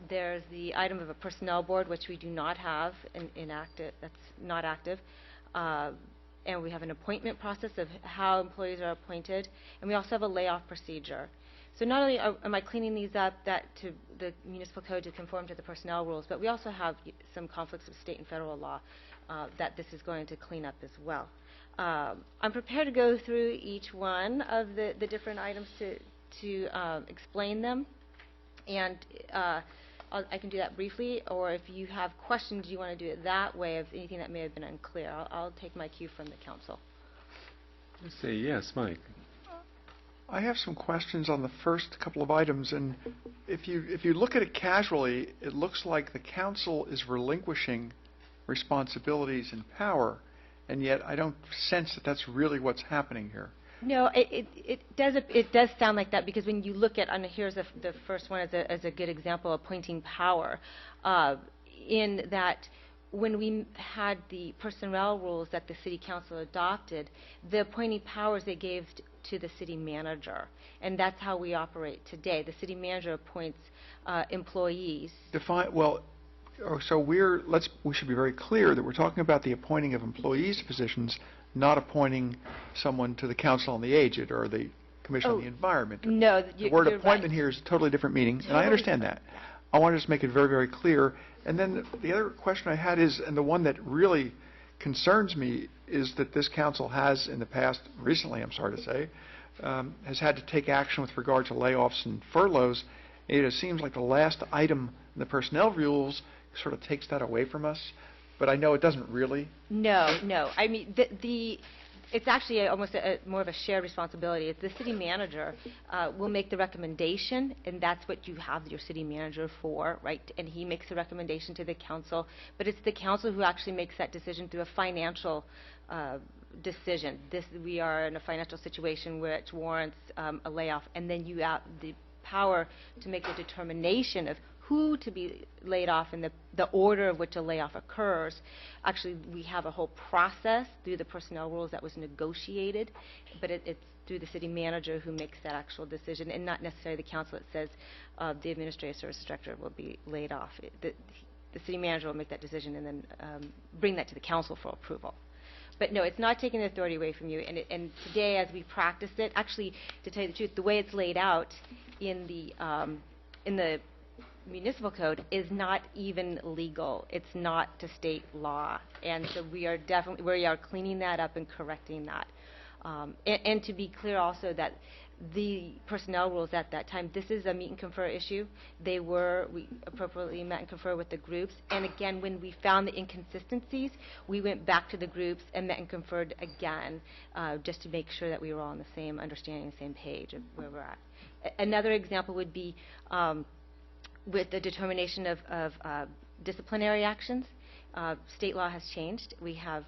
There's the item of a personnel board, which we do not have inactive. That's not active. And we have an appointment process of how employees are appointed. And we also have a layoff procedure. So not only am I cleaning these up to the municipal code to conform to the personnel rules, but we also have some conflicts with state and federal law that this is going to clean up as well. I'm prepared to go through each one of the different items to explain them, and I can do that briefly, or if you have questions, you want to do it that way of anything that may have been unclear. I'll take my cue from the council. Let's say yes, Mike. I have some questions on the first couple of items, and if you look at it casually, it looks like the council is relinquishing responsibilities and power, and yet I don't sense that that's really what's happening here. No, it does sound like that, because when you look at, and here's the first one as a good example, appointing power, in that when we had the personnel rules that the city council adopted, the appointing powers they gave to the city manager, and that's how we operate today. The city manager appoints employees. So we should be very clear that we're talking about the appointing of employees to positions, not appointing someone to the Council on the Aged or the Commission on the Environment. No, the word appointment here is a totally different meaning, and I understand that. I want to just make it very, very clear. And then the other question I had is, and the one that really concerns me, is that this council has in the past, recently I'm sorry to say, has had to take action with regard to layoffs and furloughs. It seems like the last item in the personnel rules sort of takes that away from us, but I know it doesn't really. No. I mean, it's actually almost more of a shared responsibility. It's the city manager will make the recommendation, and that's what you have your city manager for, right? And he makes the recommendation to the council, but it's the council who actually makes that decision through a financial decision. We are in a financial situation which warrants a layoff, and then you have the power to make the determination of who to be laid off and the order of which a layoff occurs. Actually, we have a whole process through the personnel rules that was negotiated, but it's through the city manager who makes that actual decision, and not necessarily the council that says the administrative services director will be laid off. The city manager will make that decision and then bring that to the council for approval. But no, it's not taking the authority away from you. And today, as we practice it, actually, to tell you the truth, the way it's laid out in the municipal code is not even legal. It's not to state law. And so we are cleaning that up and correcting that. And to be clear also that the personnel rules at that time, this is a meet and confer issue. We appropriately met and confer with the groups. And again, when we found the inconsistencies, we went back to the groups and met and conferred again, just to make sure that we were all on the same understanding, the same page of where we're at. Another example would be with the determination of disciplinary actions. State law has changed. We have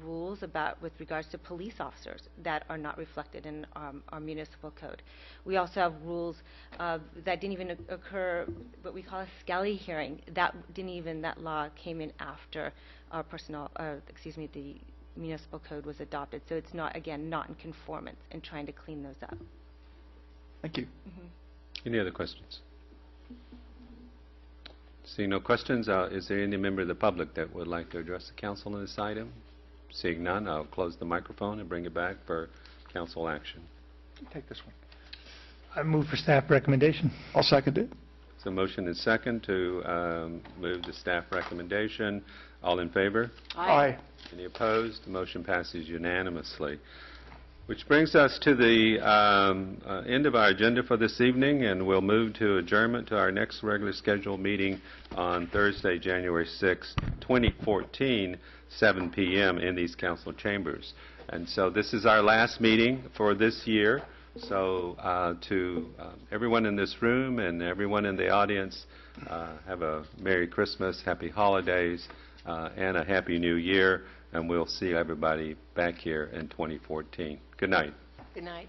rules with regards to police officers that are not reflected in our municipal code. We also have rules that didn't even occur, what we call a Skelly hearing. That law came in after our the municipal code was adopted. So it's not in conformance, and trying to clean those up. Thank you. Any other questions? Seeing no questions, is there any member of the public that would like to address the council on this item? Seeing none, I'll close the microphone and bring it back for council action. Take this one. I move for staff recommendation. I'll second it. So motion and second to move the staff recommendation. All in favor? Aye. Any opposed? The motion passes unanimously. Which brings us to the end of our agenda for this evening, and we'll move to adjournment to our next regular scheduled meeting on Thursday, January 6, 2014, 7 p.m. in these council chambers. And so this is our last meeting for this year. So to everyone in this room and everyone in the audience, have a Merry Christmas, Happy Holidays, and a Happy New Year. And we'll see everybody back here in 2014. Good night. Good night.